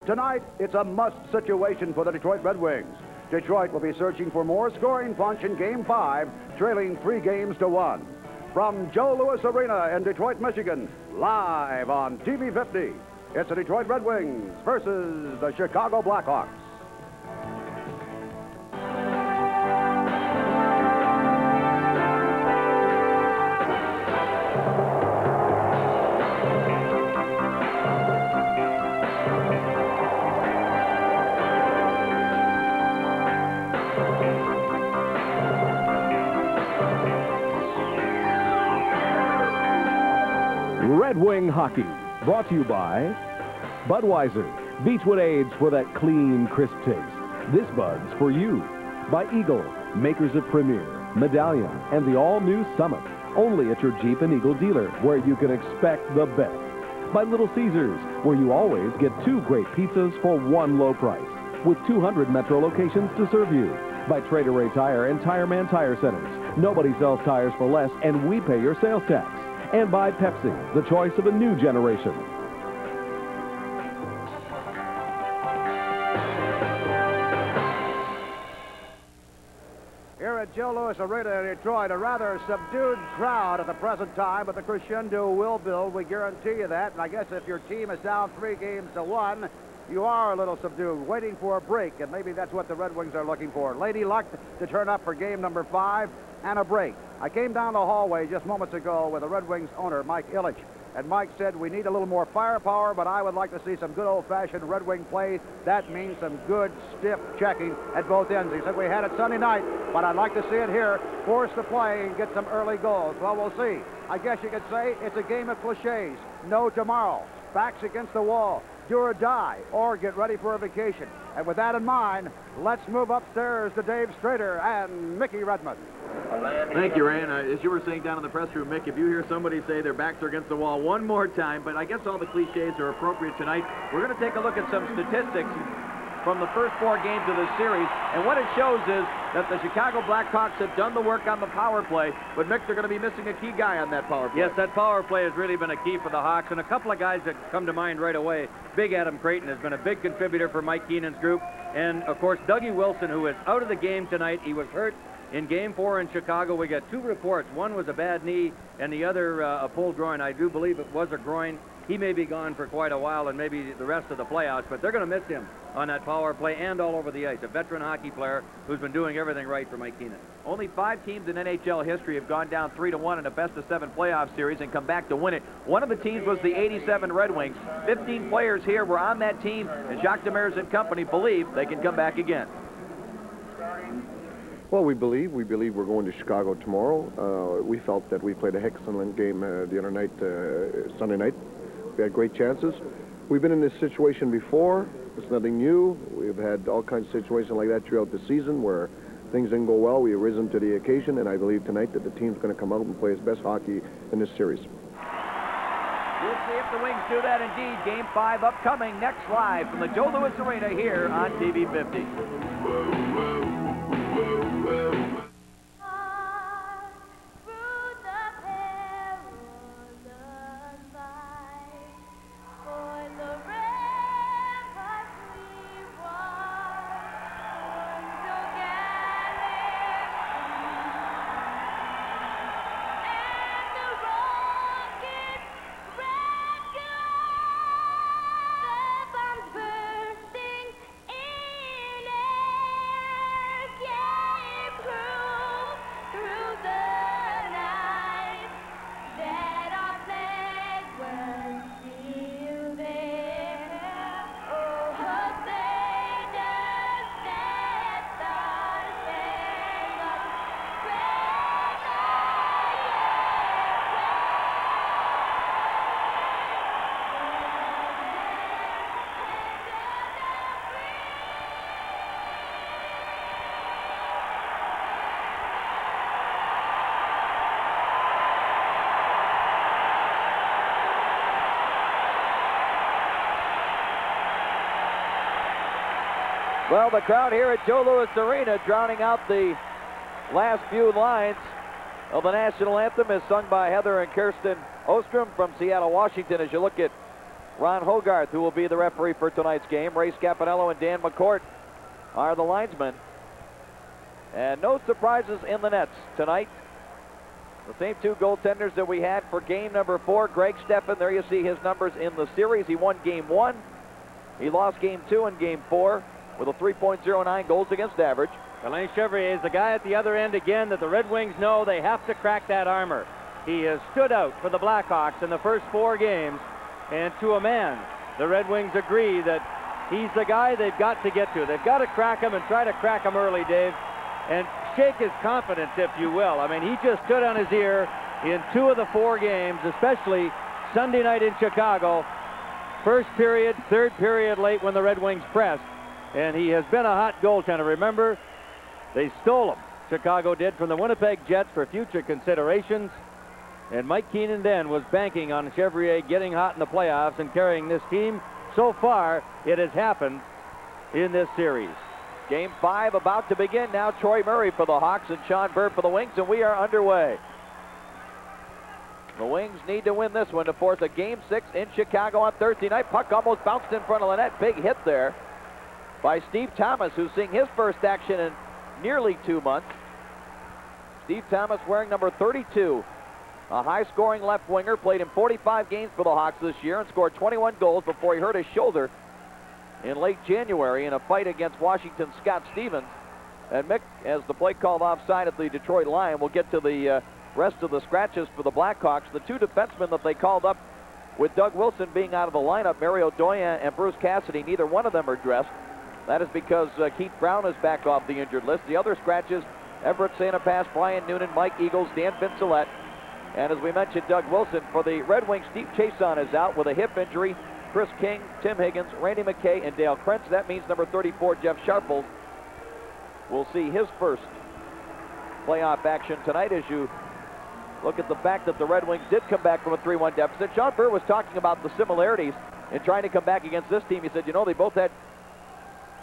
Tonight, it's a must situation for the Detroit Red Wings. Detroit will be searching for more scoring punch in Game 5, trailing 3-1. From Joe Louis Arena in Detroit, Michigan, live on TV 50, it's the Detroit Red Wings versus the Chicago Blackhawks. Red Wing Hockey, brought to you by Budweiser, Beechwood Aids for that clean, crisp taste. This Bud's for you. By Eagle, makers of Premier, Medallion, and the all-new Summit. Only at your Jeep and Eagle dealer, where you can expect the best. By Little Caesars, where you always get 2 great pizzas for 1 low price, with 200 metro locations to serve you. By Trader Ray Tire and Tire Man Tire Centers. Nobody sells tires for less, and we pay your sales tax. And by Pepsi, the choice of a new generation. Here at Joe Louis Arena in Detroit, a rather subdued crowd at the present time, but the crescendo will build. We guarantee you that. And I guess if your team is down 3-1, you are a little subdued, waiting for a break, and maybe that's what the Red Wings are looking for. Lady luck to turn up for game number 5 and a break. I came down the hallway just moments ago with the Red Wings owner, Mike Ilitch, and Mike said we need a little more firepower, but I would like to see some good old-fashioned Red Wing play. That means some good, stiff checking at both ends. He said we had it Sunday night, but I'd like to see it here, force the play and get some early goals. Well, we'll see. I guess you could say it's a game of cliches. No tomorrow. Backs against the wall. Do or die, or get ready for a vacation. And with that in mind, let's move upstairs to Dave Strader and Mickey Redmond. Thank you, Ray. And as you were saying down in the press room, Mick, if you hear somebody say their backs are against the wall one more time, but I guess all the cliches are appropriate tonight, we're going to take a look at some statistics from the first 4 games of this series. And what it shows is that the Chicago Blackhawks have done the work on the power play, but Mick, they're going to be missing a key guy on that power play. Yes, that power play has really been a key for the Hawks, and a couple of guys that come to mind right away. Big Adam Creighton has been a big contributor for Mike Keenan's group, and of course Dougie Wilson, who is out of the game tonight. He was hurt in Game 4 in Chicago. We got 2 reports. One was a bad knee, and the other a pulled groin. I do believe it was a groin. He may be gone for quite a while, and maybe the rest of the playoffs, but they're going to miss him on that power play and all over the ice. A veteran hockey player who's been doing everything right for Mike Keenan. Only 5 teams in NHL history have gone down 3-1 in a best-of-7 playoff series and come back to win it. One of the teams was the '87 Red Wings. 15 players here were on that team, and Jacques Demers and company believe they can come back again. Well, we believe we're going to Chicago tomorrow. We felt that we played an excellent game the other night, Sunday night. We had great chances. We've been in this situation before. It's nothing new. We've had all kinds of situations like that throughout the season where things didn't go well. We've risen to the occasion, and I believe tonight that the team's going to come out and play its best hockey in this series. We'll see if the Wings do that indeed. Game 5 upcoming next live from the Joe Louis Arena here on TV 50. Well, the crowd here at Joe Louis Arena drowning out the last few lines of the national anthem is sung by Heather and Kirsten Ostrom from Seattle, Washington. As you look at Ron Hogarth, who will be the referee for tonight's game. Ray Scapanello and Dan McCourt are the linesmen. And no surprises in the nets tonight. The same two goaltenders that we had for game number 4. Greg Steffen, there you see his numbers in the series. He won game 1. He lost game 2 and game 4 with a 3.09 goals against average. Alain Chevrier is the guy at the other end again that the Red Wings know they have to crack that armor. He has stood out for the Blackhawks in the first 4 games, and to a man, the Red Wings agree that he's the guy they've got to get to. They've got to crack him and try to crack him early, Dave, and shake his confidence, if you will. I mean, he just stood on his ear in 2 of the 4 games, especially Sunday night in Chicago. First period, third period late when the Red Wings pressed, and he has been a hot goaltender. Remember, they stole him, Chicago did, from the Winnipeg Jets for future considerations. And Mike Keenan then was banking on Chevrier getting hot in the playoffs and carrying this team. So far, it has happened in this series. Game 5 about to begin now. Troy Murray for the Hawks and Sean Bird for the Wings, and we are underway. The Wings need to win this one to force a Game 6 in Chicago on Thursday night. Puck almost bounced in front of the net. Big hit there by Steve Thomas, who's seeing his first action in nearly 2 months. Steve Thomas wearing number 32. A high-scoring left winger, played in 45 games for the Hawks this year and scored 21 goals before he hurt his shoulder in late January in a fight against Washington's Scott Stevens. And Mick, as the play called offside at the Detroit line, we'll get to the rest of the scratches for the Blackhawks. The 2 defensemen that they called up, with Doug Wilson being out of the lineup, Mario Doyen and Bruce Cassidy, neither one of them are dressed. That is because Keith Brown is back off the injured list. The other scratches, Everett Santa Pass, Brian Noonan, Mike Eagles, Dan Vincelette. And as we mentioned, Doug Wilson. For the Red Wings, Steve Chason is out with a hip injury. Chris King, Tim Higgins, Randy McKay, and Dale Krentz. That means number 34, Jeff Sharples, will see his first playoff action tonight. As you look at the fact that the Red Wings did come back from a 3-1 deficit. Sean Burr was talking about the similarities in trying to come back against this team. He said, you know, they both had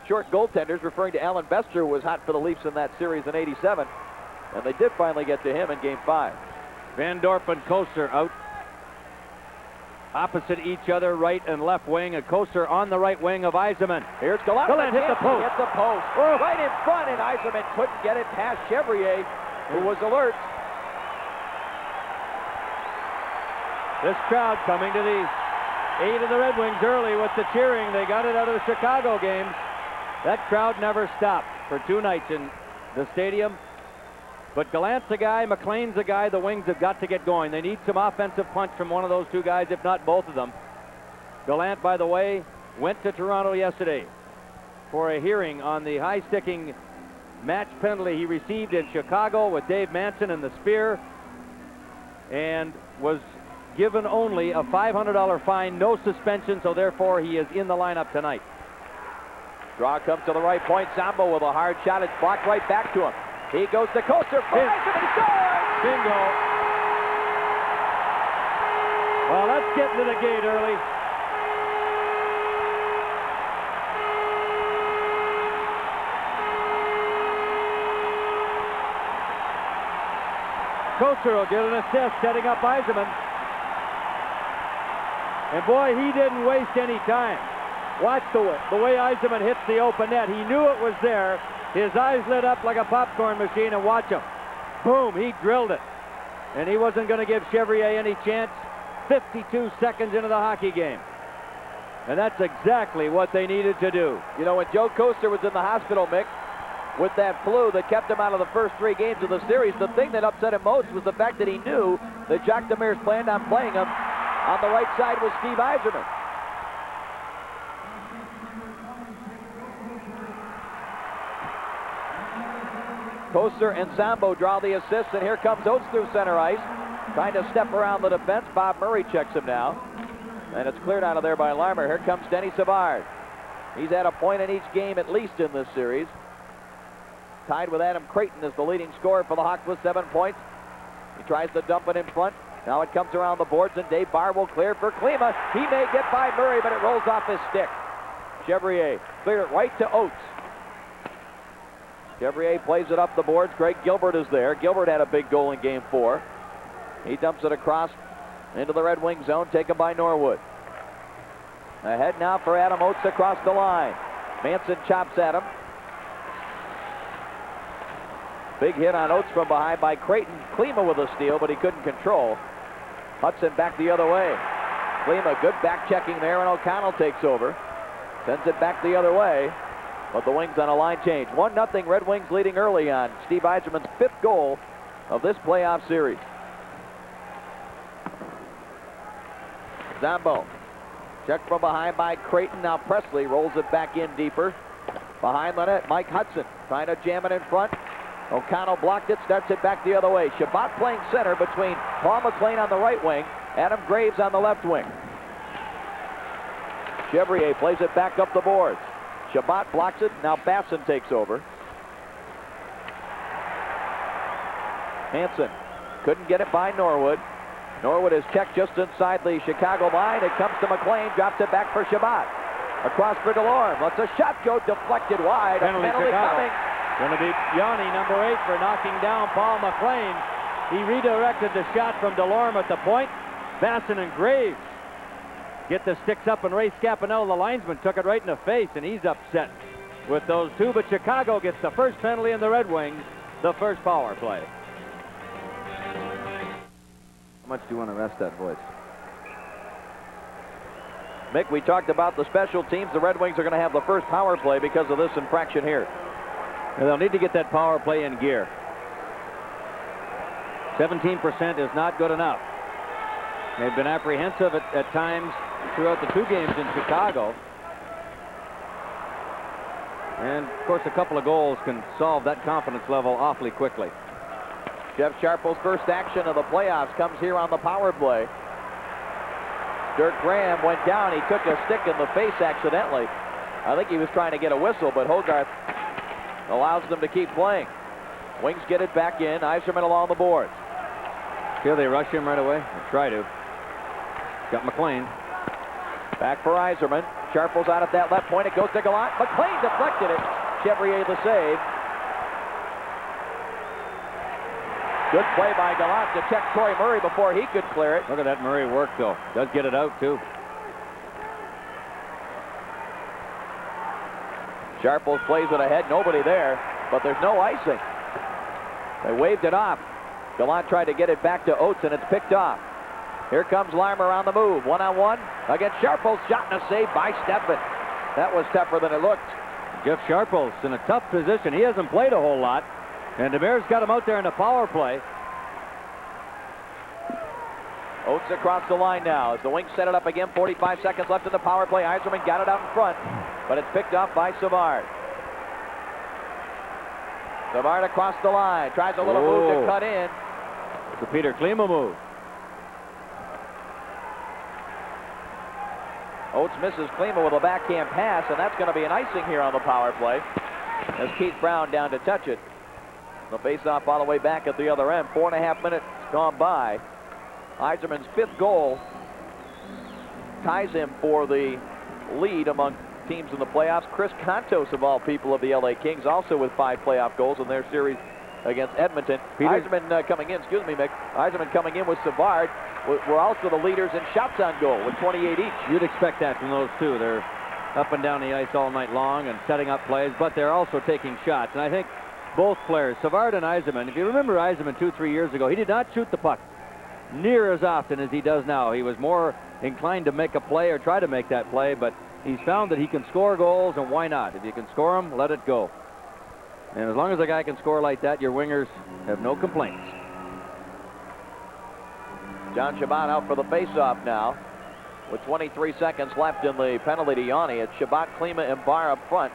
short goaltenders, referring to Alan Bester, who was hot for the Leafs in that series in '87. And they did finally get to him in Game 5. Van Dorp and Koster out opposite each other, right and left wing. And Koster on the right wing of Yzerman. Here's Gallant. Gallant hit the post. Hit the post. Oh. Right in front, and Yzerman couldn't get it past Chevrier, who was alert. This crowd coming to the aid of the Red Wings early with the cheering. They got it out of the Chicago games. That crowd never stopped for 2 nights in the stadium. But Gallant's a guy, McLean's a guy the Wings have got to get going. They need some offensive punch from one of those 2 guys, if not both of them. Gallant, by the way, went to Toronto yesterday for a hearing on the high-sticking match penalty he received in Chicago with Dave Manson and the Spear, and was given only a $500 fine, no suspension, so therefore he is in the lineup tonight. Draw comes to the right point. Zambo with a hard shot. It's blocked right back to him. He goes to Koster, fires it, and scores! Bingo. Well, let's get to the gate early. Koster will get an assist, setting up Yzerman. And boy, he didn't waste any time. Watch the way Yzerman hits the open net. He knew it was there. His eyes lit up like a popcorn machine, and watch him. Boom, he drilled it. And he wasn't going to give Chevrier any chance. 52 seconds into the hockey game. And that's exactly what they needed to do. You know, when Joe Koster was in the hospital, Mick, with that flu that kept him out of the first 3 games of the series, the thing that upset him most was the fact that he knew that Jacques Demers planned on playing him on the right side with Steve Yzerman. Koster and Zambo draw the assist, and here comes Oates through center ice, trying to step around the defense. Bob Murray checks him now, and it's cleared out of there by Larmer. Here comes Denny Savard. He's had a point in each game at least in this series. Tied with Adam Creighton as the leading scorer for the Hawks with 7 points. He tries to dump it in front. Now it comes around the boards, and Dave Barr will clear for Klima. He may get by Murray, but it rolls off his stick. Chevrier cleared it right to Oates. Chevrier plays it up the boards. Greg Gilbert is there. Gilbert had a big goal in Game 4. He dumps it across into the Red Wing zone, taken by Norwood. Ahead now for Adam Oates across the line. Manson chops at him. Big hit on Oates from behind by Creighton. Klima with a steal, but he couldn't control. Hudson back the other way. Klima, good back checking there, and O'Connell takes over. Sends it back the other way, but the Wings on a line change. 1-0 Red Wings leading early on Steve Yzerman's 5th goal of this playoff series. Zambo. Checked from behind by Creighton. Now Presley rolls it back in deeper. Behind the net, Mike Hudson trying to jam it in front. O'Connell blocked it, starts it back the other way. Shabbat playing center between Paul McLean on the right wing, Adam Graves on the left wing. Chevrier plays it back up the boards. Shabbat blocks it. Now Basson takes over. Hansen couldn't get it by Norwood. Norwood is checked just inside the Chicago line. It comes to McLean, drops it back for Shabbat. Across for DeLorme. Lets a shot go deflected wide. Penalty A penalty Chicago. coming. Going to be Yanni, number 8, for knocking down Paul McLean. He redirected the shot from DeLorme at the point. Basson and Graves get the sticks up, and Ray Scapinello, the linesman, took it right in the face, and he's upset with those two. But Chicago gets the first penalty in the Red Wings, the first power play. How much do you want to rest that voice? Mick, we talked about the special teams. The Red Wings are going to have the first power play because of this infraction here. And they'll need to get that power play in gear. 17% is not good enough. They've been apprehensive at times throughout the 2 games in Chicago. And, of course, a couple of goals can solve that confidence level awfully quickly. Jeff Sharple's first action of the playoffs comes here on the power play. Dirk Graham went down. He took a stick in the face accidentally. I think he was trying to get a whistle, but Hogarth allows them to keep playing. Wings get it back in. Yzerman along the boards. Here they rush him right away. Or try to. Got McLean. Back for Yzerman. Sharple's out at that left point. It goes to Gallant. McLean deflected it. Chevrier the save. Good play by Gallant to check Troy Murray before he could clear it. Look at that Murray work, though. Does get it out, too. Sharples plays it ahead. Nobody there, but there's no icing. They waved it off. Gallant tried to get it back to Oates, and it's picked off. Here comes Larmer on the move. 1-on-1 against Sharples. Shot and a save by Steffen. That was tougher than it looked. Jeff Sharples in a tough position. He hasn't played a whole lot. And DeMere's got him out there in the power play. Oates across the line now as the Wings set it up again. 45 seconds left in the power play. Yzerman got it out in front, but it's picked up by Savard. Savard across the line. Tries a little move to cut in. It's a Peter Klima move. Oates misses Klima with a backhand pass, and that's going to be an icing here on the power play as Keith Brown down to touch it. The face-off all the way back at the other end. 4.5 minutes gone by. Yzerman's 5th goal ties him for the lead among teams in the playoffs. Chris Kontos, of all people, of the LA Kings, also with 5 playoff goals in their series against Edmonton. Yzerman coming in, excuse me, Mick. Yzerman coming in with Savard. We're also the leaders in shots on goal with 28 each. You'd expect that from those two. They're up and down the ice all night long and setting up plays, but they're also taking shots. And I think both players, Savard and Yzerman, if you remember Yzerman 2-3 years ago, he did not shoot the puck near as often as he does now. He was more inclined to make a play or try to make that play, but he's found that he can score goals, and why not? If you can score them, let it go. And as long as a guy can score like that, your wingers have no complaints. John Shabbat out for the faceoff now with 23 seconds left in the penalty to Yanni. It's Shabbat, Klima, and Barr up front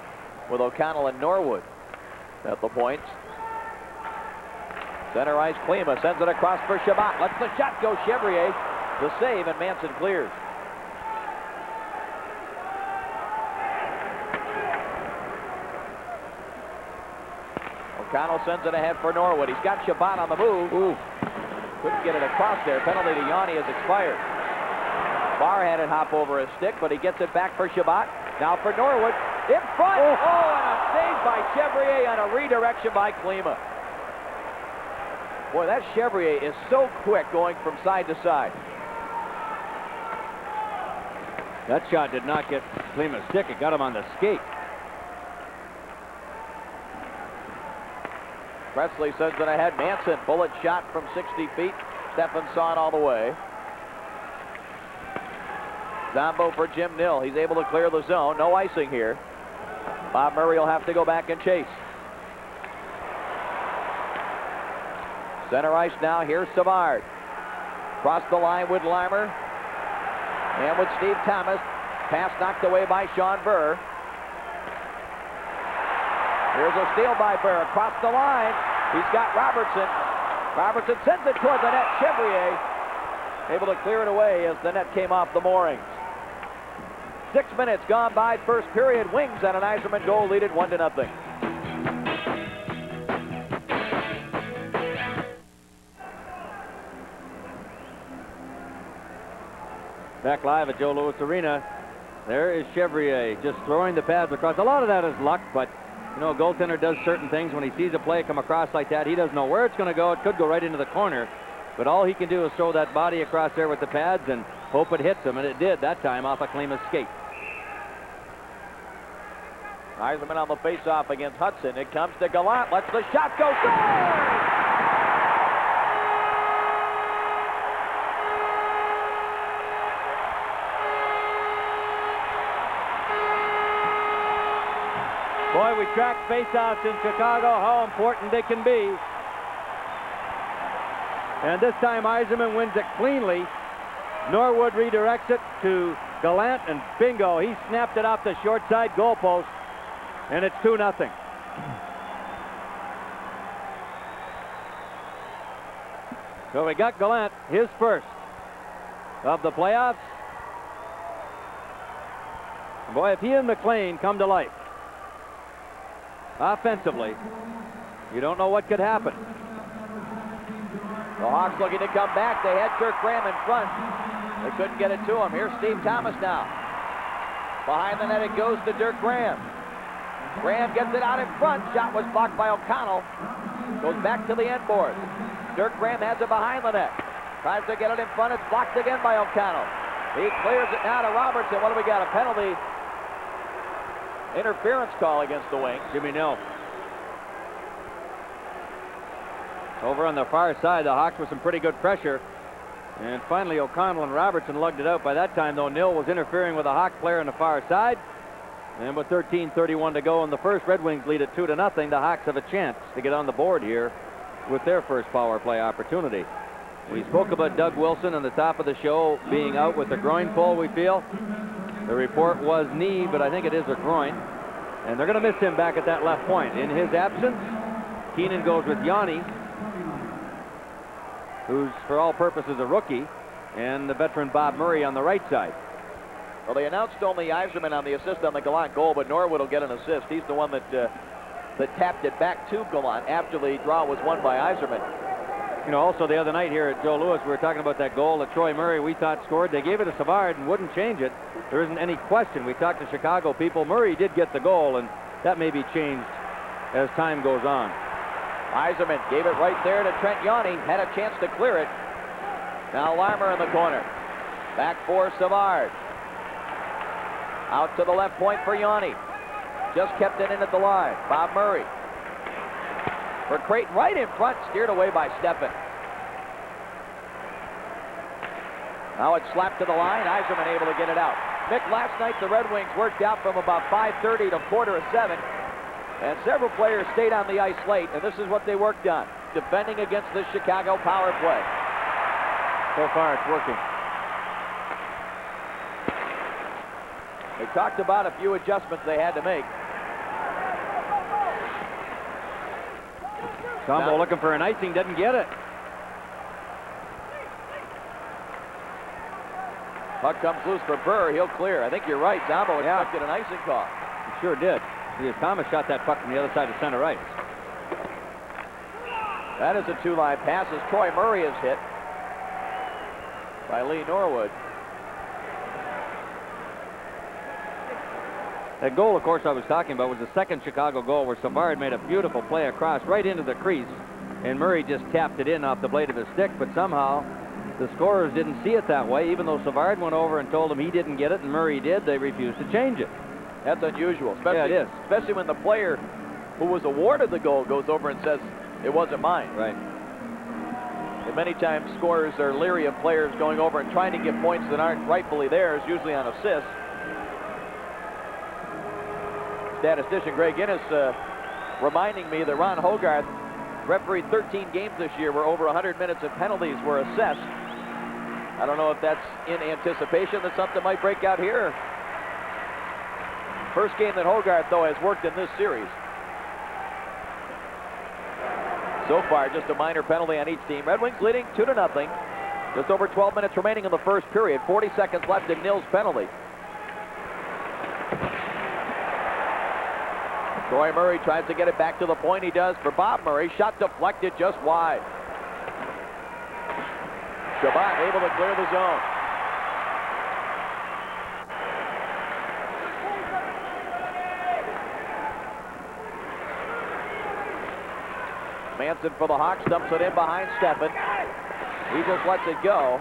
with O'Connell and Norwood at the points. Center ice, Klima sends it across for Shabbat. Lets the shot go. Chevrier the save, and Manson clears. O'Connell sends it ahead for Norwood. He's got Shabbat on the move. Ooh. Couldn't get it across there. Penalty to Yanni has expired. Barr had it hop over his stick, but he gets it back for Shabbat. Now for Norwood. In front. Oh, and a save by Chevrier on a redirection by Klima. Boy, that Chevrier is so quick going from side to side. That shot did not get Klima's stick. It got him on the skate. Presley sends it ahead. Manson, bullet shot from 60 feet. Steffen saw it all the way. Zombo for Jim Nill. He's able to clear the zone. No icing here. Bob Murray will have to go back and chase. Center ice now. Here's Savard. Cross the line with Larmer. And with Steve Thomas. Pass knocked away by Sean Burr. Here's a steal by Burr. Across the line. He's got Robertson. Robertson sends it toward the net. Chevrier able to clear it away as the net came off the moorings. 6 minutes gone by first period. Wings on an Yzerman goal lead it 1-0. Back live at Joe Louis Arena. There is Chevrier just throwing the pads across. A lot of that is luck, but you know, a goaltender does certain things. When he sees a play come across like that, he doesn't know where it's going to go. It could go right into the corner, but all he can do is throw that body across there with the pads and hope it hits him, and it did that time off of Klima's skate. Yzerman on the faceoff against Hudson. It comes to Gallant. Lets the shot go. Goal! Boy, we track faceoffs in Chicago, how important they can be. And this time Yzerman wins it cleanly. Norwood redirects it to Gallant, and bingo, he snapped it off the short side goalpost, and it's 2-0. So we got Gallant, his first of the playoffs. Boy, if he and McLean come to life offensively, you don't know what could happen. The Hawks looking to come back. They had Kirk Graham in front. They couldn't get it to him. Here's Steve Thomas now. Behind the net it goes to Dirk Graham. Graham gets it out in front. Shot was blocked by O'Connell. Goes back to the end boards. Dirk Graham has it behind the net. Tries to get it in front. It's blocked again by O'Connell. He clears it now to Robertson. What do we got? A penalty. Interference call against the Wings. Jimmy Nill. Over on the far side, the Hawks with some pretty good pressure. And finally, O'Connell and Robertson lugged it out. By that time, though, Nill was interfering with a Hawk player on the far side. And with 13:31 to go in the first, Red Wings lead it 2-0. The Hawks have a chance to get on the board here with their first power play opportunity. We spoke about Doug Wilson on the top of the show being out with a groin pull, we feel. The report was knee, but I think it is a groin. And they're going to miss him back at that left point. In his absence, Keenan goes with Yanni, who's for all purposes a rookie, and the veteran Bob Murray on the right side. Well, they announced only Yzerman on the assist on the Gallant goal, but Norwood will get an assist. He's the one that tapped it back to Gallant after the draw was won by Yzerman. You know, also the other night here at Joe Louis, we were talking about that goal that Troy Murray, we thought, scored. They gave it to Savard and wouldn't change it. There isn't any question. We talked to Chicago people. Murray did get the goal, and that may be changed as time goes on. Yzerman gave it right there to Trent Yanni. Had a chance to clear it. Now Larmer in the corner. Back for Savard. Out to the left point for Yanni. Just kept it in at the line. Bob Murray. For Creighton right in front, steered away by Steffen. Now it's slapped to the line. Yzerman able to get it out. Mick, last night the Red Wings worked out from about 5:30 to 6:45, and several players stayed on the ice late, and this is what they worked on, defending against the Chicago power play. So far it's working. They talked about a few adjustments they had to make. Combo looking for an icing, doesn't get it. Puck comes loose for Burr. He'll clear. I think you're right. Zombo expected an icing call. He sure did. Thomas shot that puck from the other side of center ice. That is a two-line pass as Troy Murray is hit by Lee Norwood. That goal, of course, I was talking about was the second Chicago goal where Savard made a beautiful play across right into the crease, and Murray just tapped it in off the blade of his stick, but somehow the scorers didn't see it that way. Even though Savard went over and told him he didn't get it and Murray did, they refused to change it. That's unusual, especially, Yeah, it is. especially when the player who was awarded the goal goes over and says, it wasn't mine. Right. And many times scorers are leery of players going over and trying to get points that aren't rightfully theirs, usually on assists. Statistician Greg Innes reminding me that Ron Hogarth refereed 13 games this year where over 100 minutes of penalties were assessed. I don't know if that's in anticipation that something might break out here. First game that Hogarth, though, has worked in this series. So far, just a minor penalty on each team. Red Wings leading 2-0. Just over 12 minutes remaining in the first period. 40 seconds left in Nils' penalty. Troy Murray tries to get it back to the point. He does for Bob Murray. Shot deflected just wide. Shabbat able to clear the zone. Manson for the Hawks, dumps it in behind Steffen. He just lets it go.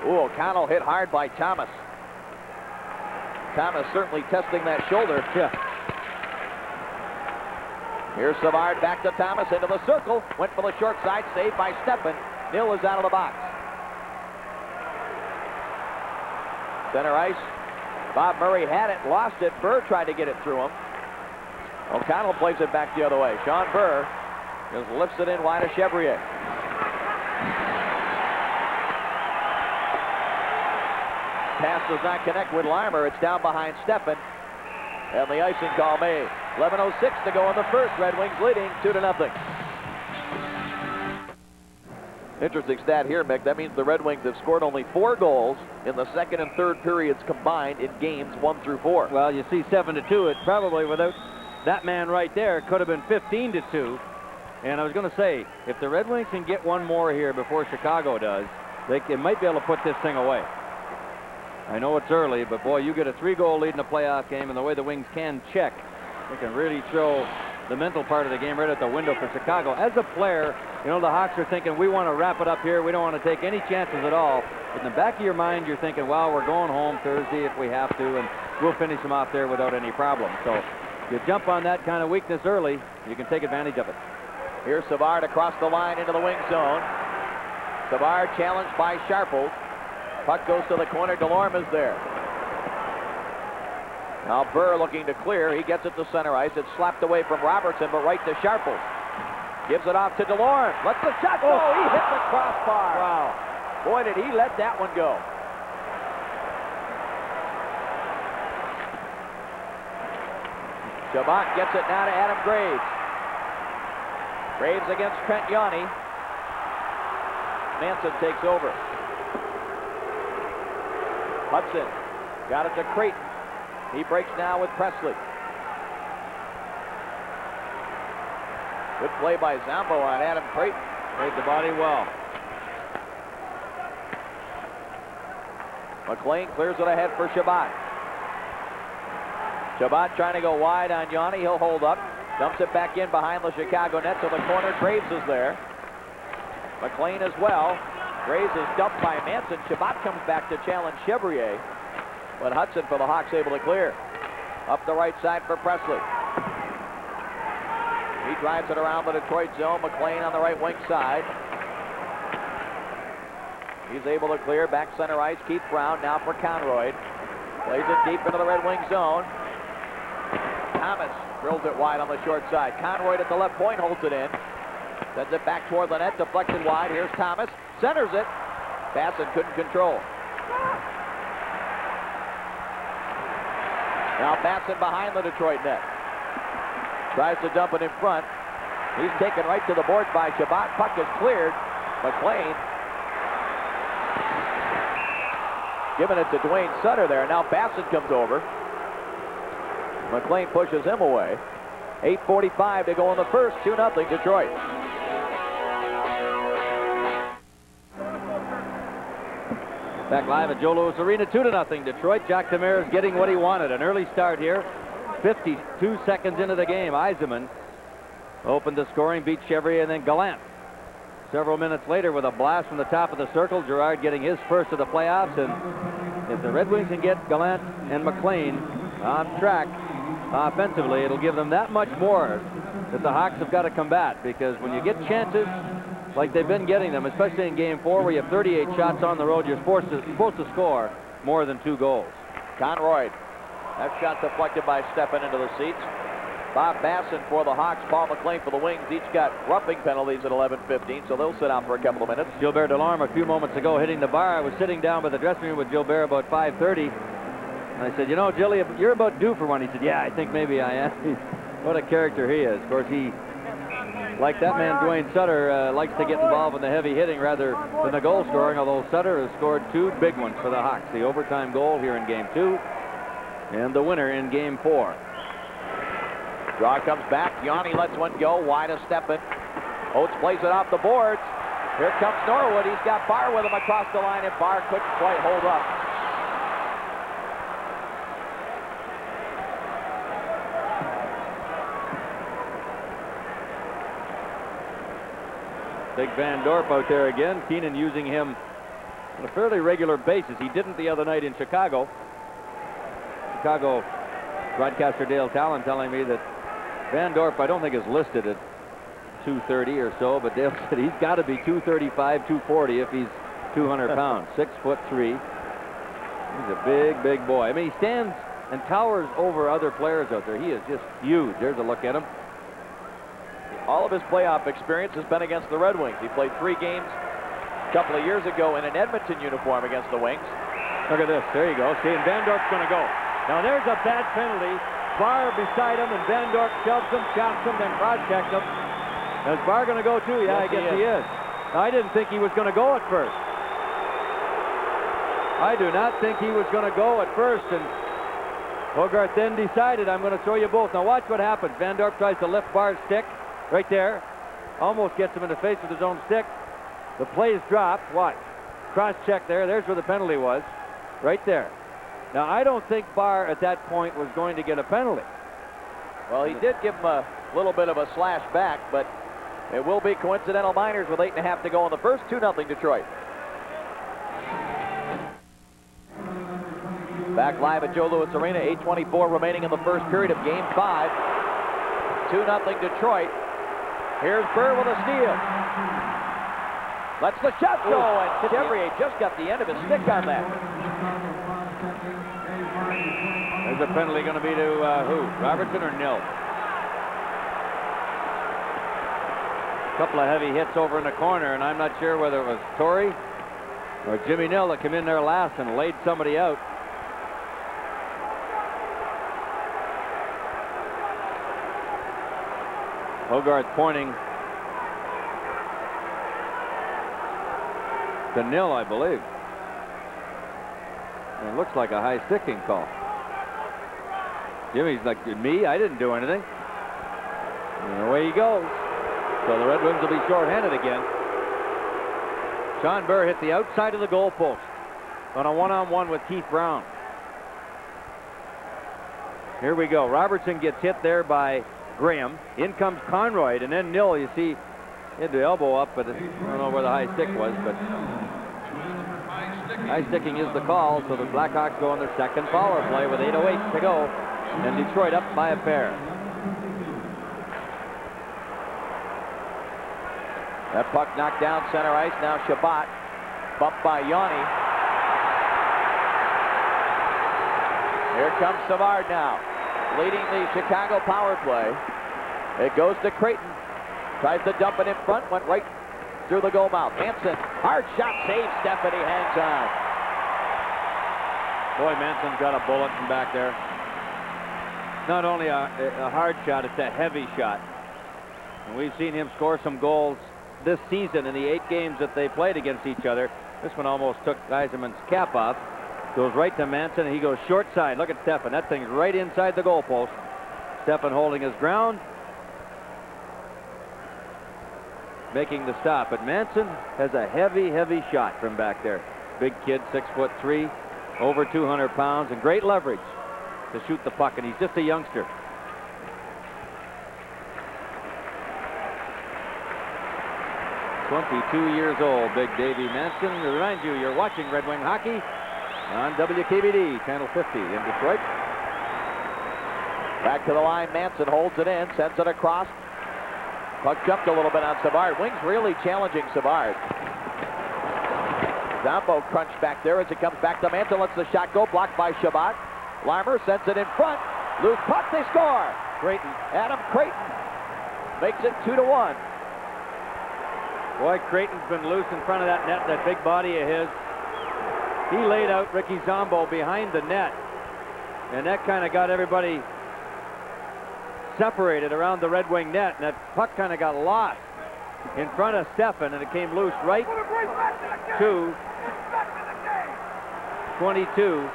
Ooh, O'Connell hit hard by Thomas. Thomas certainly testing that shoulder. Yeah. Here's Savard back to Thomas into the circle. Went for the short side, saved by Steffen. Nil is out of the box. Center ice. Bob Murray had it, lost it. Burr tried to get it through him. O'Connell plays it back the other way. Sean Burr just lifts it in wide of Chevrier. Pass does not connect with Larmer. It's down behind Steffen. And the icing call made. 11:06 to go in the first. Red Wings leading 2-0. Interesting stat here, Mick. That means the Red Wings have scored only 4 goals in the second and third periods combined in games 1 through 4. Well, you see 7-2. It probably, without that man right there, could have been 15-2. And I was going to say, if the Red Wings can get one more here before Chicago does, they might be able to put this thing away. I know it's early, but boy, you get a 3-goal lead in a playoff game, and the way the Wings can check, they can really throw the mental part of the game right out the window for Chicago. As a player, you know, the Hawks are thinking, we want to wrap it up here. We don't want to take any chances at all. But in the back of your mind, you're thinking, well, we're going home Thursday if we have to, and we'll finish them off there without any problem. So you jump on that kind of weakness early, you can take advantage of it. Here's Savard across the line into the wing zone. Savard challenged by Sharples. Puck goes to the corner. Delorme is there. Now Burr looking to clear. He gets it to center ice. It's slapped away from Robertson, but right to Sharples. Gives it off to Delorme. Lets the shot go. He hit the crossbar. Wow. Boy, did he let that one go. Shabbat gets it now to Adam Graves. Graves against Trent Yanni. Manson takes over. Hudson got it to Creighton. He breaks now with Presley. Good play by Zambo on Adam Creighton. Played the body well. McLean clears it ahead for Shabbat. Shabbat trying to go wide on Yanni. He'll hold up. Dumps it back in behind the Chicago net to the corner. Graves is there. McLean as well. Graves is dumped by Manson. Shabbat comes back to challenge Chevrier. But Hudson for the Hawks able to clear. Up the right side for Presley. He drives it around the Detroit zone. McLean on the right wing side. He's able to clear back center ice. Keith Brown now for Conroy. Plays it deep into the Red Wing zone. Thomas drills it wide on the short side. Conroy at the left point holds it in. Sends it back toward the net. Deflected wide. Here's Thomas. Centers it. Bassett couldn't control. Now Bassett behind the Detroit net. Tries to dump it in front. He's taken right to the boards by Shabbat. Puck is cleared. McLean giving it to Dwayne Sutter there. Now Bassett comes over. McLean pushes him away. 8:45 to go in the first. 2-0 Detroit. Back live at Joe Louis Arena, 2-0 Detroit. Jack Demers getting what he wanted. An early start here. 52 seconds into the game. Eisenman opened the scoring, beat Chevrier, and then Gallant several minutes later with a blast from the top of the circle. Gerard getting his first of the playoffs, and if the Red Wings can get Gallant and McLean on track offensively, it'll give them that much more that the Hawks have got to combat, because when you get chances like they've been getting them, especially in Game 4 where you have 38 shots on the road, you're supposed to score more than 2 goals. Conroy. That shot deflected by Steffen into the seats. Bob Masson for the Hawks, Paul McLean for the Wings. Each got roughing penalties at 11:15, so they'll sit down for a couple of minutes. Gilbert Delorme a few moments ago hitting the bar. I was sitting down by the dressing room with Gilbert about 5:30. And I said, you know, Gilly, you're about due for one. He said, yeah, I think maybe I am. What a character he is. Of course, he, like that man, Dwayne Sutter, likes to get involved in the heavy hitting rather than the goal scoring, although Sutter has scored 2 big ones for the Hawks. The overtime goal here in Game 2 and the winner in Game 4. Draw comes back. Yanni lets one go. Wide of Steffen. Oates plays it off the boards. Here comes Norwood. He's got Barr with him across the line, and Barr couldn't quite hold up. Big Van Dorp out there again. Keenan using him on a fairly regular basis. He didn't the other night in Chicago. Chicago broadcaster Dale Talon telling me that Van Dorp, I don't think, is listed at 230 or so, but Dale said he's got to be 235, 240 if he's 200 pounds. 6'3". He's a big, big boy. I mean, he stands and towers over other players out there. He is just huge. There's a look at him. All of his playoff experience has been against the Red Wings. He played 3 games a couple of years ago in an Edmonton uniform against the Wings. Look at this. There you go. See, and Van Dorp's going to go. Now, there's a bad penalty. Barr beside him, and Van Dorp shoves him, chops him, then cross-checks him. Is Barr going to go too? Yeah, Yes, I guess he is. I didn't think he was going to go at first. I do not think he was going to go at first, and Hogarth then decided, I'm going to throw you both. Now watch what happens. Van Dorp tries to lift Barr's stick right there. Almost gets him in the face with his own stick. The play's dropped. Watch. Cross-check there. There's where the penalty was. Right there. Now, I don't think Barr at that point was going to get a penalty. Well, he did give him a little bit of a slash back, but it will be coincidental minors with 8.5 to go in the first. 2-0 Detroit. Back live at Joe Louis Arena. 8:24 remaining in the first period of Game 5. 2-0 Detroit. Here's Burr with a steal. Lets the shot go, and Chevrier just got the end of his stick on that. There's a penalty going to be to who? Robertson or Nil? A couple of heavy hits over in the corner, and I'm not sure whether it was Torrey or Jimmy Nil that came in there last and laid somebody out. Hogarth pointing to Nil, I believe. And it looks like a high sticking call. Jimmy's like, me? I didn't do anything. And away he goes. So the Red Wings will be shorthanded again. Sean Burr hit the outside of the goal post on a one-on-one with Keith Brown. Here we go. Robertson gets hit there by Graham. In comes Conroy, and then Nil, you see, hit the elbow up, but I don't know where the high stick was, but high sticking is the call, so the Blackhawks go on their second power play with 8:08 to go, and Detroit up by a pair. That puck knocked down center ice. Now Shabbat, bumped by Yanni. Here comes Savard now, leading the Chicago power play. It goes to Creighton. Tries to dump it in front, went right through the goal mouth. Manson, hard shot, save. Stephanie hangs on. Boy, Manson's got a bullet from back there. Not only a hard shot, it's a heavy shot. And we've seen him score some goals this season in the 8 games that they played against each other. This one almost took Eisenman's cap off. Goes right to Manson, and he goes short side. Look at Steffen. That thing's right inside the goalpost. Steffen holding his ground, making the stop. But Manson has a heavy, heavy shot from back there. Big kid, 6'3", over 200 pounds, and great leverage to shoot the puck, and he's just a youngster. 22 years old, Big Davy Manson. To remind you, you're watching Red Wing Hockey on WKBD, Channel 50 in Detroit. Back to the line, Manson holds it in, sends it across. Puck jumped a little bit on Savard. Wings really challenging Savard. Zombo crunched back there as it comes back to Manson. Lets the shot go, blocked by Shabbat. Larmer sends it in front. Loose puck, they score. Creighton. Adam Creighton makes it 2-1. Boy, Creighton's been loose in front of that net, that big body of his. He laid out Ricky Zombo behind the net, and that kind of got everybody separated around the Red Wing net, and that puck kind of got lost in front of Stefan, and it came loose right to 22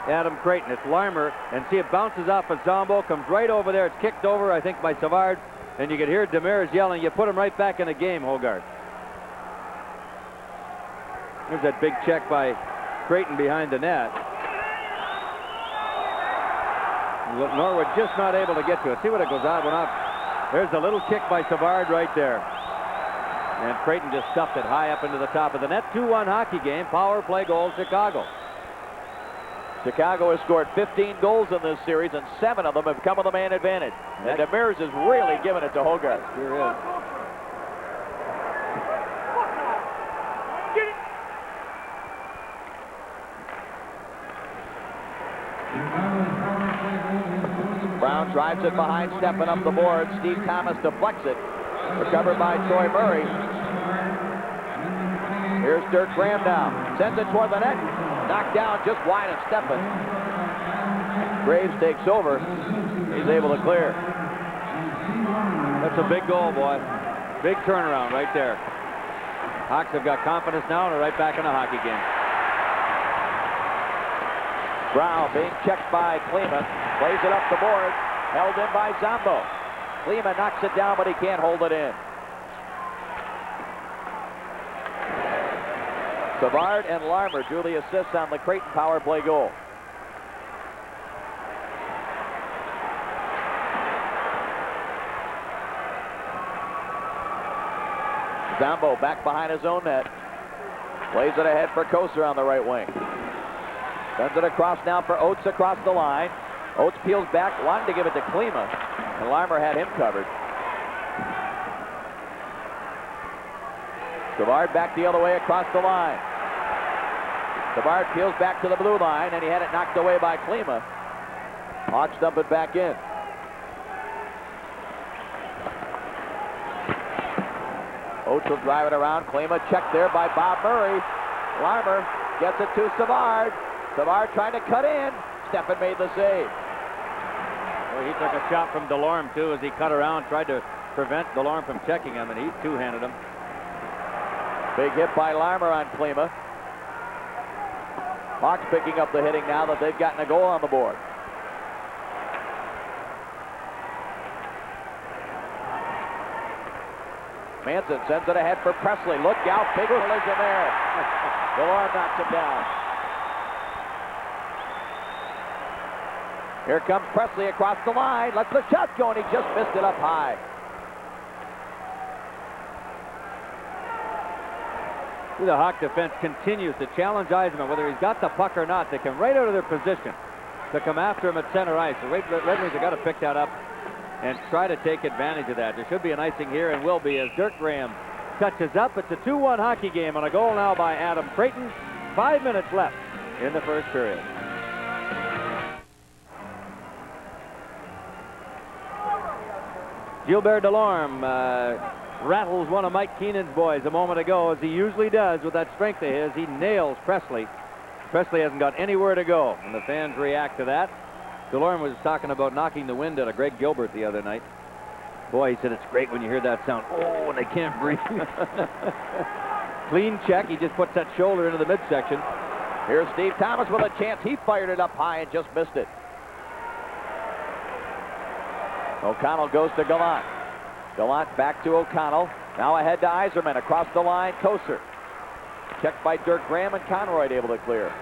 Adam Creighton. It's Larmer, and see, it bounces off of Zombo, comes right over there. It's kicked over, I think, by Savard, and you can hear Demers yelling, "You put him right back in the game, Hogarth." There's that big check by Creighton behind the net. Norwood just not able to get to it. See what it goes out, went off. There's a little kick by Savard right there. And Creighton just stuffed it high up into the top of the net. 2-1 hockey game. Power play goal, Chicago. Chicago has scored 15 goals in this series, and 7 of them have come with a man advantage. And Demers is really giving it to Hogarth. Sure is. Brown drives it behind, stepping up the board. Steve Thomas deflects it. Recovered by Troy Murray. Here's Dirk Graham now. Sends it toward the net. Knocked down just wide of Stefan. Graves takes over. He's able to clear. That's a big goal, boy. Big turnaround right there. Hawks have got confidence now and are right back in the hockey game. Brown being checked by Klima. Plays it up the board. Held in by Zombo. Klima knocks it down, but he can't hold it in. Savard and Larmer drew the assists on the Creighton power play goal. Zombo back behind his own net. Plays it ahead for Koser on the right wing. Sends it across now for Oates across the line. Oates peels back, wanted to give it to Klima, and Larmer had him covered. Savard back the other way across the line. Savard peels back to the blue line, and he had it knocked away by Klima. Hawks dump it back in. Oates will drive it around. Klima checked there by Bob Murray. Larmer gets it to Savard. Savard trying to cut in. Stefan made the save. Well, he took a shot from Delorme, too, as he cut around, tried to prevent Delorme from checking him, and he two-handed him. Big hit by Larmer on Klima. Hawks picking up the hitting now that they've gotten a goal on the board. Manson sends it ahead for Presley. Look out, big collision there. Delorme knocks him down. Here comes Presley across the line. Lets the shot go, and he just missed it up high. The Hawk defense continues to challenge Yzerman, whether he's got the puck or not. They come right out of their position to come after him at center ice. The Red Wings have got to pick that up and try to take advantage of that. There should be an icing here, and will be, as Dirk Graham touches up. It's a 2-1 hockey game on a goal now by Adam Creighton. 5 minutes left in the first period. Gilbert Delorme rattles one of Mike Keenan's boys a moment ago, as he usually does with that strength of his. He nails Presley. Presley hasn't got anywhere to go, and the fans react to that. Delorme was talking about knocking the wind out of Greg Gilbert the other night. Boy, he said it's great when you hear that sound. Oh, and they can't breathe. Clean check. He just puts that shoulder into the midsection. Here's Steve Thomas with a chance. He fired it up high and just missed it. O'Connell goes to Gallant. Gallant back to O'Connell. Now ahead to Yzerman. Across the line, Koser. Checked by Dirk Graham, and Conroy able to clear.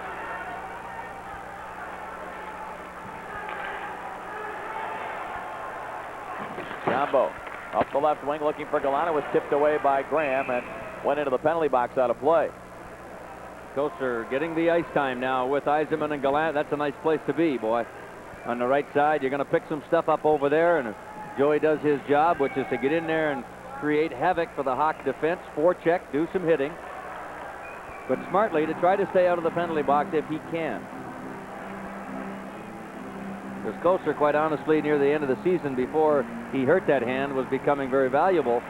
Zombo Up the left wing looking for Gallant. It was tipped away by Graham and went into the penalty box out of play. Coaster getting the ice time now with Yzerman and Gallant. That's a nice place to be, boy. On the right side, you're going to pick some stuff up over there, and Joey does his job, which is to get in there and create havoc for the Hawk defense, forecheck, do some hitting, but smartly to try to stay out of the penalty box if he can. Because Coaster, quite honestly, near the end of the season, before he hurt that hand, was becoming very valuable,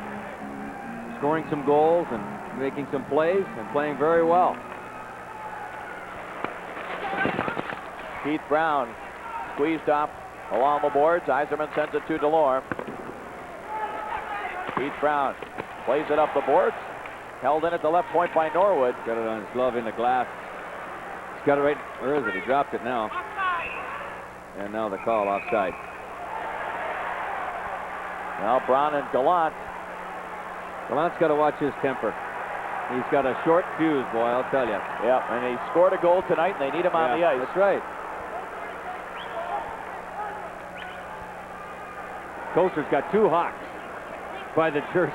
scoring some goals and making some plays and playing very well. Keith Brown squeezed off along the boards. Yzerman sends it to Delorme. Keith Brown plays it up the boards. Held in at the left point by Norwood. Got it on his glove in the glass. He's got it right. Where is it? He dropped it now. And now the call offside. Now Brown and Gallant. Gallant's got to watch his temper. He's got a short fuse, boy, I'll tell you. Yep, and he scored a goal tonight, and they need him on the ice. That's right. Coaster's got 2 Hawks by the jersey.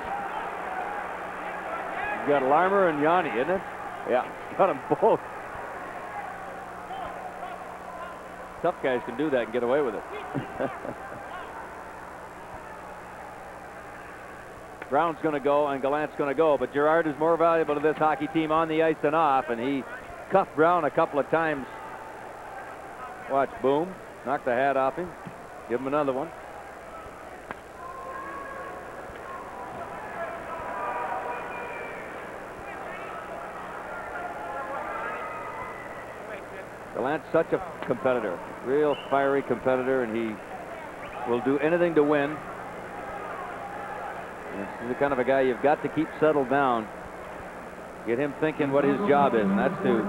He's got Larmer and Yanni, isn't it? Yeah. Got them both. Tough guys can do that and get away with it. Brown's going to go and Gallant's going to go, but Gerard is more valuable to this hockey team on the ice than off, and he cuffed Brown a couple of times. Watch, boom, knock the hat off him, give him another one. Gallant's such a competitor, real fiery competitor, and he will do anything to win. This is the kind of a guy you've got to keep settled down. Get him thinking what his job is, and that's to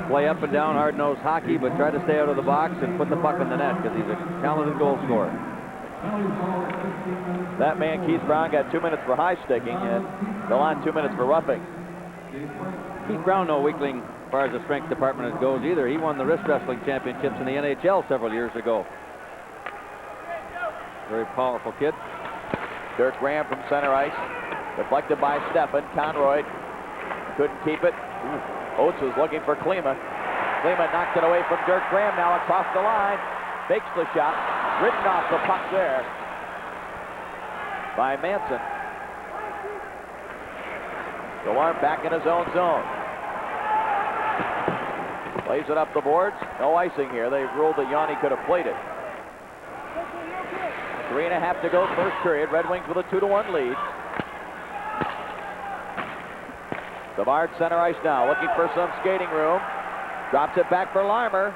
play up and down hard-nosed hockey, but try to stay out of the box and put the puck in the net, because he's a talented goal scorer. That man, Keith Brown, got 2 minutes for high sticking, and Gallant 2 minutes for roughing. Keith Brown, no weakling as far as the strength department goes either. He won the wrist wrestling championships in the NHL several years ago. Very powerful kid. Dirk Graham from center ice. Deflected by Steffen. Conroy couldn't keep it. Oates was looking for Klima. Klima knocked it away from Dirk Graham. Now across the line. Fakes the shot. Written off the puck there by Manson. Delorme back in his own zone. Plays it up the boards. No icing here. They ruled that Yanni could have played it. 3.5 to go, first period. Red Wings with a 2-1 lead. Savard center ice now, looking for some skating room. Drops it back for Larmer.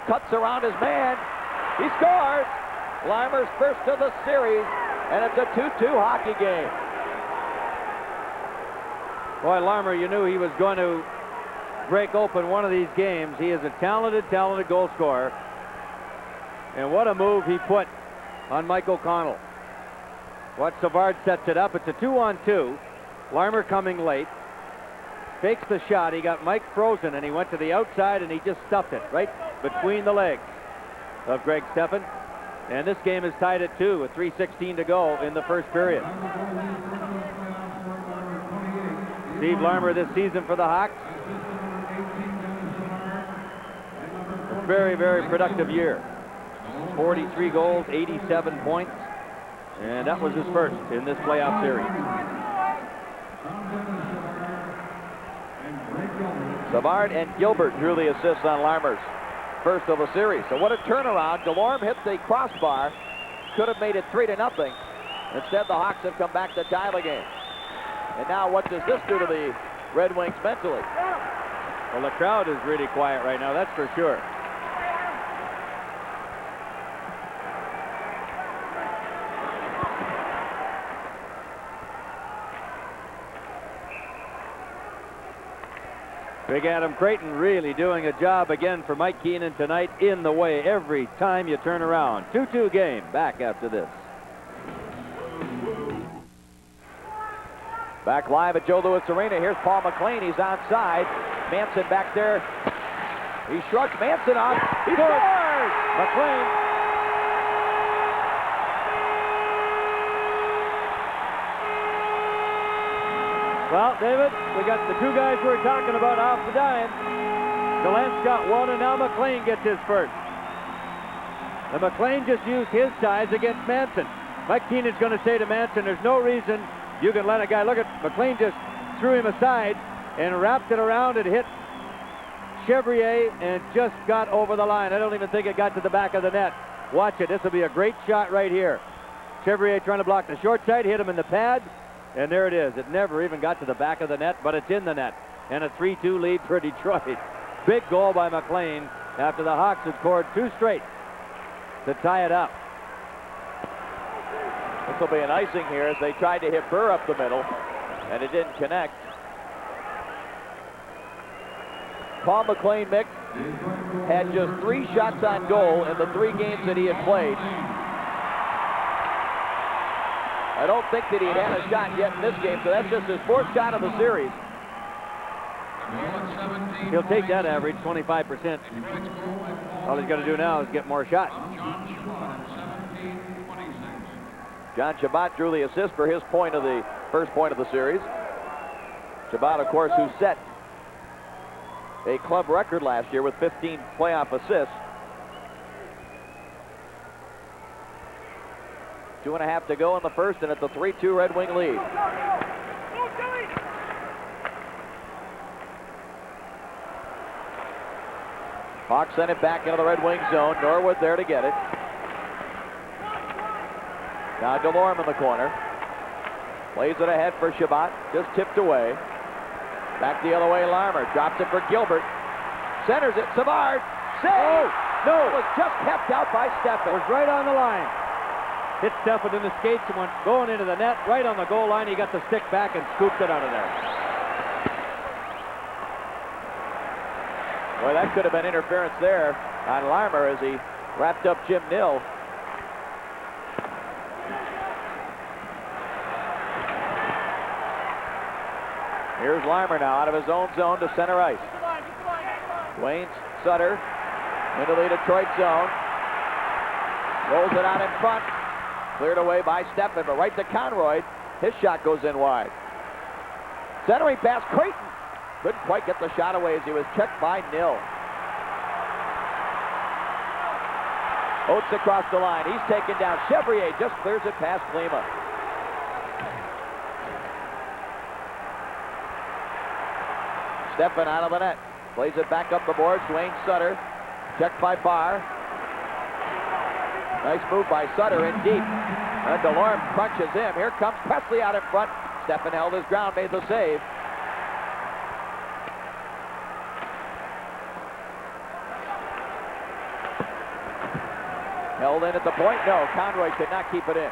Cuts around his man. He scores. Larmer's first of the series, and it's a 2-2 hockey game. Boy, Larmer, you knew he was going to break open one of these games. He is a talented goal scorer. And what a move he put on Mike O'Connell. Watch, Savard sets it up. It's a 2-on-2. Larmer coming late. Fakes the shot. He got Mike frozen, and he went to the outside, and he just stuffed it right between the legs of Greg Steffen. And this game is tied at 2 with 3:16 to go in the first period. Steve Larmer this season for the Hawks. A very, very productive year. 43 goals, 87 points, and that was his first in this playoff series. Savard and Gilbert drew the assists on Larmer's first of the series. So what a turnaround. Delorme hit the crossbar. Could have made it 3-0. Instead, the Hawks have come back to tie the game. And now what does this do to the Red Wings mentally? Well, the crowd is really quiet right now, that's for sure. Big Adam Creighton really doing a job again for Mike Keenan tonight, in the way every time you turn around. 2-2 game. Back after this. Back live at Joe Louis Arena. Here's Paul McLean. He's onside. Manson back there. He shrugs Manson off. He scores! McLean. 2-1 2-1 Well, David, we got the two guys we were talking about off the dime. Galent's got one, and now McLean gets his first. And McLean just used his size against Manson. Mike Keenan's going to say to Manson, there's no reason you can let a guy... Look at McLean just threw him aside and wrapped it around and hit Chevrier and just got over the line. I don't even think it got to the back of the net. Watch it. This will be a great shot right here. Chevrier trying to block the short side, hit him in the pad, and there it is. It never even got to the back of the net, but it's in the net. And a 3-2 lead for Detroit. Big goal by McLean after the Hawks had scored 2 straight to tie it up. This will be an icing here as they tried to hit Burr up the middle, and it didn't connect. Paul McLean, Mick, had just 3 shots on goal in the 3 games that he had played. I don't think that he had a shot yet in this game, so that's just his 4th shot of the series. He'll take that average, 25%. All he's got to do now is get more shots. John Chabot drew the assist for his point of the first point of the series. Chabot, of course, who set a club record last year with 15 playoff assists. 2.5 to go in the first, and it's a 3-2 Red Wing lead. Hawks sent it back into the Red Wing zone. Norwood there to get it. Now Delorme in the corner. Plays it ahead for Chabot. Just tipped away. Back the other way, Larmer. Drops it for Gilbert. Centers it. Savard. Save! Oh, no! It was just kept out by Steffen. It was right on the line. Hit Steffen in the skates and went going into the net. Right on the goal line. He got the stick back and scooped it out of there. Boy, that could have been interference there on Larmer as he wrapped up Jim Nill. Here's Larmer now out of his own zone to center ice. Wayne Sutter into the Detroit zone. Rolls it out in front. Cleared away by Steffen, but right to Conroy. His shot goes in wide. Centering pass, Creighton. Couldn't quite get the shot away as he was checked by Nill. Oates across the line. He's taken down. Chevrier just clears it past Klima. Steffen out of the net. Plays it back up the boards. Wayne Sutter. Checked by Barr. Nice move by Sutter in deep. And Delorme crunches him. Here comes Presley out in front. Steffen held his ground, made the save. Held in at the point. No, Conroy could not keep it in.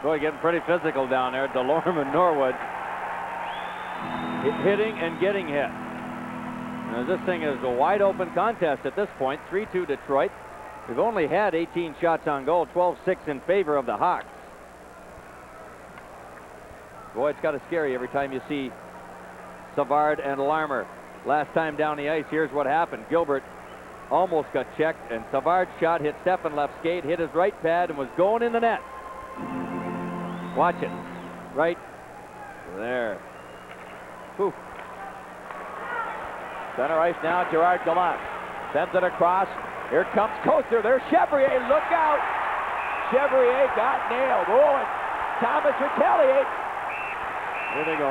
Boy, getting pretty physical down there. Delorme and Norwood hitting and getting hit. Now, this thing is a wide open contest at this point. 3-2 Detroit. We've only had 18 shots on goal, 12-6 in favor of the Hawks. Boy, it's got to scare you every time you see Savard and Larmer. Last time down the ice, here's what happened. Gilbert almost got checked, and Savard's shot hit Steffen left skate, hit his right pad, and was going in the net. Watch it. Right there. Whew. Center ice now, Gerard Gallant. Sends it across. Here comes Coaster. There's Chevrier. Look out. Chevrier got nailed. Oh, and Thomas retaliates. Here they go.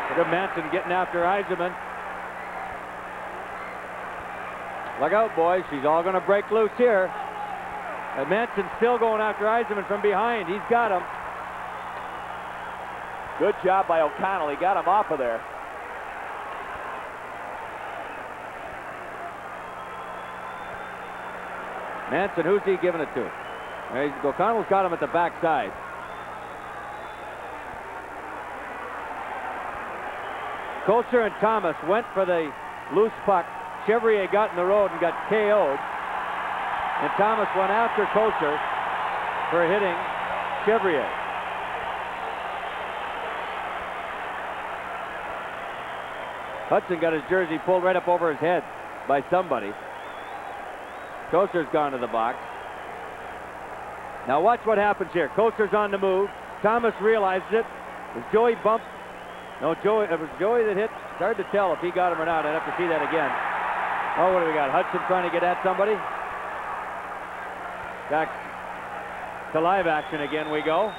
Look at Manson getting after Yzerman. Look out, boys. She's all going to break loose here. And Manson's still going after Yzerman from behind. He's got him. Good job by O'Connell. He got him off of there. Manson, who's he giving it to? O'Connell's got him at the backside. Kolcher and Thomas went for the loose puck. Chevrier got in the road and got KO'd. And Thomas went after Kolcher for hitting Chevrier. Hudson got his jersey pulled right up over his head by somebody. Kosar's gone to the box. Now watch what happens here. Kosar's on the move. Thomas realizes it. Was Joey bumped? No, Joey. It was Joey that hit. It's hard to tell if he got him or not. I'd have to see that again. Oh, what do we got? Hudson trying to get at somebody. Back to live action again we go.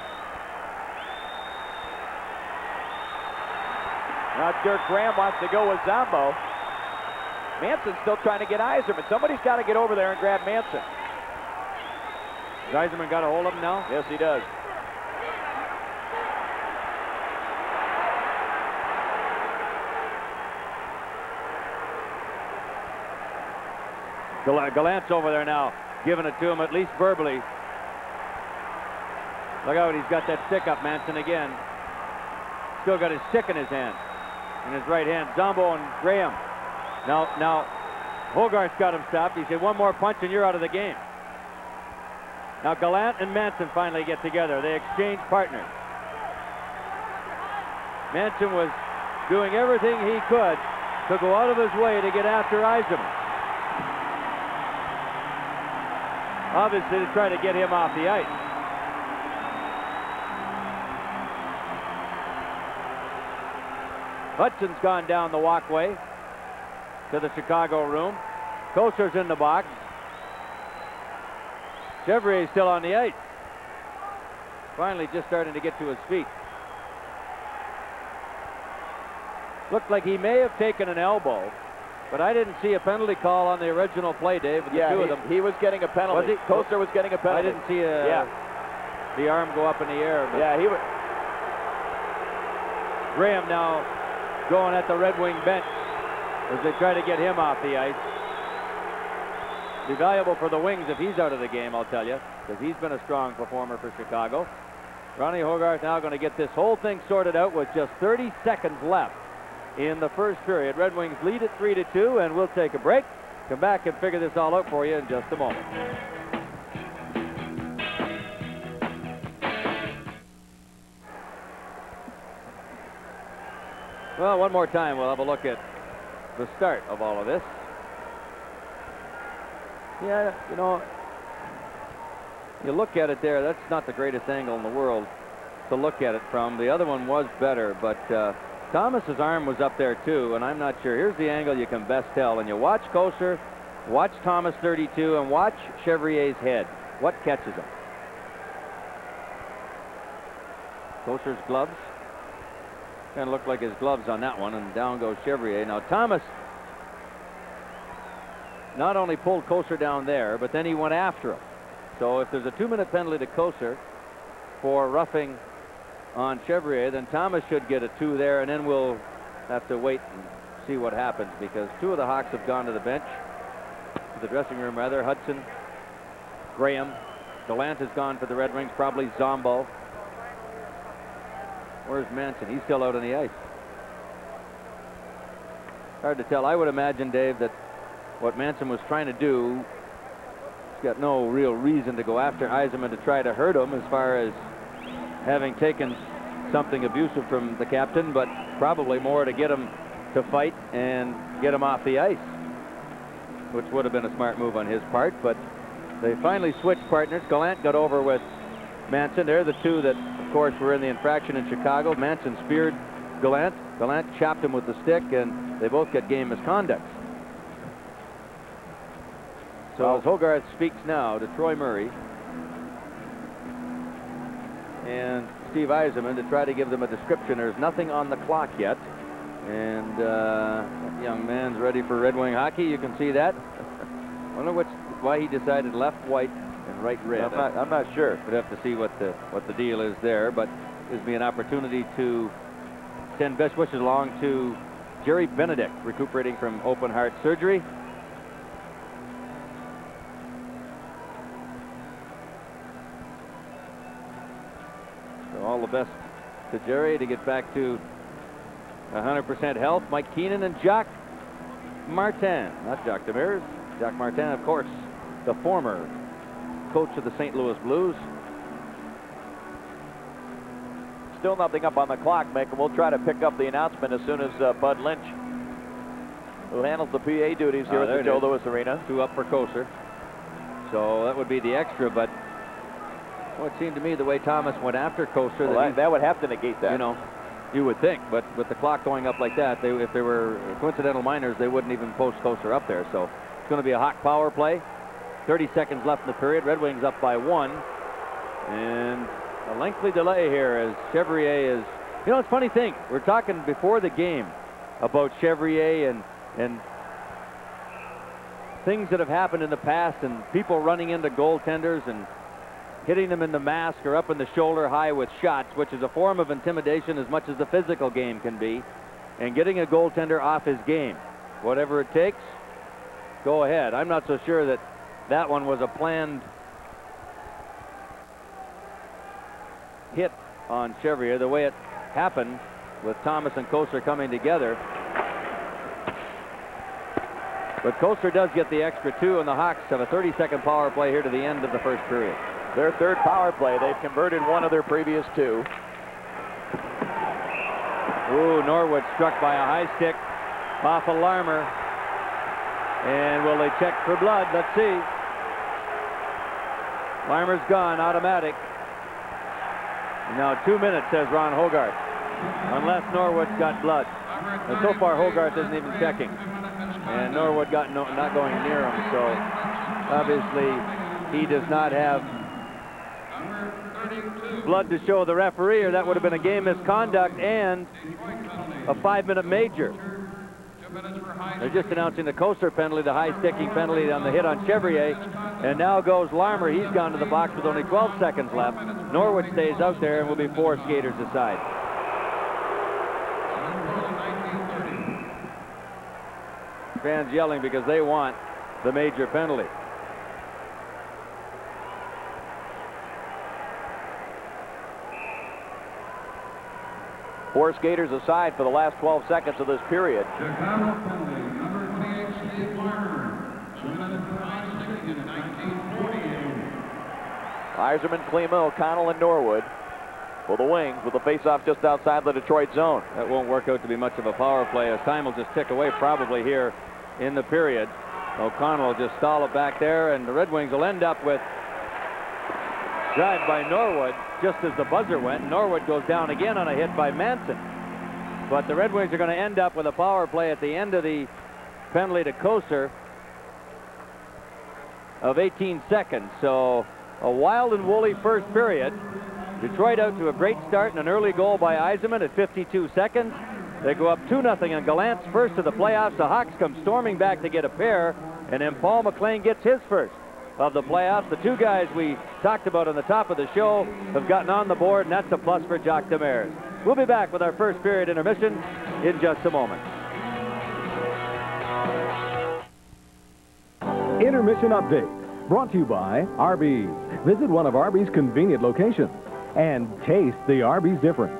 Now Dirk Graham wants to go with Zombo. Manson's still trying to get Yzerman. Somebody's got to get over there and grab Manson. Has Yzerman got a hold of him now? Yes, he does. Gallant's over there now, giving it to him, at least verbally. Look out, he's got that stick up, Manson again. Still got his stick in his hand, in his right hand. Zombo and Graham. Now, Hogarth's got him stopped. He said, one more punch and you're out of the game. Now Gallant and Manson finally get together. They exchange partners. Manson was doing everything he could to go out of his way to get after Yzerman. Obviously to try to get him off the ice. Hudson's gone down the walkway to the Chicago room. Kosar's in the box. Chevrier's still on the ice. Finally just starting to get to his feet. Looked like he may have taken an elbow, but I didn't see a penalty call on the original play, Dave. With the two of them. He was getting a penalty. Was he? Kosar was getting a penalty. I didn't see the arm go up in the air. But Yeah, he was. Graham now going at the Red Wing bench as they try to get him off the ice. Be valuable for the Wings if he's out of the game, I'll tell you, because he's been a strong performer for Chicago. Ronnie Hogarth now going to get this whole thing sorted out with just 30 seconds left in the first period. Red Wings lead at 3-2, and we'll take a break. Come back and figure this all out for you in just a moment. Well, one more time, we'll have a look at the start of all of this. Yeah, you know, you look at it there, that's not the greatest angle in the world to look at it from. The other one was better, but Thomas's arm was up there too, and I'm not sure. Here's the angle you can best tell. And you watch Kosar, watch Thomas 32, and watch Chevrier's head. What catches him? Kosar's gloves. Kind of looked like his gloves on that one, and down goes Chevrier. Now Thomas not only pulled Kosar down there, but then he went after him. So if there's a 2-minute penalty to Kosar for roughing on Chevrier, then Thomas should get a 2 there, and then we'll have to wait and see what happens, because 2 of the Hawks have gone to the bench, to the dressing room rather. Hudson, Graham, Gallant has gone for the Red Wings, probably Zombo. Where's Manson? He's still out on the ice. Hard to tell. I would imagine, Dave, that what Manson was trying to do, he's got no real reason to go after Yzerman to try to hurt him as far as having taken something abusive from the captain, but probably more to get him to fight and get him off the ice, which would have been a smart move on his part. But they finally switched partners. Gallant got over with Manson. They're the 2 that, of course, were in the infraction in Chicago. Manson speared Gallant. Gallant chopped him with the stick, and they both get game misconduct. So as Hogarth speaks now to Troy Murray and Steve Yzerman to try to give them a description. There's nothing on the clock yet, and that young man's ready for Red Wing hockey. You can see that. I wonder why he decided left white and right red. I'm not sure. We'd have to see what the deal is there, but gives me an opportunity to send best wishes along to Jerry Benedict, recuperating from open heart surgery. So all the best to Jerry to get back to 100% health. Mike Keenan and Jacques Martin, not Jacques Demers. Jacques Martin, of course, the former coach of the St. Louis Blues. Still nothing up on the clock, Mick, and we'll try to pick up the announcement as soon as Bud Lynch who handles the PA duties here at the Joe Louis Arena. 2 up for Kosar. So that would be the extra, but it seemed to me the way Thomas went after Kosar, that would have to negate that. You know, you would think, but with the clock going up like that, if they were coincidental minors, they wouldn't even post Kosar up there. So it's going to be a Hawk power play. 30 seconds left in the period. Red Wings up by 1. And a lengthy delay here as Chevrier is... You know, it's a funny thing. We're talking before the game about Chevrier and things that have happened in the past and people running into goaltenders and hitting them in the mask or up in the shoulder high with shots, which is a form of intimidation as much as the physical game can be, and getting a goaltender off his game. Whatever it takes, go ahead. I'm not so sure that one was a planned hit on Chevrier, the way it happened with Thomas and Kosar coming together. But Kosar does get the extra 2, and the Hawks have a 30-second power play here to the end of the first period. Their third power play. They've converted one of their previous 2. Ooh, Norwood struck by a high stick off a Larmer. And will they check for blood? Let's see. Larmer's gone, automatic. Now 2 minutes, says Ron Hogarth, unless Norwood's got blood. And so far, Hogarth isn't even checking. And Norwood not going near him, so obviously he does not have blood to show the referee, or that would have been a game misconduct and a 5-minute major. They're just announcing the Kosar penalty, the high sticking penalty on the hit on Chevrier. And now goes Larmer. He's gone to the box with only 12 seconds left. Norwood stays out there and will be 4 skaters aside. Fans yelling because they want the major penalty. Four skaters aside for the last 12 seconds of this period. Chicago penalty, number 28, Steve Larmer, submitted for high sticking in 1948. Yzerman, Klima, O'Connell, and Norwood for the Wings with the face-off just outside the Detroit zone. That won't work out to be much of a power play, as time will just tick away probably here in the period. O'Connell will just stall it back there, and the Red Wings will end up with drive by Norwood just as the buzzer went. Norwood goes down again on a hit by Manson. But the Red Wings are going to end up with a power play at the end of the penalty to Kosar of 18 seconds. So a wild and woolly first period. Detroit out to a great start and an early goal by Yzerman at 52 seconds. They go up 2-0 on Gallant's first of the playoffs. The Hawks come storming back to get a pair, and then Paul McLean gets his first of the playoffs. The 2 guys we talked about on the top of the show have gotten on the board, and that's a plus for Jacques Demers. We'll be back with our first period intermission in just a moment. Intermission update brought to you by Arby's. Visit one of Arby's convenient locations and taste the Arby's difference.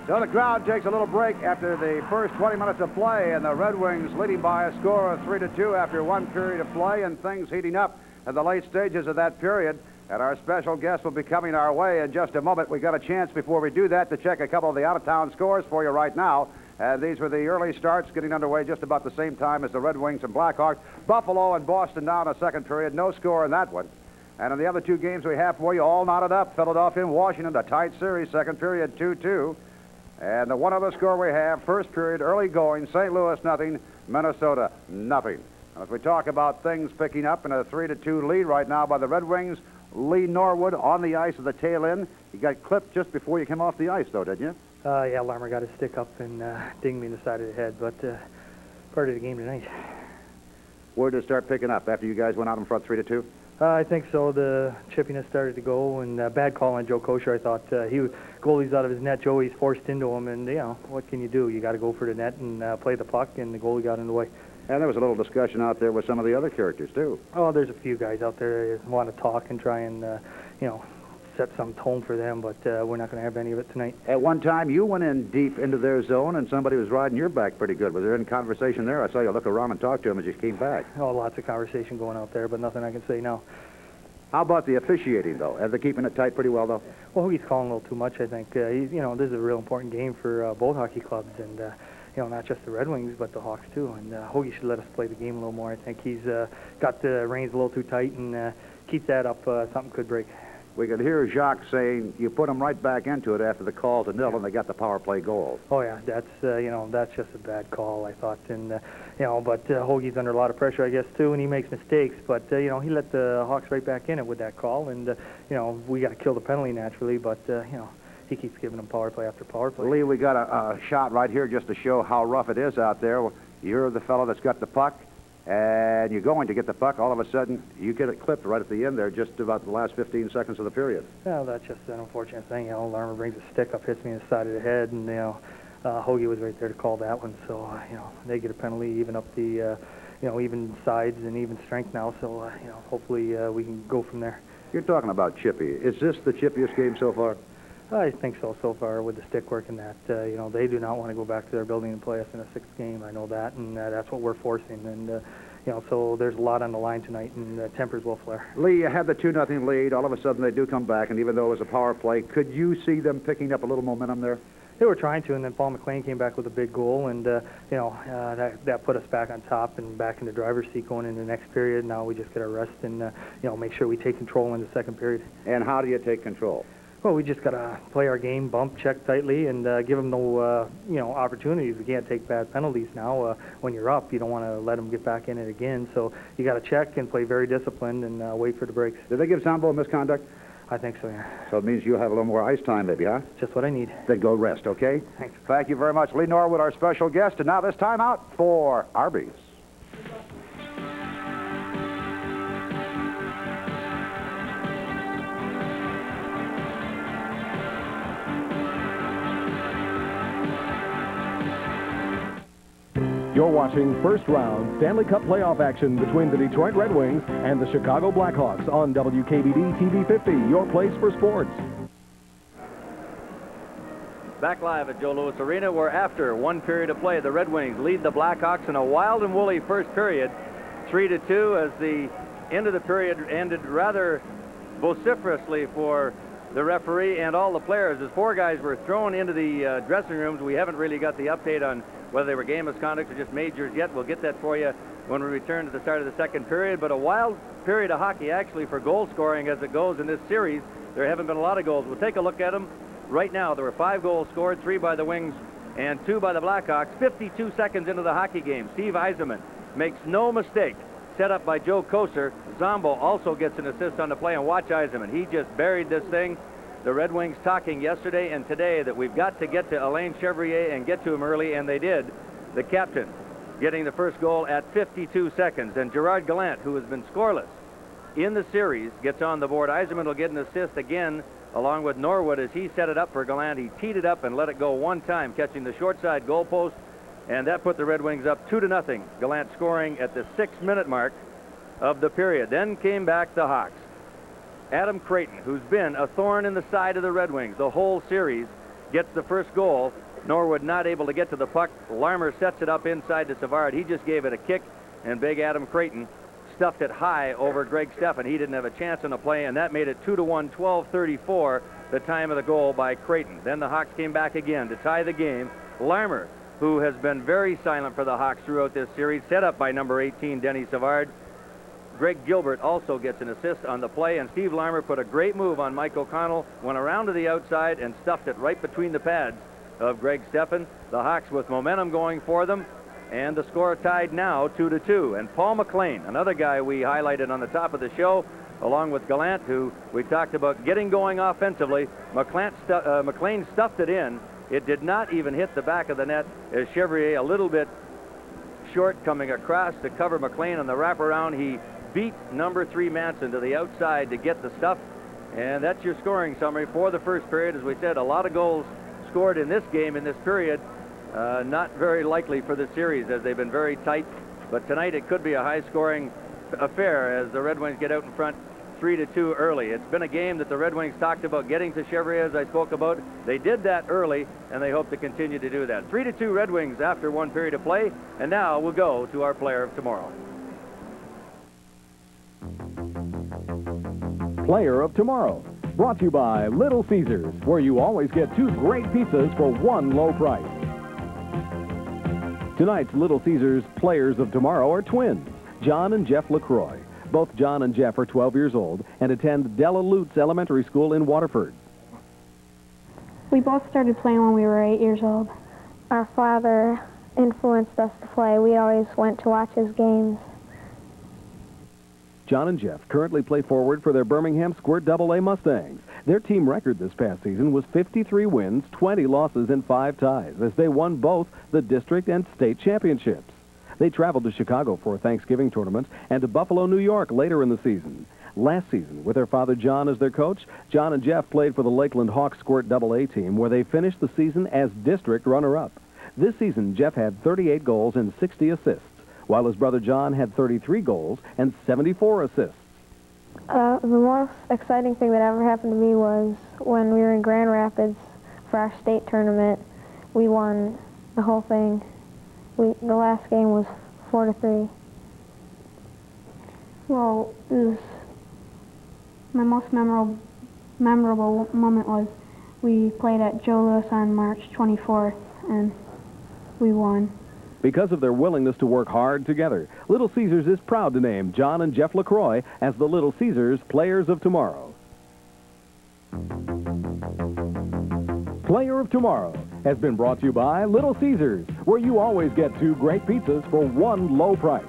So the crowd takes a little break after the first 20 minutes of play, and the Red Wings leading by a score of 3-2 after 1 period of play, and things heating up at the late stages of that period. And our special guest will be coming our way in just a moment. We got a chance before we do that to check a couple of the out-of-town scores for you right now. And these were the early starts getting underway just about the same time as the Red Wings and Blackhawks. Buffalo and Boston down a second period. No score in that one. And in the other 2 games we have for you, all knotted up. Philadelphia and Washington, a tight series, second period 2-2. And the one other score we have, first period, early going, St. Louis nothing, Minnesota nothing. And as we talk about things picking up in a 3-2 lead right now by the Red Wings, Lee Norwood on the ice at the tail end. You got clipped just before you came off the ice, though, didn't you? Yeah, Larmer got his stick up and dinged me in the side of the head, but part of the game tonight. Where did it start picking up after you guys went out in front 3-2? I think so. The chippiness started to go, and bad call on Joe Kosar. I thought goalie's out of his net. Joey's forced into him, and you know what can you do? You got to go for the net and play the puck, and the goalie got in the way. And there was a little discussion out there with some of the other characters too. Oh, there's a few guys out there that want to talk and try and set some tone for them, but we're not going to have any of it tonight. At one time, you went in deep into their zone, and somebody was riding your back pretty good. Was there any conversation there? I saw you look around and talk to him as you came back. Oh, lots of conversation going out there, but nothing I can say now. How about the officiating, though? Are they keeping it tight pretty well, though? Well, Hoagie's calling a little too much, I think. This is a real important game for both hockey clubs, and not just the Red Wings, but the Hawks too. And Hoagie should let us play the game a little more. I think he's got the reins a little too tight, and keep that up, something could break. We could hear Jacques saying you put them right back into it after the call to nil, and they got the power play goal. Oh yeah, that's just a bad call, I thought, and but Hoagie's under a lot of pressure, I guess, too, and he makes mistakes. But he let the Hawks right back in it with that call, and we got to kill the penalty naturally, but he keeps giving them power play after power play. Lee, we got a shot right here just to show how rough it is out there. You're the fellow that's got the puck, and you're going to get the puck. All of a sudden, you get it clipped right at the end there, just about the last 15 seconds of the period. Well, that's just an unfortunate thing. Larmer brings a stick up, hits me in the side of the head, and Hoagie was right there to call that one. So they get a penalty, even up the even sides and even strength now. So hopefully we can go from there. You're talking about chippy. Is this the chippiest game so far? I think so far with the stick work and that. They do not want to go back to their building and play us in a sixth game. I know that, and that's what we're forcing. And, so there's a lot on the line tonight, and tempers will flare. Lee, you had the 2-0 lead. All of a sudden, they do come back, and even though it was a power play, could you see them picking up a little momentum there? They were trying to, and then Paul McLean came back with a big goal, and, that put us back on top and back in the driver's seat going into the next period. Now we just get our rest and, make sure we take control in the second period. And how do you take control? Well, we just got to play our game, bump, check tightly, and give them no, opportunities. We can't take bad penalties now. When you're up, you don't want to let them get back in it again. So you got to check and play very disciplined and wait for the breaks. Did they give Sambo a misconduct? I think so, yeah. So it means you'll have a little more ice time, maybe, huh? Just what I need. Then go rest, okay? Thanks. Thank you very much, Lee Norwood, our special guest. And now this time out for Arby's. You're watching first-round Stanley Cup playoff action between the Detroit Red Wings and the Chicago Blackhawks on WKBD TV 50, your place for sports. Back live at Joe Louis Arena, where after one period of play, the Red Wings lead the Blackhawks in a wild and woolly first period, 3-2, as the end of the period ended rather vociferously for the referee and all the players. As four guys were thrown into the dressing rooms, we haven't really got the update on whether they were game misconduct or just majors yet. We'll get that for you when we return to the start of the second period. But a wild period of hockey, actually, for goal scoring as it goes in this series. There haven't been a lot of goals. We'll take a look at them right now. There were 5 goals scored, 3 by the Wings and 2 by the Blackhawks. 52 seconds into the hockey game, Steve Yzerman makes no mistake. Set up by Joe Kocur. Zombo also gets an assist on the play, and watch Yzerman. He just buried this thing. The Red Wings talking yesterday and today that we've got to get to Alain Chevrier and get to him early, and they did. The captain getting the first goal at 52 seconds. And Gerard Gallant, who has been scoreless in the series, gets on the board. Yzerman will get an assist again along with Norwood as he set it up for Gallant. He teed it up and let it go one time, catching the short side goal post, and that put the Red Wings up 2-0. Gallant scoring at the 6-minute mark of the period. Then came back the Hawks. Adam Creighton, who's been a thorn in the side of the Red Wings the whole series, gets the first goal. Norwood not able to get to the puck. Larmer sets it up inside to Savard. He just gave it a kick, and big Adam Creighton stuffed it high over Greg Steffen. He didn't have a chance on the play, and that made it 2-1, 12:34, the time of the goal by Creighton. Then the Hawks came back again to tie the game. Larmer, who has been very silent for the Hawks throughout this series, set up by number 18, Denny Savard. Greg Gilbert also gets an assist on the play, and Steve Larmer put a great move on Mike O'Connell, went around to the outside and stuffed it right between the pads of Greg Steffen. The Hawks with momentum going for them, and the score tied now 2-2. And Paul McLean, another guy we highlighted on the top of the show, along with Gallant, who we talked about getting going offensively. McLean stuffed it in. It did not even hit the back of the net as Chevrier, a little bit short, coming across to cover McLean on the wraparound. He beat number 3 Manson to the outside to get the stuff. And that's your scoring summary for the first period. As we said, a lot of goals scored in this game, in this period. Not very likely for the series, as they've been very tight. But tonight it could be a high-scoring affair as the Red Wings get out in front 3-2 early. It's been a game that the Red Wings talked about getting to Chevrier, as I spoke about. They did that early, and they hope to continue to do that. 3-2 Red Wings after one period of play. And now we'll go to our player of tomorrow. You're watching first round Stanley Cup playoff action between the Detroit Red Wings and the Chicago Blackhawks on WKBD TV 50, your place for sports. Steve Yzerman makes no mistake. Set up by number 18, Denny Savard. Greg Gilbert also gets an assist on the play, and Steve Larmer, who has been silent for the Hawks throughout this series, the Red Wings talking yesterday and today that we've got to get to Alain Chevrier and get to him early, and that put the Red Wings up 2-0. Gallant, who has been a thorn in the side of the Red Wings the whole series, the Hawks with momentum going for them, and the score tied now 2-2. Player of Tomorrow. Brought to you by Little Caesars, where you always get 2 great pizzas for 1 low price. Tonight's Little Caesars Players of Tomorrow are twins, John and Jeff LaCroix. Both John and Jeff are 12 years old and attend Della Lutz Elementary School in Waterford. We both started playing when we were 8 years old. Our father influenced us to play. We always went to watch his games. John and Jeff currently play forward for their Birmingham Squirt AA Mustangs. Their team record this past season was 53 wins, 20 losses, and 5 ties, as they won both the district and state championships. They traveled to Chicago for a Thanksgiving tournament and to Buffalo, New York later in the season. Last season, with their father John as their coach, John and Jeff played for the Lakeland Hawks Squirt AA team, where they finished the season as district runner-up. This season, Jeff had 38 goals and 60 assists, while his brother John had 33 goals and 74 assists. The most exciting thing that ever happened to me was when we were in Grand Rapids for our state tournament. We won the whole thing. The last game was 4-3. Well, my most memorable moment was we played at Joe Louis on March 24th, and we won. Because of their willingness to work hard together, Little Caesars is proud to name John and Jeff LaCroix as the Little Caesars Players of Tomorrow. Player of Tomorrow has been brought to you by Little Caesars, where you always get 2 great pizzas for 1 low price.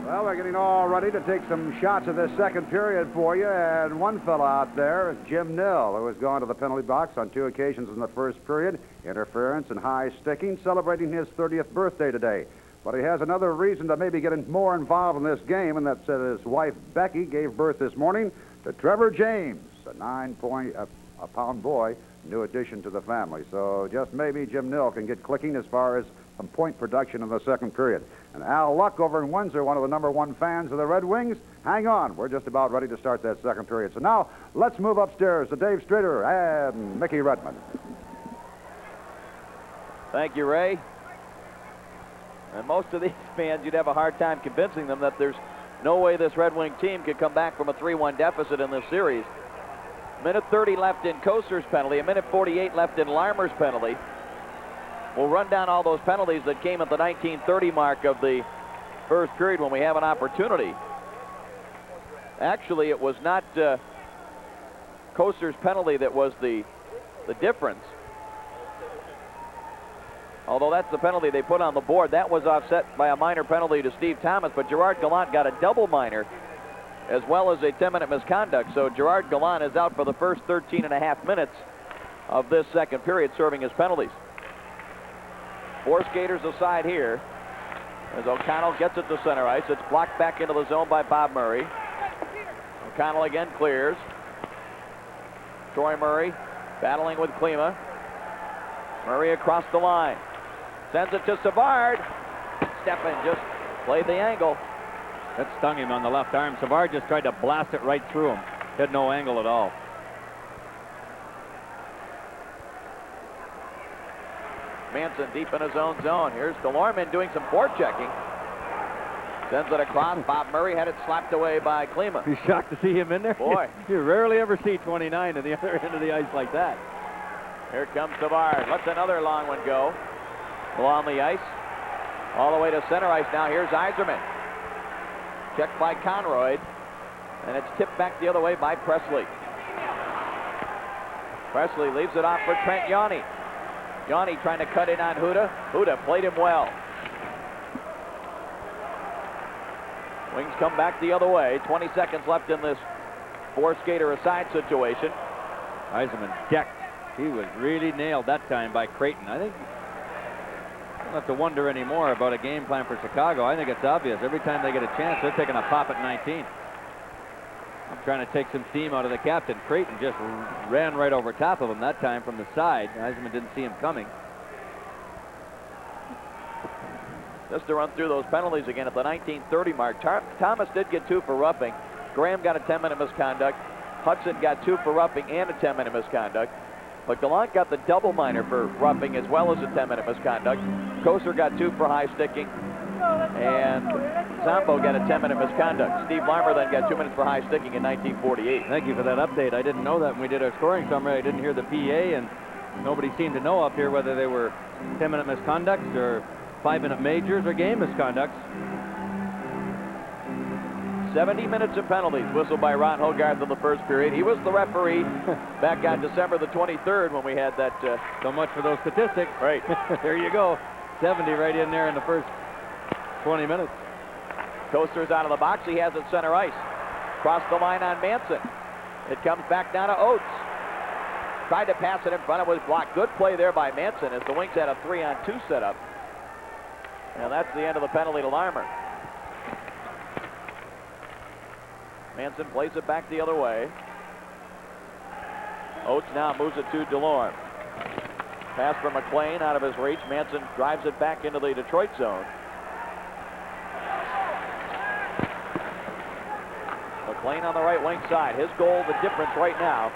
Well, we're getting all ready to take some shots of this second period for you, and one fellow out there is Jim Nill, who has gone to the penalty box on 2 occasions in the first period, interference and high sticking, celebrating his 30th birthday today. But he has another reason to maybe get more involved in this game, and that's that his wife Becky gave birth this morning to Trevor James, a 9-pound boy, new addition to the family. So just maybe Jim Nill can get clicking as far as some point production in the second period. And Al Luck over in Windsor, one of the #1 fans of the Red Wings. Hang on, we're just about ready to start that second period. So now let's move upstairs to Dave Streeter and Mickey Redmond. Thank you, Ray. And most of these fans, you'd have a hard time convincing them that there's no way this Red Wing team could come back from a 3-1 deficit in this series. Minute 30 left in Koster's penalty, a minute 48 left in Larmer's penalty. We'll run down all those penalties that came at the 19:30 mark of the first period when we have an opportunity. Actually, it was not Koster's penalty that was the difference. Although that's the penalty they put on the board. That was offset by a minor penalty to Steve Thomas, but Gerard Gallant got a double minor as well as a 10-minute misconduct. So Gerard Gallant is out for the first 13.5 minutes of this second period, serving his penalties. 4 skaters aside here as O'Connell gets it to center ice. It's blocked back into the zone by Bob Murray. O'Connell again clears. Troy Murray battling with Klima. Murray across the line. Sends it to Savard. Steffen just played the angle. That stung him on the left arm. Savard just tried to blast it right through him. Had no angle at all. Manson deep in his own zone. Here's DeLorme doing some forechecking. Sends it across. Bob Murray had it slapped away by Klima. You're shocked to see him in there? Boy. You rarely ever see 29 at the other end of the ice like that. Here comes Savard. Lets another long one go. Along the ice. All the way to center ice now. Here's Yzerman. Checked by Conroy. And it's tipped back the other way by Presley. Presley leaves it off for Trent Yanni. Yanni trying to cut in on Huda. Huda played him well. Wings come back the other way. 20 seconds left in this 4-skater aside situation. Yzerman decked. He was really nailed that time by Creighton. I think I don't have to wonder anymore about a game plan for Chicago. I think it's obvious. Every time they get a chance, they're taking a pop at 19. I'm trying to take some steam out of the captain. Creighton just ran right over top of him that time from the side. Yzerman didn't see him coming. Just to run through those penalties again at the 19:30 mark. Thomas did get 2 for roughing. Graham got a 10-minute misconduct. Hudson got 2 for roughing and a 10-minute misconduct. But Gallant got the double minor for roughing as well as a 10-minute misconduct. Kosar got 2 for high sticking, and Zombo got a 10-minute misconduct. Steve Larmer then got 2 minutes for high sticking in 1948. Thank you for that update. I didn't know that when we did our scoring summary. I didn't hear the PA, and nobody seemed to know up here whether they were 10-minute misconducts or 5-minute majors or game misconducts. 70 minutes of penalties whistled by Ron Hogarth in the first period. He was the referee back on December the 23rd when we had that. So much for those statistics. Right. There you go. 70 right in there in the first 20 minutes. Coaster's out of the box. He has it center ice. Cross the line on Manson. It comes back down to Oates. Tried to pass it in front of his block. Good play there by Manson as the Wings had a 3-on-2 setup. And that's the end of the penalty to Larmer. Manson plays it back the other way. Oates now moves it to DeLorme. Pass from McLean out of his reach. Manson drives it back into the Detroit zone. McLean on the right wing side. His goal, the difference right now.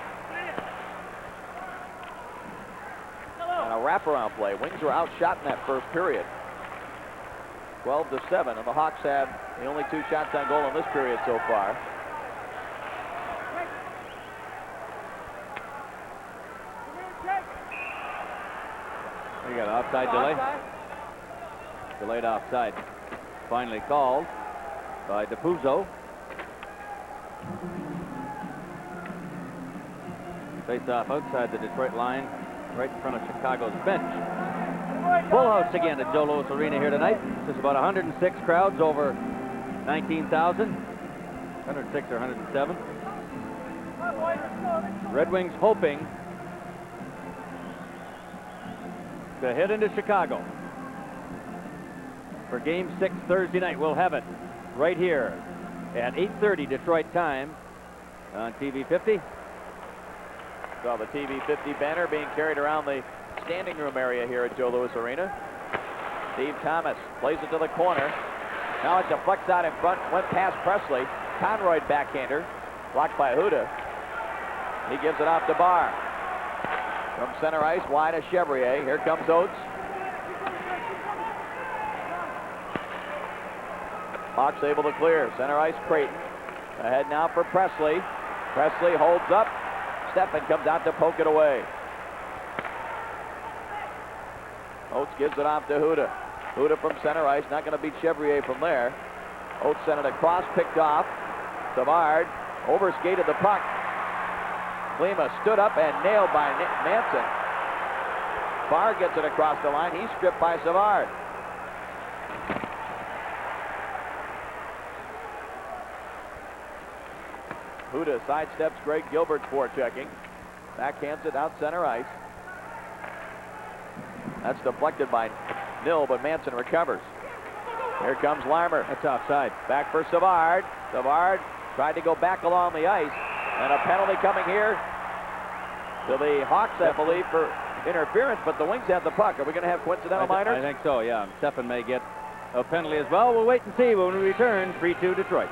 And a wraparound play. Wings were outshot in that first period. 12-7, and the Hawks have the only 2 shots on goal in this period so far. You got an offside delay. Delayed offside. Finally called by DePuzzo. Face off outside the Detroit line, right in front of Chicago's bench. Full house again at Joe Louis Arena here tonight. Just about 106 crowds over 19,000. 106 or 107. Red Wings hoping to head into Chicago for Game 6 Thursday night. We'll have it right here at 8:30 Detroit time on TV 50. Saw the TV 50 banner being carried around the standing room area here at Joe Louis Arena. Steve Thomas plays it to the corner. Now it deflects out in front, went past Presley. Conroy backhander, blocked by Huda. He gives it off to Barr. From center ice, wide of Chevrier. Here comes Oates. Hawks able to clear. Center ice, Creighton. Ahead now for Presley. Presley holds up. Steffen comes out to poke it away. Oates gives it off to Huda. Huda from center ice, not going to beat Chevrier from there. Oates sent it across, picked off. Savard overskated the puck. Klima stood up and nailed by Manson. Barr gets it across the line. He's stripped by Savard. Huda sidesteps Greg Gilbert's forechecking. Backhands it out center ice. That's deflected by Nill, but Manson recovers. Here comes Larmer. That's offside. Back for Savard. Savard tried to go back along the ice. And a penalty coming here to the Hawks, I believe, for interference, but the Wings have the puck. Are we going to have coincidental minors? I think so, yeah. Steffen may get a penalty as well. We'll wait and see when we return. 3-2 Detroit.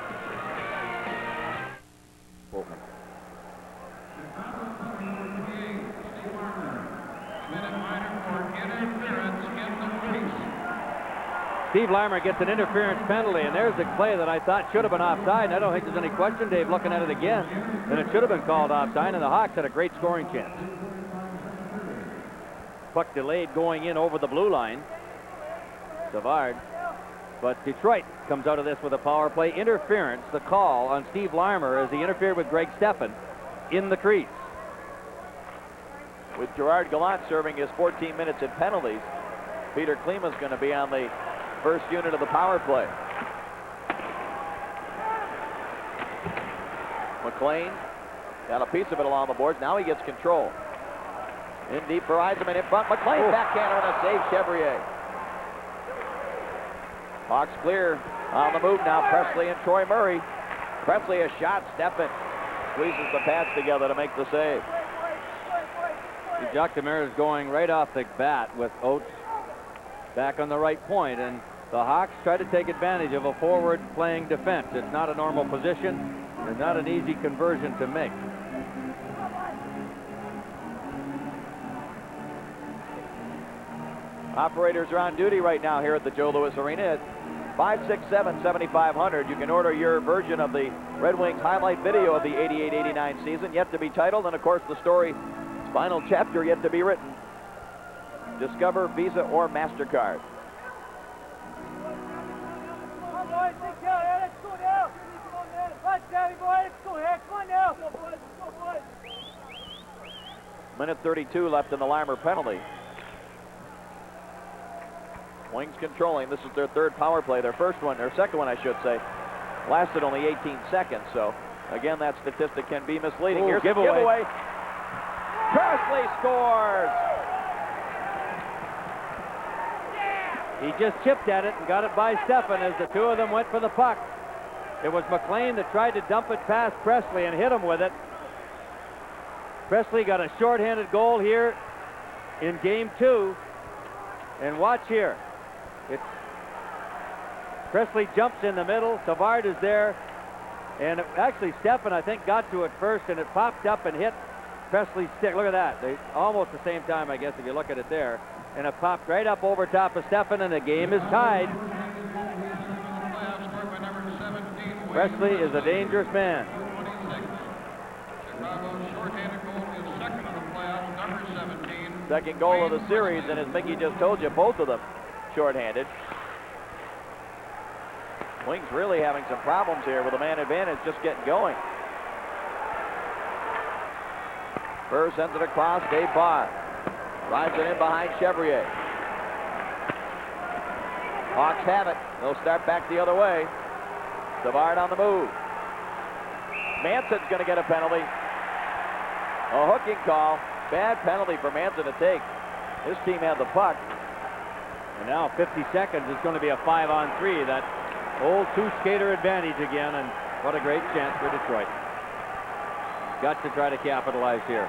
Steve Larmer gets an interference penalty, and there's a play that I thought should have been offside, and I don't think there's any question, Dave, looking at it again, and it should have been called offside, and the Hawks had a great scoring chance. Puck delayed going in over the blue line. Savard. But Detroit comes out of this with a power play interference, the call on Steve Larmer as he interfered with Greg Steffen in the crease. With Gerard Gallant serving his 14 minutes in penalties, Peter Klima's going to be on the first unit of the power play. McLean got a piece of it along the boards. Now he gets control. In deep for Eisenman in front. McLean backhander and a save, Chevrier. Hawks clear on the move now. Presley and Troy Murray. Presley a shot. Steffen squeezes the pads together to make the save. Jacques Demers is going right off the bat with Oates back on the right point, and the Hawks try to take advantage of a forward playing defense. It's not a normal position and not an easy conversion to make. Operators are on duty right now here at the Joe Louis Arena at 567-7500. You can order your version of the Red Wings highlight video of the 88-89 season, yet to be titled, and of course the story's final chapter yet to be written. Discover, Visa, or MasterCard. Minute 32 left in the Limer penalty. Wings controlling. This is their third power play. Their first one, or second one, I should say, lasted only 18 seconds. So, again, that statistic can be misleading. Here's a giveaway. Presley scores! He just chipped at it and got it by Stefan as the two of them went for the puck. It was McLean that tried to dump it past Presley and hit him with it. Presley got a shorthanded goal here in game 2. And watch here. Presley jumps in the middle. Savard is there. And actually, Stefan, I think, got to it first, and it popped up and hit Presley's stick. Look at that. They almost the same time, I guess, if you look at it there. And it popped right up over top of Stefan, and the game is tied. Presley is a dangerous man. Second goal of the series, and as Mickey just told you, both of them shorthanded. Wings really having some problems here with a man advantage just getting going. Burr sends it across, Dave Barr. Drives it in behind Chevrier. Hawks have it. They'll start back the other way. Savard on the move. Manson's going to get a penalty. A hooking call. Bad penalty for Manson to take. His team had the puck. And now 50 seconds is going to be a 5-on-3. That old two-skater advantage again, and what a great chance for Detroit. Got to try to capitalize here.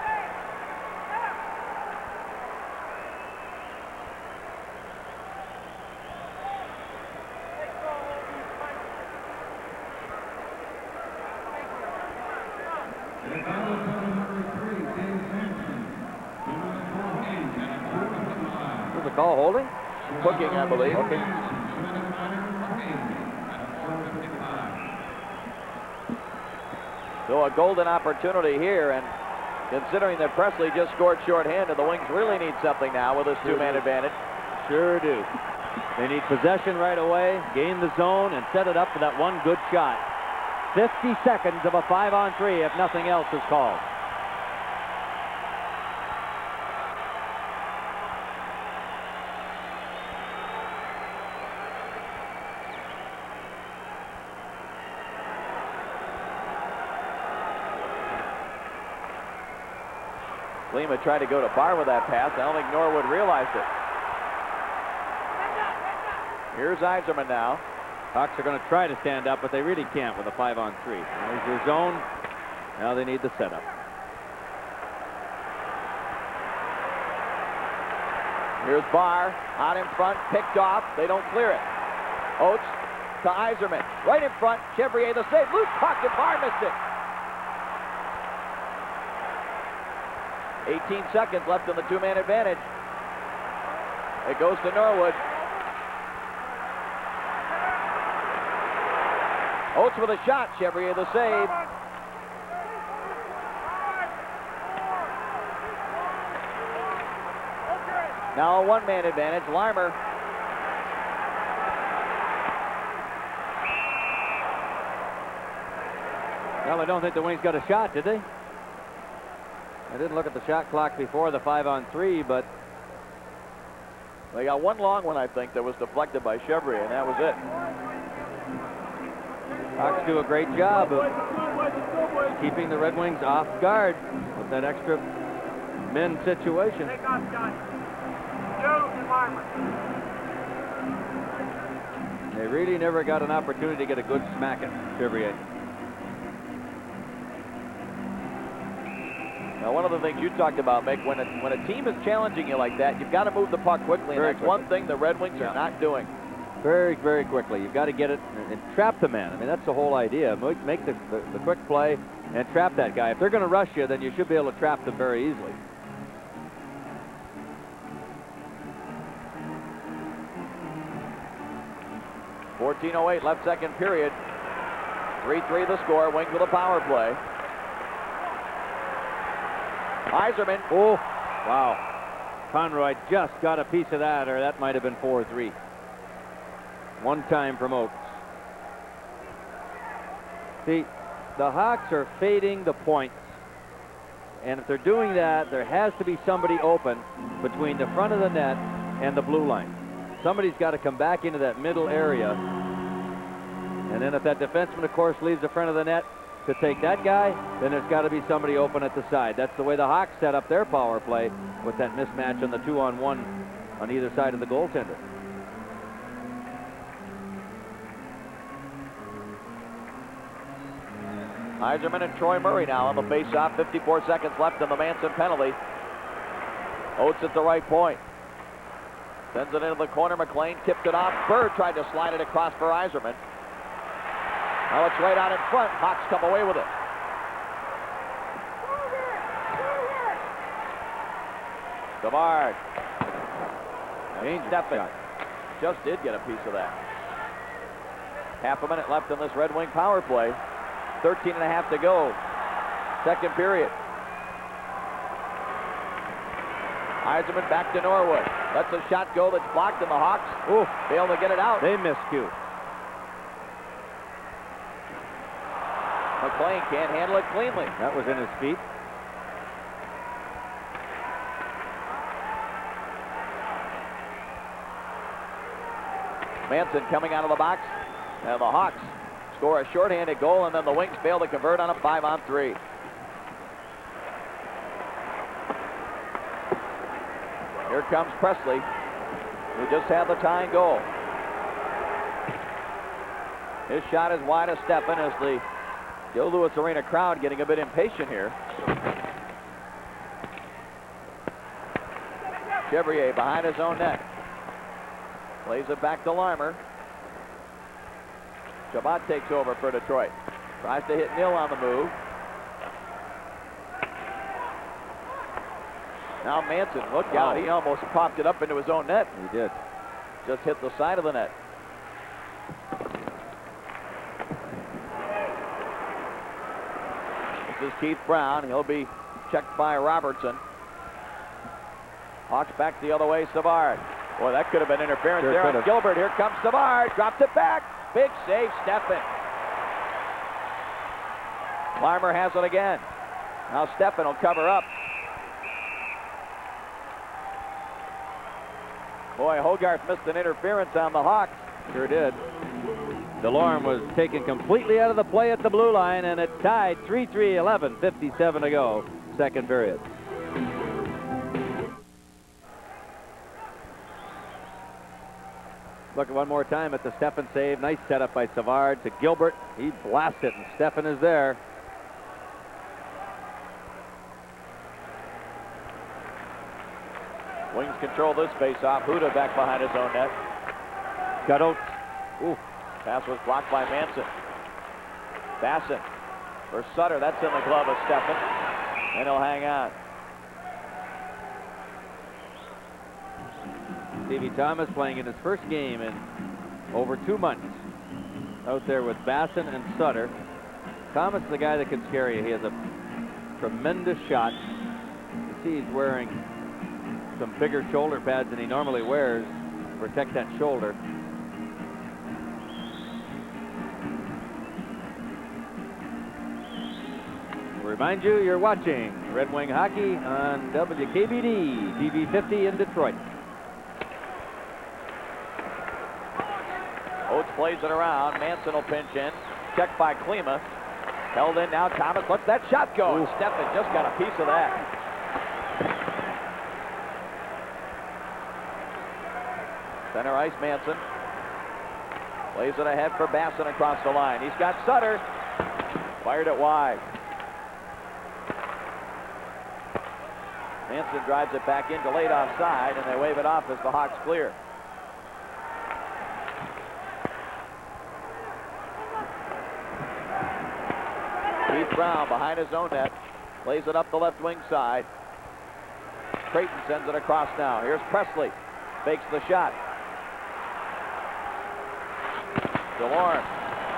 Was the call holding? Hooking, I believe. Okay. So a golden opportunity here, and considering that Presley just scored shorthanded, the Wings really need something now with this two-man advantage. Sure do. They need possession right away, gain the zone, and set it up for that one good shot. 50 seconds of a 5-on-3 if nothing else is called. Lima tried to go to Barr with that pass. I don't think Norwood realized it. Here's Yzerman now. Hawks are going to try to stand up, but they really can't with a 5-on-3. There's their zone. Now they need the setup. Here's Barr out in front, picked off. They don't clear it. Oates to Yzerman. Right in front. Chevrier the save. Loose puck, and Barr missed it. 18 seconds left in the two-man advantage. It goes to Norwood. Oates with a shot. Chevrier the save. Now a one-man advantage. Limer. Well, I don't think the Wings got a shot, did they? I didn't look at the shot clock before the 5-on-3, but they got one long one, I think, that was deflected by Chevrier, and that was it. Hawks do a great job of keeping the Red Wings off guard with that extra men situation. They really never got an opportunity to get a good smack at Chevrier. Now, one of the things you talked about, Mick, when a team is challenging you like that, you've got to move the puck quickly, and that's one thing the Red Wings are not doing. Very, very quickly. You've got to get it and trap the man. I mean, that's the whole idea. Make the quick play and trap that guy. If they're going to rush you, then you should be able to trap them very easily. 14:08 left second period. 3-3 the score. Wings with a power play. Iserman. Oh, wow. Conroy just got a piece of that, or that might have been 4-3. One time from Oates. See, the Hawks are fading the points. And if they're doing that, there has to be somebody open between the front of the net and the blue line. Somebody's got to come back into that middle area. And then if that defenseman, of course, leaves the front of the net to take that guy, then there's got to be somebody open at the side. That's the way the Hawks set up their power play with that mismatch on the 2-on-1 on either side of the goaltender. Iserman and Troy Murray now on the face-off. 54 seconds left in the Manson penalty. Oates at the right point. Sends it into the corner. McLean tipped it off. Bird tried to slide it across for Iserman. Now it's right out in front. Hawks come away with it. Savard. Steffen just did get a piece of that. Half a minute left in this Red Wing power play. 13 and a half to go. Second period. Iserman back to Norwood. Lets a shot go that's blocked, and the Hawks fail to get it out. They miscue. McLean can't handle it cleanly. That was in his feet. Manson coming out of the box, and the Hawks score a shorthanded goal, and then the Wings fail to convert on a 5-on-3. Here comes Presley, who just had the tying goal. His shot is wide of Steffen as the Joe Louis Arena crowd getting a bit impatient here. Chevrier behind his own net. Plays it back to Larmer. Chabot takes over for Detroit. Tries to hit Nil on the move. Now Manson, look out. He almost popped it up into his own net. He did. Just hit the side of the net. This is Keith Brown. He'll be checked by Robertson. Hawks back the other way, Savard. Boy, that could have been interference there on Gilbert. Here comes Savard. Dropped it back. Big save, Steffen. Larmer has it again. Now Steffen will cover up. Boy, Hogarth missed an interference on the Hawks. Sure did. DeLorme was taken completely out of the play at the blue line, and it tied 3-3, 11:57 to go, second period. Look one more time at the Steffen save. Nice setup by Savard to Gilbert. He blasts it, and Steffen is there. Wings control this face-off. Huda back behind his own net. Got Oates. Ooh, pass was blocked by Manson. Basson for Sutter. That's in the glove of Steffen, and he'll hang on. Stevie Thomas playing in his first game in over 2 months. Out there with Basson and Sutter. Thomas is the guy that can scare you. He has a tremendous shot. You see he's wearing some bigger shoulder pads than he normally wears to protect that shoulder. Remind you, you're watching Red Wing Hockey on WKBD, TV 50 in Detroit. Oates plays it around. Manson will pinch in. Checked by Klima. Held in now. Thomas lets that shot go. And Steffen just got a piece of that. Center ice, Manson. Plays it ahead for Basson across the line. He's got Sutter. Fired it wide. Manson drives it back in, delayed offside, and they wave it off as the Hawks clear. Keith Brown behind his own net. Plays it up the left wing side. Creighton sends it across now. Here's Presley. Fakes the shot. DeLorme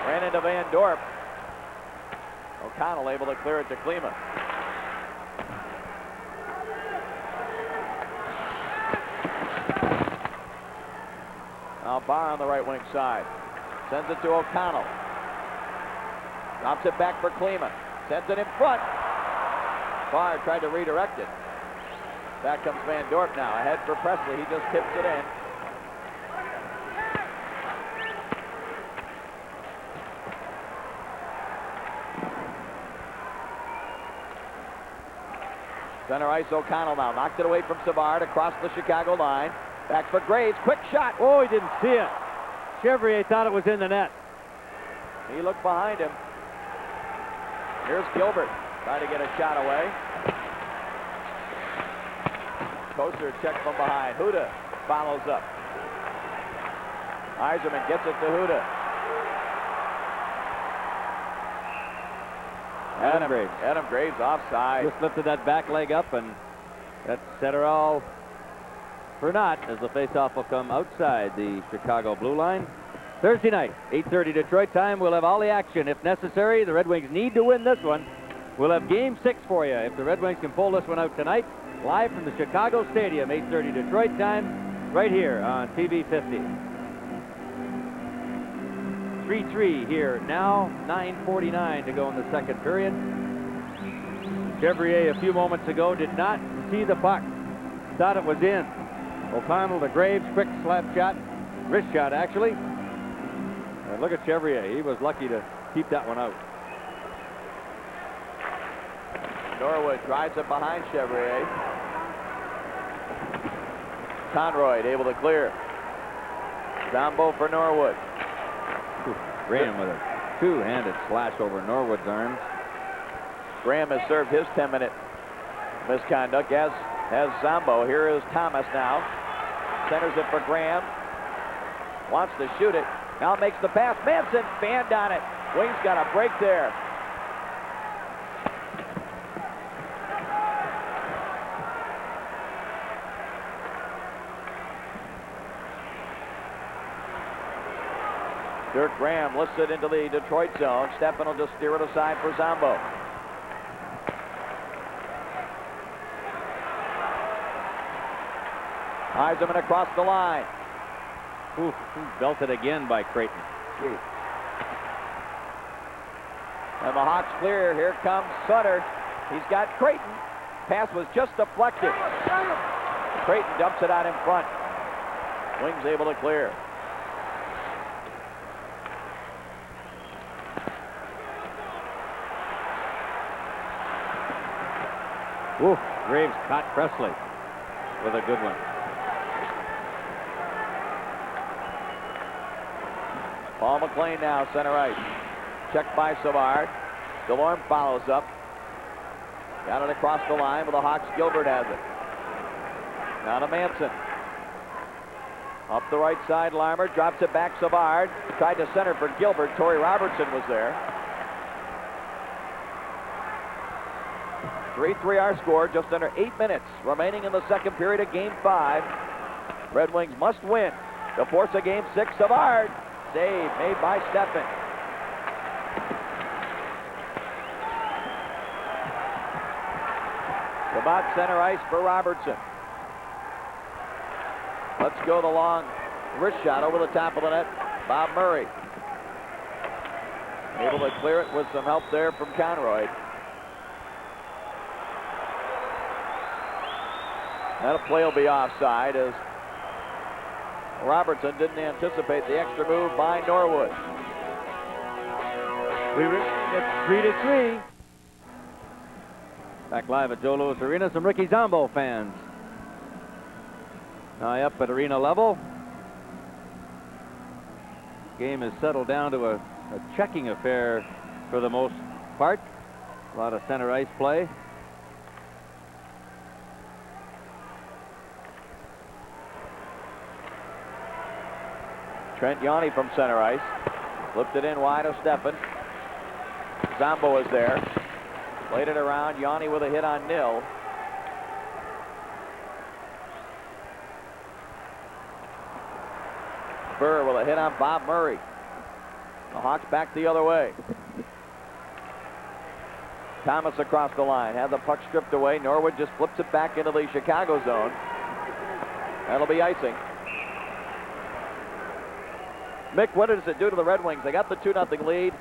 ran into Van Dorp. O'Connell able to clear it to Klima. Now Barr on the right wing side. Sends it to O'Connell. Drops it back for Klima. Sends it in front. Barr tried to redirect it. Back comes Van Dorp now. Ahead for Presley. He just tips it in. Center ice O'Connell now. Knocked it away from Savard across the Chicago line. Back for Graves. Quick shot. Oh, he didn't see it. Chevrier thought it was in the net. He looked behind him. Here's Gilbert. Trying to get a shot away. Kosar checked from behind. Huda follows up. Eiserman gets it to Huda. Adam Graves offside. Just lifted that back leg up, and that set her all for naught as the faceoff will come outside the Chicago blue line. Thursday night, 8:30 Detroit time. We'll have all the action if necessary. The Red Wings need to win this one. We'll have Game 6 for you if the Red Wings can pull this one out tonight. Live from the Chicago Stadium, 8:30 Detroit time, right here on TV 50. 3-3 here now, 9:49 to go in the second period. Chevrier a few moments ago did not see the puck. Thought it was in. O'Connell to Graves, quick slap shot, wrist shot actually. And look at Chevrier, he was lucky to keep that one out. Norwood drives it behind Chevrier. Conroy able to clear. Zombo for Norwood. Graham with a two-handed slash over Norwood's arms. Graham has served his 10-minute misconduct, as has Zombo. Here is Thomas now. Centers it for Graham. Wants to shoot it. Now makes the pass. Manson banned on it. Wings got a break there. Dirk Graham lifts it into the Detroit zone. Steffen will just steer it aside for Zombo. Eiserman across the line. Ooh, belted again by Creighton. And the Hawks clear. Here comes Sutter. He's got Creighton. Pass was just deflected. Creighton dumps it out in front. Wings able to clear. Ooh, Graves caught Presley with a good one. Paul McLean now, center ice. Checked by Savard. DeLorme follows up. Got it across the line with the Hawks. Gilbert has it. Now to Manson. Up the right side, Larmer drops it back. Savard tried to center for Gilbert. Torrey Robertson was there. 3-3 our score, just under 8 minutes remaining in the second period of Game 5. Red Wings must win to force a Game 6. Savard. Save made by Steffen. About center ice for Robertson. Let's go the long wrist shot over the top of the net. Bob Murray. Able to clear it with some help there from Conroy. That play will be offside as Robertson didn't anticipate the extra move by Norwood. It's 3-3. Back live at Joe Louis Arena, some Ricky Zombo fans. Now up at arena level. Game is settled down to a checking affair for the most part. A lot of center ice play. Trent Yanni from center ice. Flipped it in wide of Steffen. Zombo is there. Played it around. Yanni with a hit on Nil. Burr with a hit on Bob Murray. The Hawks back the other way. Thomas across the line. Had the puck stripped away. Norwood just flips it back into the Chicago zone. That'll be icing. Mick, what does it do to the Red Wings? They got the 2-0 lead.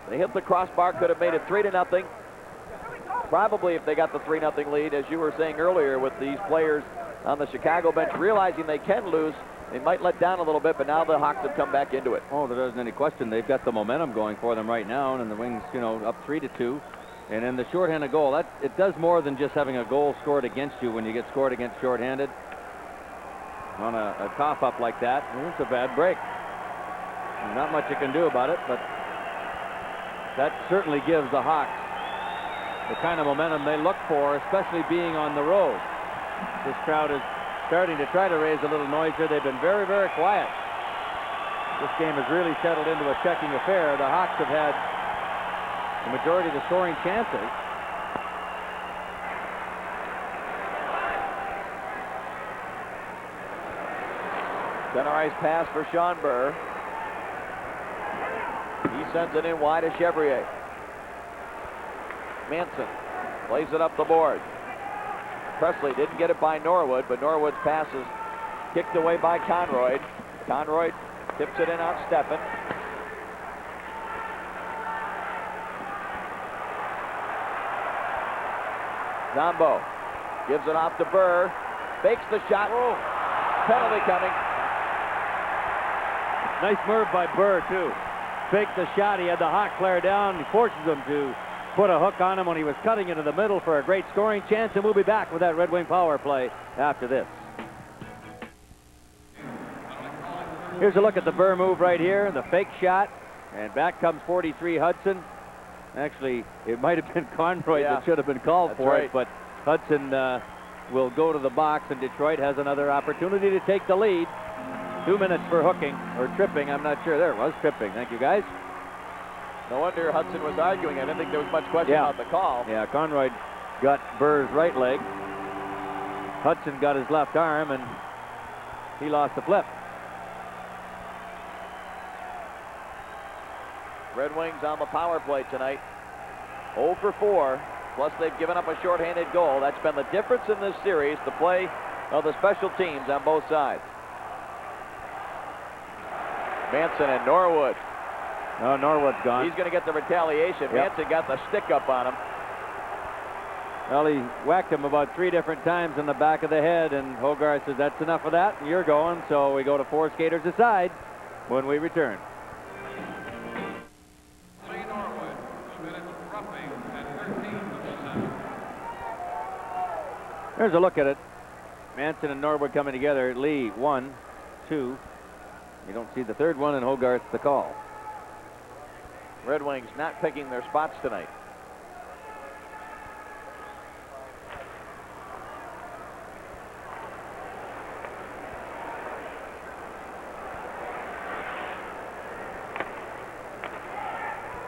They hit the crossbar, could have made it 3-0. Probably if they got the 3-0 lead, as you were saying earlier, with these players on the Chicago bench realizing they can lose, they might let down a little bit, but now the Hawks have come back into it. Oh, there isn't any question. They've got the momentum going for them right now, and the Wings, up 3-2. And in the shorthanded goal, it does more than just having a goal scored against you when you get scored against shorthanded. On a cough-up like that, it's a bad break. Not much you can do about it, but that certainly gives the Hawks the kind of momentum they look for, especially being on the road. This crowd is starting to try to raise a little noise here. They've been very, very quiet. This game has really settled into a checking affair. The Hawks have had the majority of the scoring chances. Center ice pass for Sean Burr. He sends it in wide to Chevrier. Manson plays it up the board. Presley didn't get it by Norwood, but Norwood's pass is kicked away by Conroy. Conroy tips it in on Steffen. Zombo gives it off to Burr. Fakes the shot. Penalty coming. Nice move by Burr, too. Faked the shot. He had the Hawk player down. He forces him to put a hook on him when he was cutting into the middle for a great scoring chance, and we'll be back with that Red Wing power play after this. Here's a look at the Burr move right here, the fake shot, and back comes 43 Hudson. Actually, it might have been Conroy that should have been called for it, but Hudson will go to the box, and Detroit has another opportunity to take the lead. 2 minutes for hooking, or tripping, I'm not sure. There it was, tripping. Thank you, guys. No wonder Hudson was arguing. I didn't think there was much question about the call. Yeah, Conroy got Burr's right leg. Hudson got his left arm, and he lost the flip. Red Wings on the power play tonight. 0 for 4, plus they've given up a shorthanded goal. That's been the difference in this series, the play of the special teams on both sides. Manson and Norwood. No, Norwood's gone. He's going to get the retaliation. Manson got the stick up on him. Well, he whacked him about 3 different times in the back of the head, and Hogarth says, that's enough of that, and you're going. So we go to 4 skaters aside when we return. Lee Norwood committed roughing at 13%. There's a look at it. Manson and Norwood coming together. Lee, 1, 2. You don't see the third one, and Hogarth's the call. Red Wings not picking their spots tonight.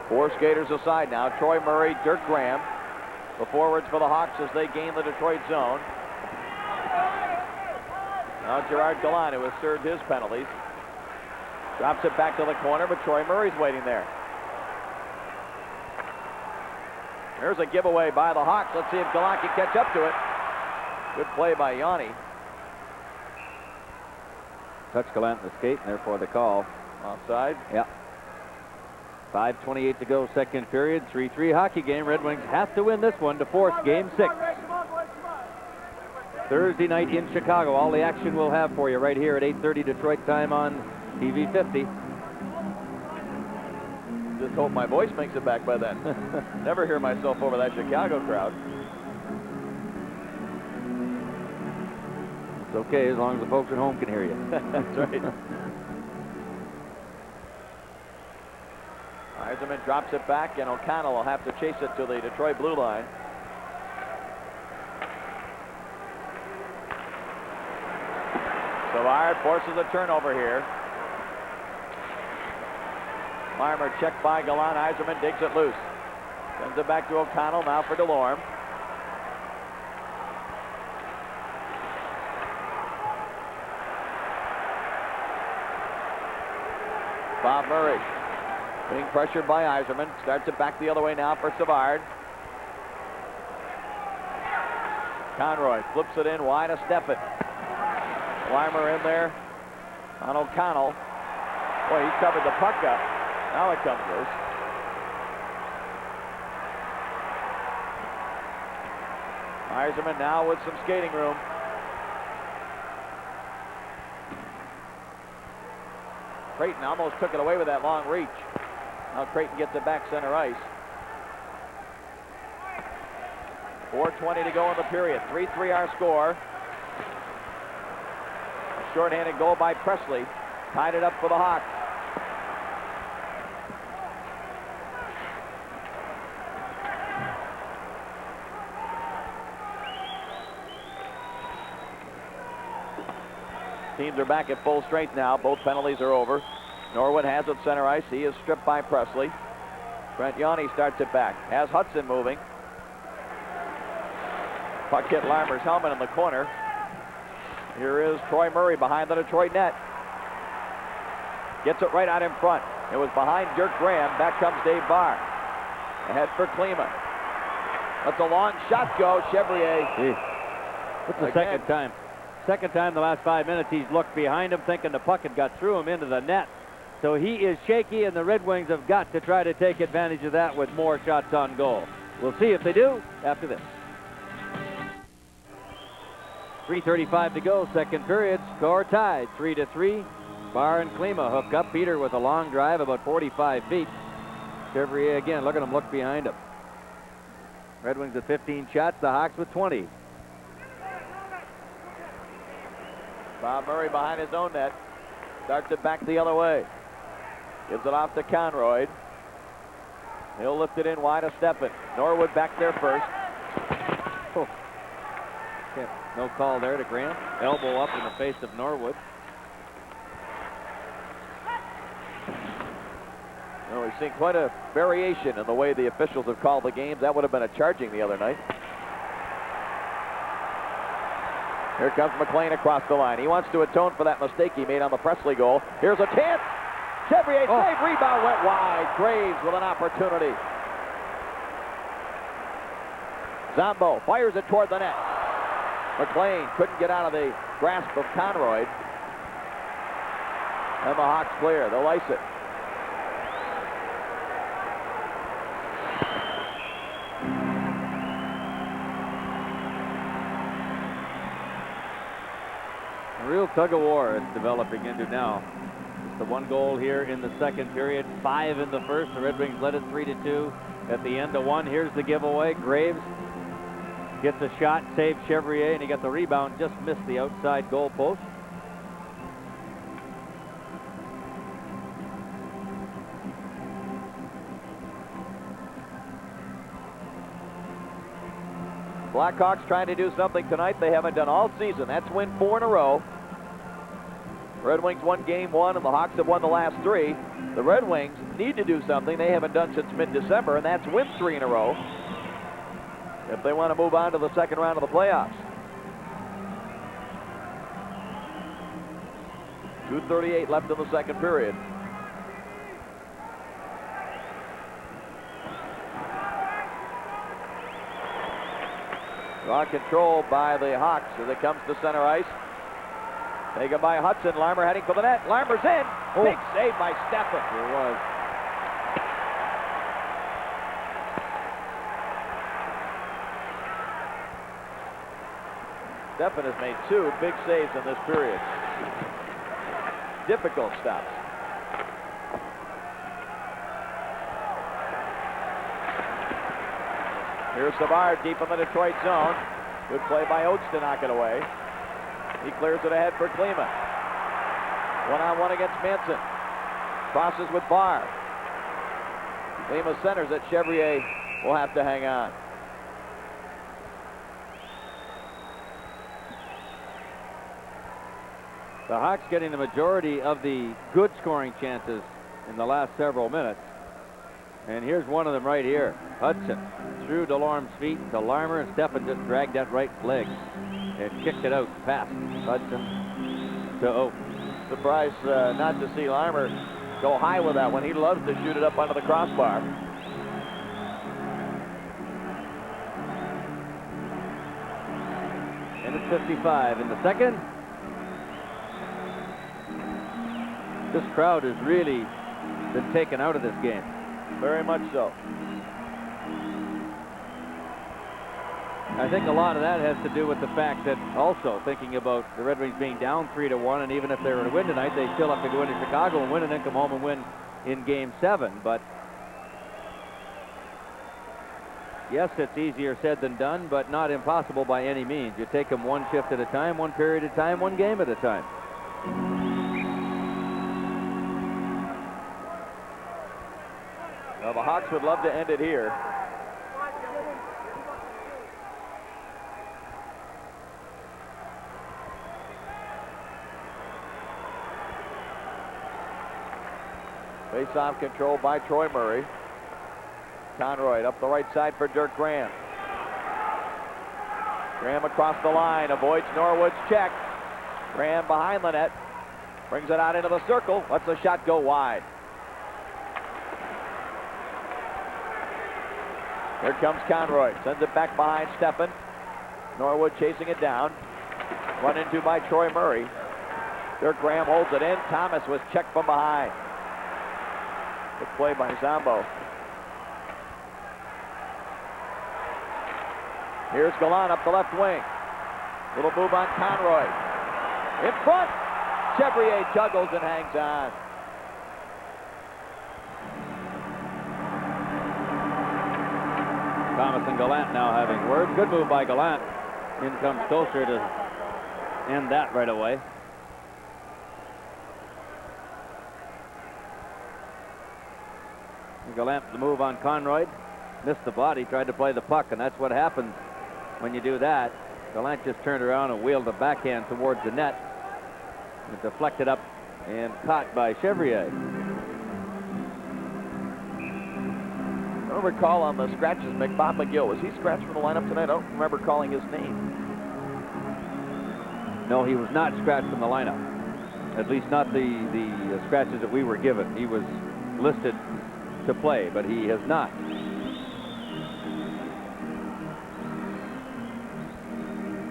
Four skaters aside now. Troy Murray, Dirk Graham. The forwards for the Hawks as they gain the Detroit zone. Now Gerard Gallant, who has served his penalties. Drops it back to the corner, but Troy Murray's waiting there. There's a giveaway by the Hawks. Let's see if Gallant can catch up to it. Good play by Yanni. Touch Gallant in the skate, and therefore the call. Offside? Yeah. 5:28 to go, second period. 3-3 hockey game. Red Wings have to win this one to force Game 6. Thursday night in Chicago. All the action we'll have for you right here at 8:30 Detroit time on TV 50. Just hope my voice makes it back by then. Never hear myself over that Chicago crowd. It's okay as long as the folks at home can hear you. That's right. Eiserman drops it back, and O'Connell will have to chase it to the Detroit blue line. Savard forces a turnover here. Marmer checked by Gallant. Eiserman digs it loose. Sends it back to O'Connell, now for DeLorme. Bob Murray being pressured by Yzerman. Starts it back the other way now for Savard. Conroy flips it in wide to Steffen. Larmer in there on O'Connell. Boy, he covered the puck up. Now it comes loose. Yzerman now with some skating room. Creighton almost took it away with that long reach. Now Creighton gets it back center ice. 4:20 to go in the period. 3-3 our score. A shorthanded goal by Presley. Tied it up for the Hawks. Teams are back at full strength now. Both penalties are over. Norwood has it center ice. He is stripped by Presley. Brent Yanni starts it back. Has Hudson moving. Puck hit Larmer's helmet in the corner. Here is Troy Murray behind the Detroit net. Gets it right out in front. It was behind Dirk Graham. Back comes Dave Barr. Ahead for Klima. That's a long shot go. Chevrier. That's the second time. Second time in the last 5 minutes he's looked behind him thinking the puck had got through him into the net. So he is shaky, and the Red Wings have got to try to take advantage of that with more shots on goal. We'll see if they do after this. 3:35 to go, second period. Score tied, 3-3. Barr and Klima hook up. Peter with a long drive, about 45 feet. Chevrier again, look at him look behind him. Red Wings with 15 shots, the Hawks with 20. Bob Murray behind his own net. Starts it back the other way. Gives it off to Conroy. He'll lift it in wide of Steffen. Norwood back there first. Oh. Okay. No call there to Graham. Elbow up in the face of Norwood. Well, we've seen quite a variation in the way the officials have called the games. That would have been a charging the other night. Here comes McLean across the line. He wants to atone for that mistake he made on the Presley goal. Here's a chance. Chevrier save. Rebound went wide. Graves with an opportunity. Zombo fires it toward the net. McLean couldn't get out of the grasp of Conroy. And the Hawks clear. They'll ice it. Real tug-of-war it's developing into now. Just the one goal here in the second period, 5 in the first. The Red Wings led it 3-2 at the end of one. Here's the giveaway. Graves gets a shot, saves Chevrier, and he got the rebound, just missed the outside goal post. Blackhawks trying to do something tonight they haven't done all season. That's win 4 in a row. Red Wings won game 1, and the Hawks have won the last 3. The Red Wings need to do something they haven't done since mid-December, and that's win 3 in a row if they want to move on to the second round of the playoffs. 2:38 left in the second period. Draw control by the Hawks as it comes to center ice. Taken by Hudson. Larmer heading for the net. Larmer's in. Big save by Steffen. It was. Steffen has made 2 big saves in this period. Difficult stops. Here's Savard deep in the Detroit zone. Good play by Oates to knock it away. He clears it ahead for Klima. One-on-one against Manson. Crosses with Barr. Klima centers it. Chevrier will have to hang on. The Hawks getting the majority of the good scoring chances in the last several minutes. And here's one of them right here. Hudson through Delorme's feet to Larmer, and Steffen just dragged that right leg and kicked it out past Hudson to Oak. Surprised not to see Larmer go high with that one. He loves to shoot it up under the crossbar. Minute 55 in the second. This crowd has really been taken out of this game. Very much so. I think a lot of that has to do with the fact that also thinking about the Red Wings being down 3-1, and even if they were to win tonight, they still have to go into Chicago and win, and then come home and win in Game 7. But yes, it's easier said than done, but not impossible by any means. You take them one shift at a time, one period at a time, one game at a time. Well, the Hawks would love to end it here. Face-off controlled by Troy Murray. Conroy up the right side for Dirk Graham. Graham across the line, avoids Norwood's check. Graham behind the net, brings it out into the circle, lets the shot go wide. Here comes Conroy, sends it back behind Steffen. Norwood chasing it down. Run into by Troy Murray. Dirk Graham holds it in. Thomas was checked from behind. Good play by Zombo. Here's Gallant up the left wing. Little move on Conroy. In front. Chevrier juggles and hangs on. Thomas and Gallant now having words. Good move by Gallant. In comes Toaster to end that right away. Gallant, the move on Conroy. Missed the body, tried to play the puck, and that's what happens when you do that. Gallant just turned around and wheeled a backhand towards the net. It deflected up and caught by Chevrier. I don't recall on the scratches, Bob McGill. Was he scratched from the lineup tonight? I don't remember calling his name. No, he was not scratched from the lineup. At least not the scratches that we were given. He was listed to play, but he has not.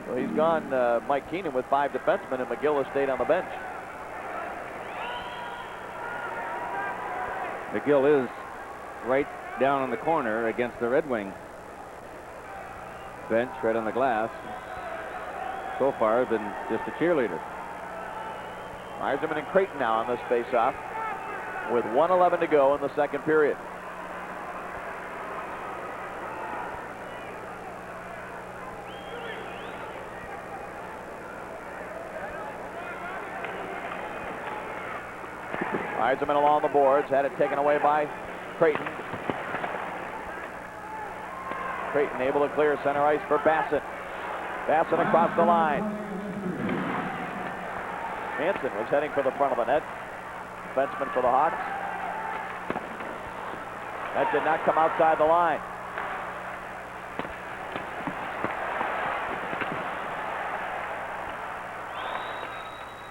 Well, he's gone Mike Keenan with 5 defensemen, and McGill has stayed on the bench. McGill is right down in the corner against the Red Wing bench, right on the glass. So far, been just a cheerleader. Yzerman and Creighton now on this face-off with 1:11 to go in the second period. Yzerman along the boards, had it taken away by Creighton. Creighton able to clear center ice for Bassett. Bassett across the line. Hansen was heading for the front of the net. Defenseman for the Hawks. That did not come outside the line.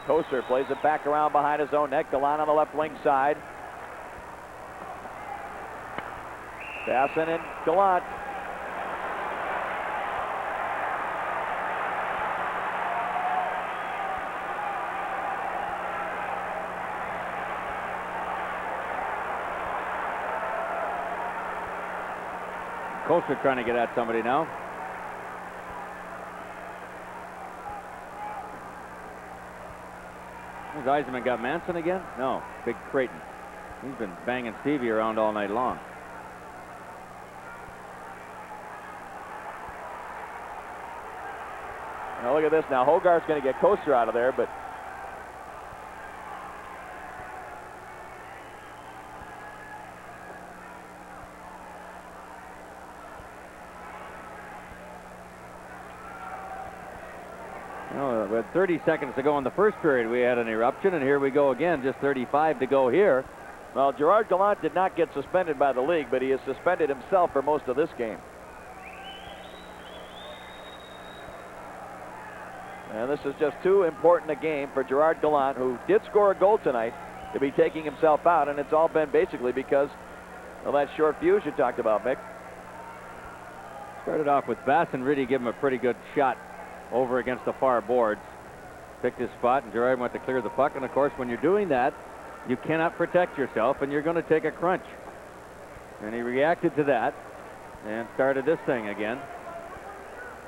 Koser plays it back around behind his own net. Gallant on the left wing side. Bassett and Gallant. Koser trying to get at somebody now. Has Yzerman got Manson again? No, big Creighton. He's been banging Stevie around all night long. Now look at this now. Hogarth's going to get Koser out of there, but With 30 seconds to go in the first period, we had an eruption, and here we go again, just 35 to go here. Well, Gerard Gallant did not get suspended by the league, but he has suspended himself for most of this game. And this is just too important a game for Gerard Gallant, who did score a goal tonight, to be taking himself out, and it's all been basically because of that short fuse you talked about, Mick. Started off with Basson really gave him a pretty good shot over against the far boards. Picked his spot, and Gerard went to clear the puck. And of course, when you're doing that, you cannot protect yourself, and you're going to take a crunch. And he reacted to that and started this thing again.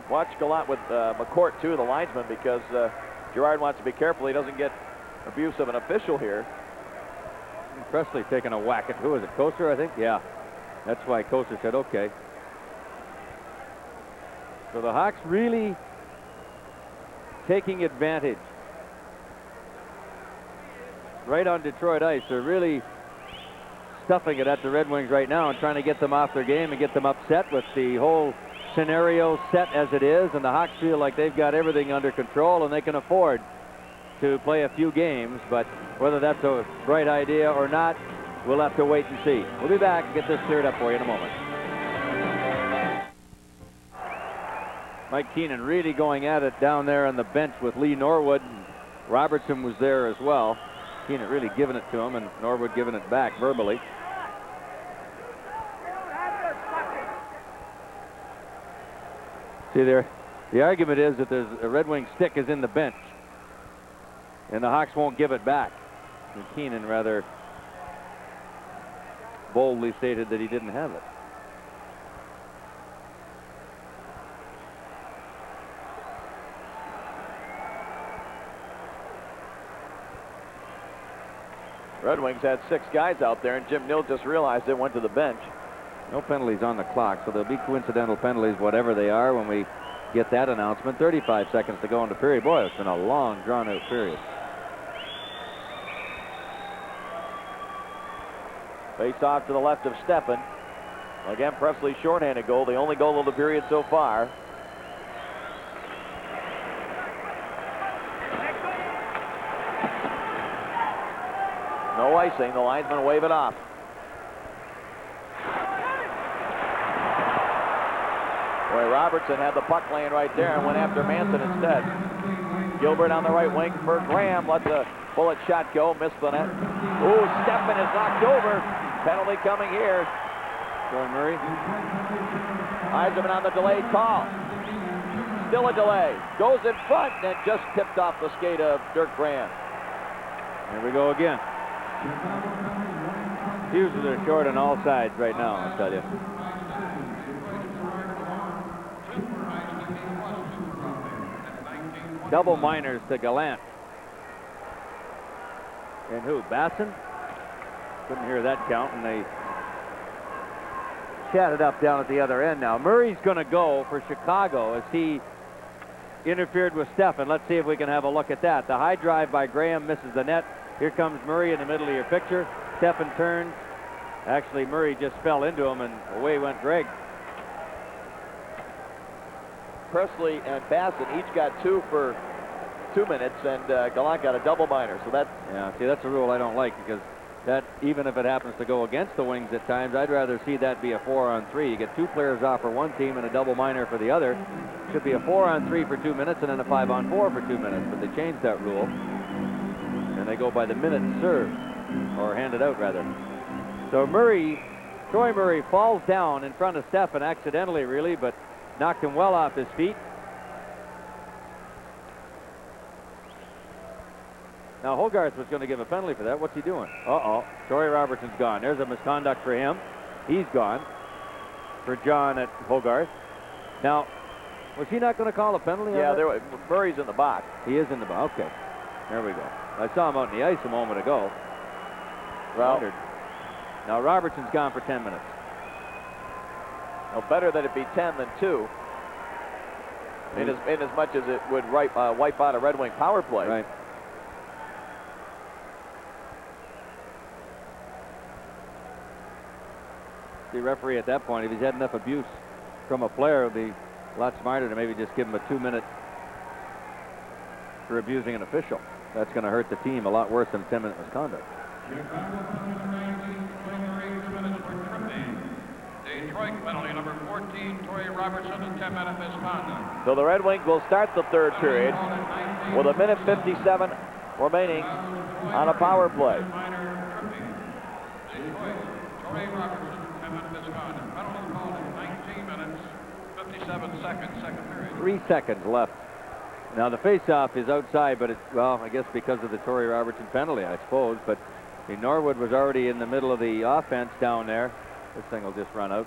Watch Gallant with McCourt, too, the linesman, because Gerard wants to be careful he doesn't get abuse of an official here. Presley taking a whack at, who is it, Koster, I think? Yeah. That's why Koster said, okay. So the Hawks really taking advantage. Right on Detroit ice. They're really stuffing it at the Red Wings right now and trying to get them off their game and get them upset with the whole scenario set as it is. And the Hawks feel like they've got everything under control and they can afford to play a few games. But whether that's a right idea or not, we'll have to wait and see. We'll be back and get this cleared up for you in a moment. Mike Keenan really going at it down there on the bench with Lee Norwood. Robertson was there as well. Keenan really giving it to him, and Norwood giving it back verbally. See there, the argument is that there's a Red Wing stick is in the bench, and the Hawks won't give it back. And Keenan rather boldly stated that he didn't have it. Red Wings had 6 guys out there, and Jim Nill just realized it, went to the bench. No penalties on the clock, so there'll be coincidental penalties, whatever they are, when we get that announcement. 35 seconds to go in the period. Boy, it's been a long, drawn-out period. Face off to the left of Steffen. Again, Presley's shorthanded goal, the only goal of the period so far. No icing. The linesman wave it off. Roy Robertson had the puck laying right there and went after Manson instead. Gilbert on the right wing for Graham. Let the bullet shot go. Missed the net. Ooh, Steffen is knocked over. Penalty coming here. Troy Murray. Eiserman on the delayed call. Still a delay. Goes in front and just tipped off the skate of Dirk Graham. Here we go again. Fuses are short on all sides right now, I'll tell you. Double minors to Gallant. And who? Basson? Couldn't hear that count, and they chatted up down at the other end now. Murray's going to go for Chicago as he interfered with Steffen. Let's see if we can have a look at that. The high drive by Graham misses the net. Here comes Murray in the middle of your picture. Steffen turns. Actually, Murray just fell into him, and away went Greg. Presley and Basson each got 2 for 2 minutes, and Gallant got a double minor. So that, yeah, see, that's a rule I don't like, because that, even if it happens to go against the Wings at times, I'd rather see that be a 4-on-3. You get 2 players off for one team and a double minor for the other. It should be a 4-on-3 for 2 minutes and then a 5-on-4 for 2 minutes, but they changed that rule. And they go by the minute served, or handed out rather. So Troy Murray falls down in front of Steffen accidentally, really, but knocked him well off his feet. Now Hogarth was going to give a penalty for that. What's he doing? Uh-oh. Troy Robertson's gone. There's a misconduct for him. He's gone for John at Hogarth. Now, was he not going to call a penalty? Yeah, on Murray's in the box. He is in the box. Okay. There we go. I saw him out in the ice a moment ago. Well, now Robertson's gone for 10 minutes. Well, better that it be 10 than 2. In as much as it would wipe out a Red Wing power play. Right. The referee at that point, if he's had enough abuse from a player, it would be a lot smarter to maybe just give him a 2-minute for abusing an official. That's going to hurt the team a lot worse than 10-minute misconduct. Detroit penalty number 14, Troy Robertson, and 10-minute misconduct. So the Red Wings will start the third period with 1:57 remaining on a power play. 3 seconds left. Now, the face-off is outside, but it's, well, I guess because of the Torrey Robertson penalty, I suppose. But Norwood was already in the middle of the offense down there. This thing will just run out.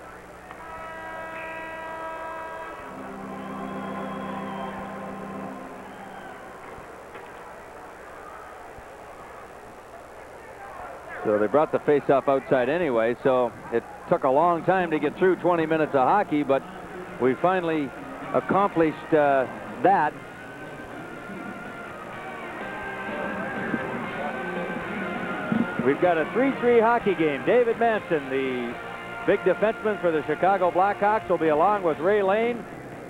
So they brought the face-off outside anyway, so it took a long time to get through 20 minutes of hockey, but we finally accomplished that. We've got a 3-3 hockey game. David Manson, the big defenseman for the Chicago Blackhawks, will be along with Ray Lane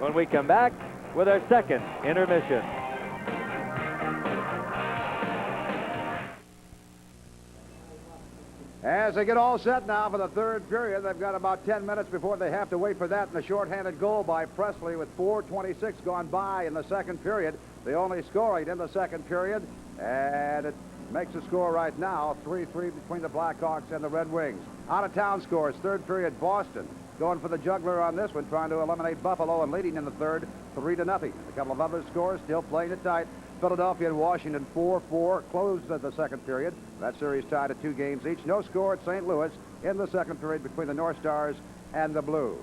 when we come back with our second intermission. As they get all set now for the third period, they've got about 10 minutes before they have to wait for that, and a shorthanded goal by Presley with 4:26 gone by in the second period. The only scoring in the second period, and it makes the score right now 3-3 between the Blackhawks and the Red Wings. Out-of-town scores, third period, Boston going for the juggler on this one, trying to eliminate Buffalo and leading in the third 3-0. A couple of other scores still playing it tight. Philadelphia and Washington 4-4 closed the second period. That series tied at 2 games each. No score at St. Louis in the second period between the North Stars and the Blues.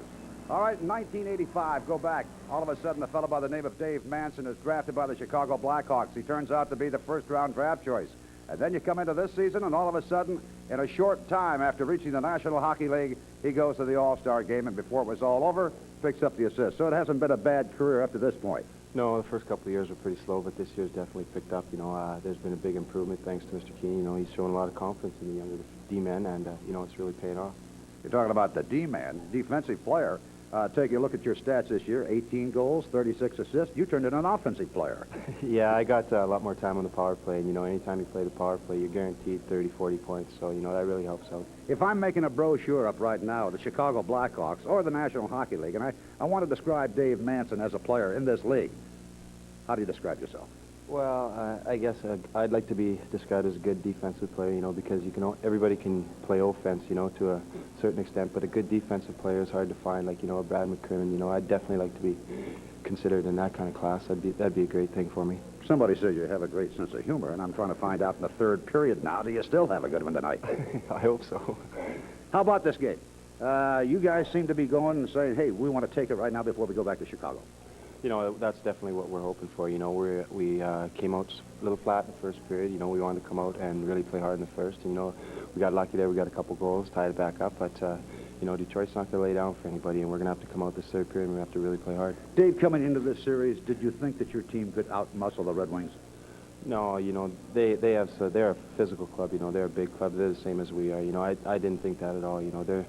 All right, in 1985, go back. All of a sudden, a fellow by the name of Dave Manson is drafted by the Chicago Blackhawks. He turns out to be the first-round draft choice. And then you come into this season, and all of a sudden, in a short time after reaching the National Hockey League, he goes to the All-Star game, and before it was all over, picks up the assist. So it hasn't been a bad career up to this point. No, the first couple of years were pretty slow, but this year's definitely picked up. You know, there's been a big improvement thanks to Mr. Keane. You know, he's showing a lot of confidence in the younger D-men, and, you know, it's really paying off. You're talking about the D-man, defensive player. Take a look at your stats this year. 18 goals, 36 assists. You turned into an offensive player. Yeah, I got a lot more time on the power play, and, you know, anytime you play the power play, you're guaranteed 30, 40 points. So, you know, that really helps out. If I'm making a brochure up right now, the Chicago Blackhawks or the National Hockey League, and I want to describe Dave Manson as a player in this league, how do you describe yourself? Well, I guess I'd like to be described as a good defensive player, you know, because everybody can play offense, you know, to a certain extent, but a good defensive player is hard to find, like, you know, a Brad McCrimmon. You know, I'd definitely like to be considered in that kind of class. That'd be a great thing for me. Somebody said you have a great sense of humor, and I'm trying to find out in the third period now, do you still have a good one tonight? I hope so. How about this game? You guys seem to be going and saying, hey, we want to take it right now before we go back to Chicago. You know, that's definitely what we're hoping for. You know, we came out a little flat in the first period. You know, we wanted to come out and really play hard in the first. And, you know, we got lucky there. We got a couple goals, tied it back up. But, you know, Detroit's not going to lay down for anybody, and we're going to have to come out this third period, and we have to really play hard. Dave, coming into this series, did you think that your team could out-muscle the Red Wings? No, you know, they're a physical club. You know, they're a big club. They're the same as we are. You know, I didn't think that at all. You know, they're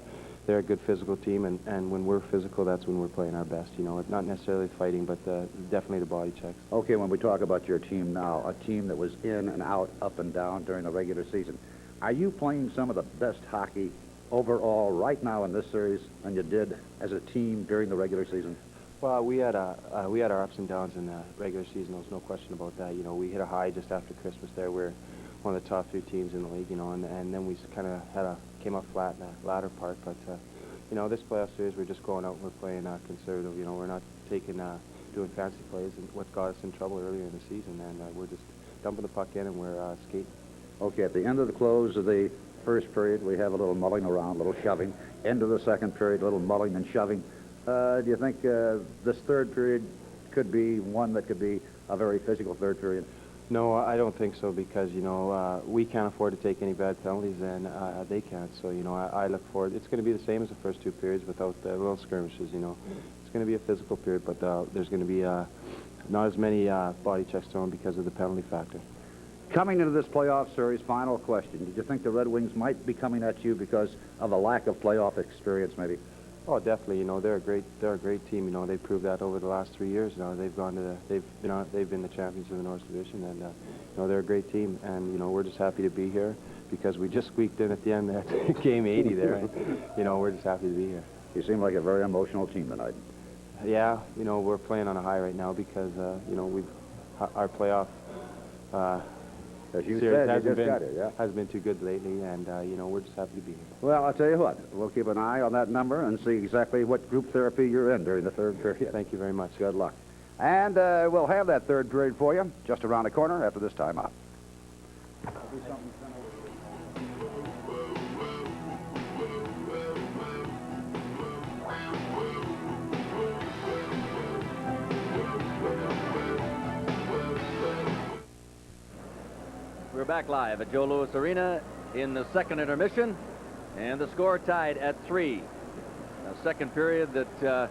a good physical team, and when we're physical, that's when we're playing our best. You know, it's not necessarily fighting, but definitely the body checks. Okay, when we talk about your team now, a team that was in and out, up and down during the regular season, are you playing some of the best hockey overall right now in this series than you did as a team during the regular season? Well, we had our ups and downs in the regular season. There's no question about that. You know, we hit a high just after Christmas there. We're one of the top 3 teams in the league, you know, and then we kind of came up flat in the latter part. But, you know, this playoff series, we're just going out and we're playing conservative. You know, we're not doing fancy plays, and what got us in trouble earlier in the season, and we're just dumping the puck in and we're skating. Okay, at the end of the close of the first period, we have a little mulling around, a little shoving. End of the second period, a little mulling and shoving. Do you think this third period could be one that could be a very physical third period? No, I don't think so, because, you know, we can't afford to take any bad penalties, and they can't. So, you know, I look forward. It's going to be the same as the first 2 periods without the little skirmishes, you know. It's going to be a physical period, but there's going to be not as many body checks thrown because of the penalty factor. Coming into this playoff series, final question. Did you think the Red Wings might be coming at you because of a lack of playoff experience, maybe? Oh, definitely. You know, they're a great team. You know, they proved that over the last 3 years. You know, they've been the champions of the North Division, and you know, they're a great team. And you know, we're just happy to be here because we just squeaked in at the end at game 80 there. And, you know, we're just happy to be here. You seem like a very emotional team tonight. Yeah, you know, we're playing on a high right now because you know, our playoff. As you said, has been too good lately, and you know, we're just happy to be here. Well, I'll tell you what, we'll keep an eye on that number and see exactly what group therapy you're in during the third period. Thank you very much. Good luck. And we'll have that third period for you just around the corner after this timeout. We're back live at Joe Louis Arena in the second intermission, and the score tied at 3. A second period that,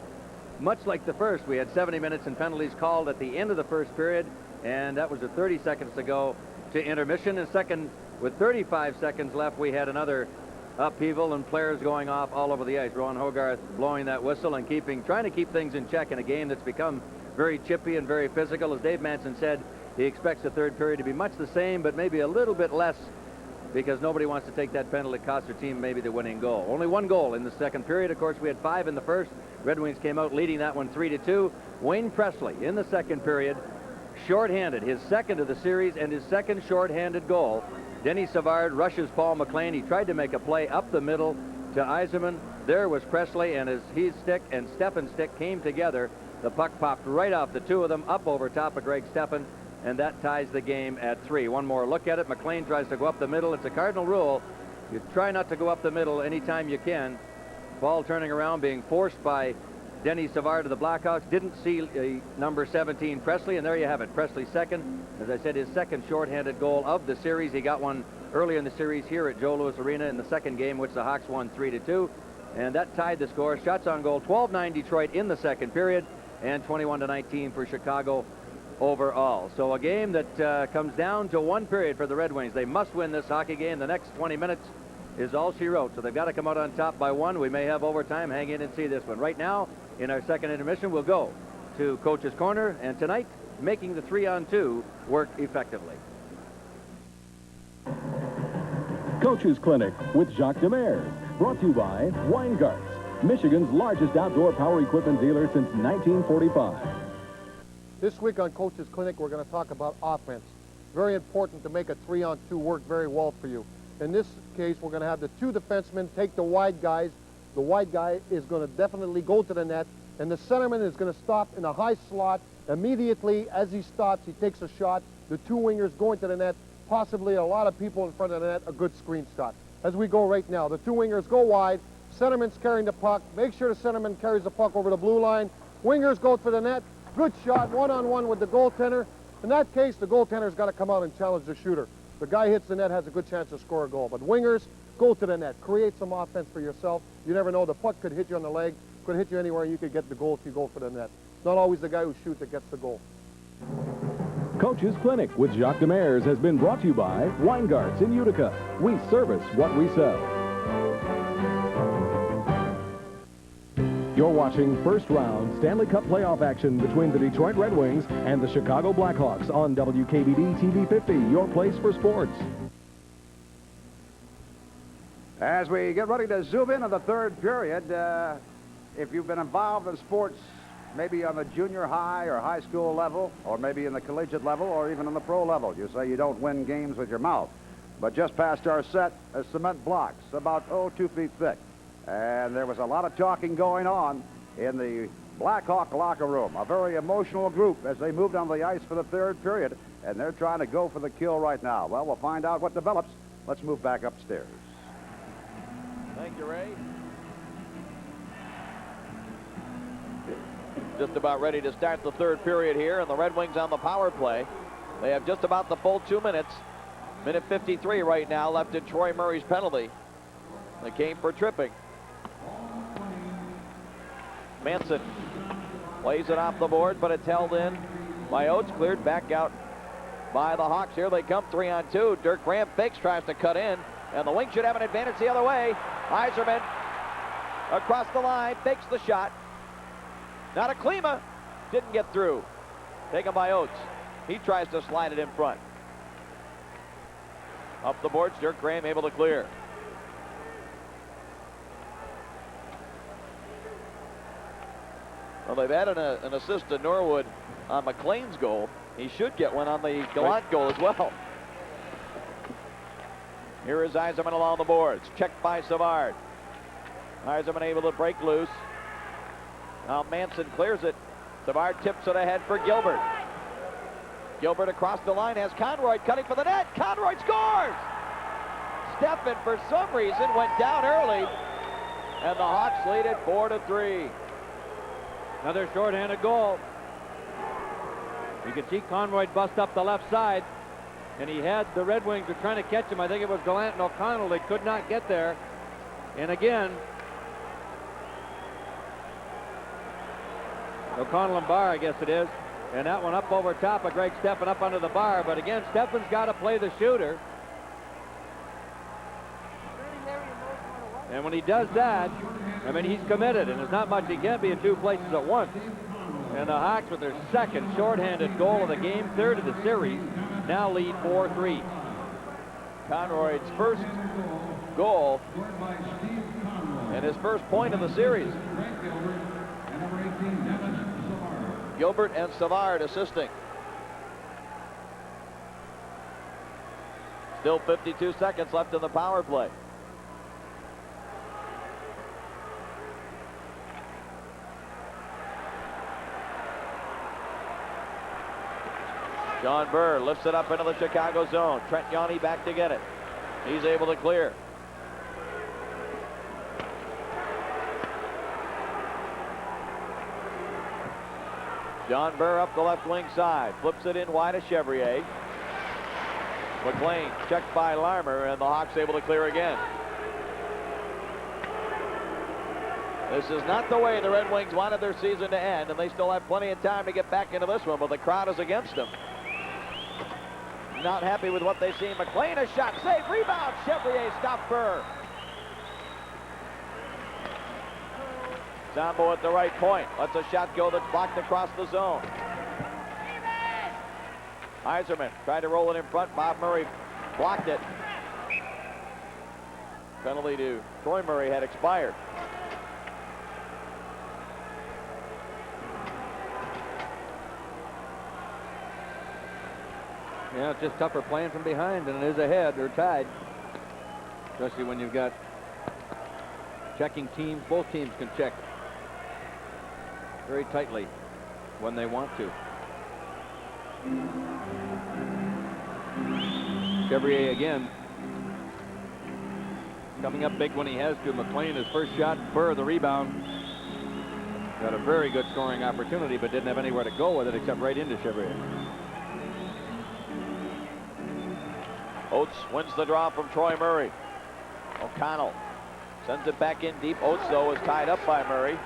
much like the first, we had 70 minutes and penalties called at the end of the first period, and that was 30 seconds to go to intermission. In second, with 35 seconds left, we had another upheaval and players going off all over the ice. Rowan Hogarth blowing that whistle and trying to keep things in check in a game that's become very chippy and very physical. As Dave Manson said, he expects the third period to be much the same, but maybe a little bit less, because nobody wants to take that penalty that cost their team maybe the winning goal. Only one goal in the second period. Of course, we had 5 in the first. Red Wings came out leading that one 3-2. Wayne Presley in the second period, shorthanded, his second of the series and his second shorthanded goal. Denny Savard rushes Paul McLean. He tried to make a play up the middle to Yzerman. There was Presley, and as his stick and Stephen's stick came together, the puck popped right off the two of them up over top of Greg Stephen, and that ties the game at 3. One more look at it. McLean tries to go up the middle. It's a cardinal rule. You try not to go up the middle anytime you can. Ball turning around, being forced by Denny Savard of the Blackhawks. Didn't see number 17, Presley, and there you have it. Presley's second. As I said, his second shorthanded goal of the series. He got one earlier in the series here at Joe Louis Arena in the second game, which the Hawks won 3-2. And that tied the score. Shots on goal, 12-9 Detroit in the second period, and 21-19 for Chicago overall. So a game that comes down to one period for the Red Wings. They must win this hockey game. The next 20 minutes is all she wrote. So they've got to come out on top by 1. We may have overtime. Hang in and see this one. Right now, in our second intermission, we'll go to Coach's Corner, and tonight, making the 3-on-2 work effectively. Coach's Clinic with Jacques Demers, brought to you by Weingarts, Michigan's largest outdoor power equipment dealer since 1945. This week on Coach's Clinic, we're going to talk about offense. Very important to make a 3-on-2 work very well for you. In this case, we're going to have the 2 defensemen take the wide guys. The wide guy is going to definitely go to the net, and the centerman is going to stop in a high slot. Immediately as he stops, he takes a shot. The 2 wingers go into the net, possibly a lot of people in front of the net, a good screen shot. As we go right now, the 2 wingers go wide. Centerman's carrying the puck. Make sure the centerman carries the puck over the blue line. Wingers go for the net. Good shot, one-on-one with the goaltender. In that case, the goaltender's got to come out and challenge the shooter. The guy hits the net, has a good chance to score a goal. But wingers, go to the net. Create some offense for yourself. You never know. The puck could hit you on the leg, could hit you anywhere. You could get the goal if you go for the net. It's not always the guy who shoots that gets the goal. Coach's Clinic with Jacques Demers has been brought to you by Weingarts in Utica. We service what we sell. You're watching first-round Stanley Cup playoff action between the Detroit Red Wings and the Chicago Blackhawks on WKBD TV 50, your place for sports. As we get ready to zoom in on the third period, if you've been involved in sports, maybe on the junior high or high school level, or maybe in the collegiate level, or even on the pro level, you say you don't win games with your mouth. But just past our set, cement blocks, about, 2 feet thick. And there was a lot of talking going on in the Blackhawk locker room. A very emotional group as they moved on the ice for the third period, and they're trying to go for the kill right now. Well, we'll find out what develops. Let's move back upstairs. Thank you, Ray. Just about ready to start the third period here, and the Red Wings on the power play. They have just about the full 2 minutes. Minute 53 right now left in Troy Murray's penalty. They came for tripping. Manson plays it off the board, but it's held in by Oates. Cleared back out by the Hawks. Here they come, 3-on-2. Dirk Graham fakes, tries to cut in, and the Wings should have an advantage the other way. Yzerman across the line, fakes the shot. Now to Klima, didn't get through. Taken by Oates. He tries to slide it in front. Up the boards, Dirk Graham able to clear. Well, they've added an assist to Norwood on McLean's goal. He should get one on the Gallant goal as well. Here is Yzerman along the boards. Checked by Savard. Yzerman able to break loose. Now Manson clears it Savard tips it ahead for Gilbert. Gilbert across the line has Conroy cutting for the net. Conroy scores! Steffen, for some reason, went down early, and the Hawks lead it 4-3. Another shorthanded goal. You can see Conroy bust up the left side, and he had the Red Wings were trying to catch him. I think it was Gallant and O'Connell. They could not get there. And again, O'Connell and Barr, I guess it is. And that one up over top of Greg Steffen up under the bar. But again, Steffen's got to play the shooter. And when he does that, I mean, he's committed, and there's not much he can't be in two places at once. And the Hawks, with their second shorthanded goal of the game, third of the series, now lead 4-3. Conroy's first goal and his first point of the series. Gilbert and Savard assisting. Still 52 seconds left in the power play. John Burr lifts it up into the Chicago zone. Trent Yanni back to get it. He's able to clear. John Burr up the left wing side. Flips it in wide to Chevrier. McLean checked by Larmer, and the Hawks able to clear again. This is not the way the Red Wings wanted their season to end, and they still have plenty of time to get back into this one, but the crowd is against them. Not happy with what they see. McLean, a shot, save, rebound. Chevrier stopped Burr. Zambo at the right point. Lets a shot go that's blocked across the zone. Yzerman tried to roll it in front. Bob Murray blocked it. Penalty to Troy Murray had expired. Yeah, it's just tougher playing from behind than it is ahead or tied. Especially when you've got checking teams. Both teams can check very tightly when they want to. Chevrier again. Coming up big when he has to. McLean, his first shot. Burr, the rebound. Got a very good scoring opportunity, but didn't have anywhere to go with it except right into Chevrier. Oates wins the draw from Troy Murray. O'Connell sends it back in deep. Oates, though, is tied up by Murray.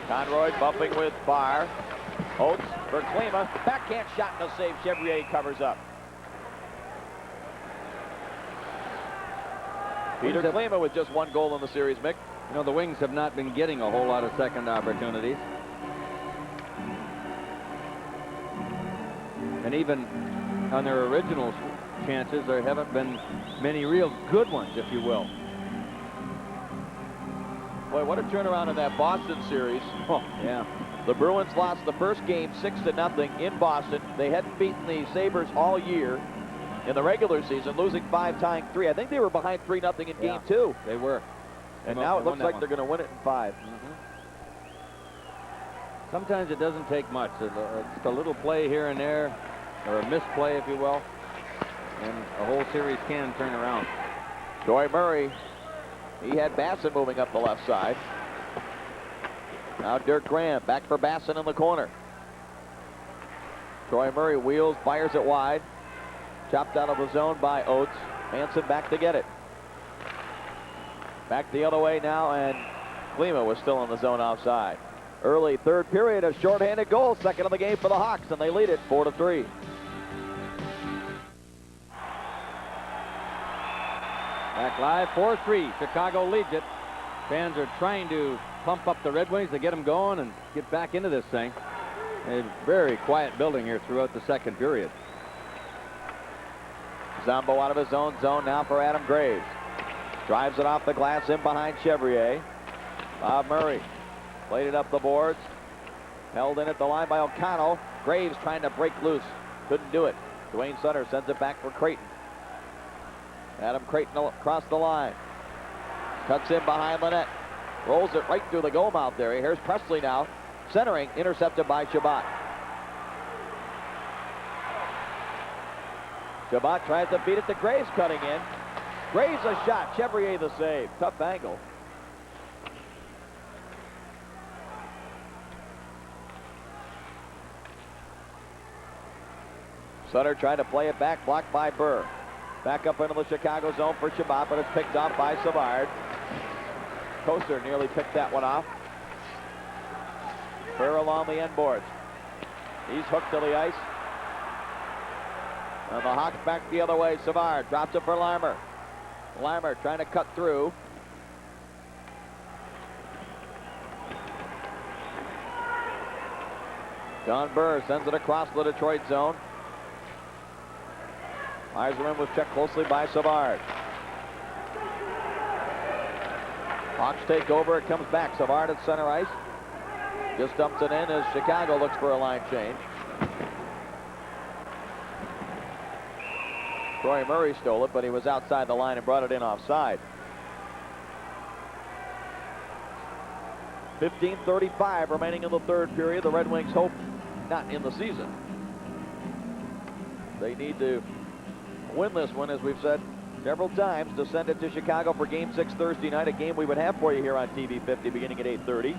Conroy bumping with Barr. Oates for Klima. Backhand shot and a save. Chevrier covers up. Peter Klima with just one goal in the series, Mick. You know, the Wings have not been getting a whole lot of second opportunities. And even on their original chances, there haven't been many real good ones, if you will. Boy, what a turnaround in that Boston series. Oh, yeah. The Bruins lost the first game 6-0 in Boston. They hadn't beaten the Sabres all year in the regular season, losing 5, tying 3. I think they were behind 3-0 in game 2. They were. And now it looks like they're going to win it in 5. Sometimes it doesn't take much. It's a little play here and there, or a misplay, if you will, and a whole series can turn around. Troy Murray, he had Basson moving up the left side. Now Dirk Graham back for Basson in the corner. Troy Murray wheels, fires it wide. Chopped out of the zone by Oates. Manson back to get it. Back the other way now, and Klima was still in the zone outside. Early third period, a shorthanded goal, second of the game for the Hawks, and they lead it 4-3. Back live, 4-3. Chicago leads it. Fans are trying to pump up the Red Wings to get them going and get back into this thing. A very quiet building here throughout the second period. Zombo out of his own zone now for Adam Graves. Drives it off the glass in behind Chevrier. Bob Murray played it up the boards. Held in at the line by O'Connell. Graves trying to break loose. Couldn't do it. Dwayne Sutter sends it back for Creighton. Adam Creighton across the line. Cuts in behind the net. Rolls it right through the goal mouth there. Here's Presley now. Centering, intercepted by Shabbat. Shabbat tries to beat it to Graves, cutting in. Graves a shot. Chevrier the save. Tough angle. Sutter tried to play it back, blocked by Burr. Back up into the Chicago zone for Shabbat, but it's picked off by Savard. Koster nearly picked that one off. Burr along the end boards. He's hooked to the ice. And the Hawks back the other way. Savard drops it for Larmer. Larmer trying to cut through. John Burr sends it across the Detroit zone. Eiserman was checked closely by Savard. Hawks take over. It comes back. Savard at center ice. Just dumps it in as Chicago looks for a line change. Troy Murray stole it, but he was outside the line and brought it in offside. 15:35 remaining in the third period. The Red Wings hope not in the season. They need to win this one, as we've said several times, to send it to Chicago for Game 6 Thursday night, a game we would have for you here on TV 50 beginning at 8:30.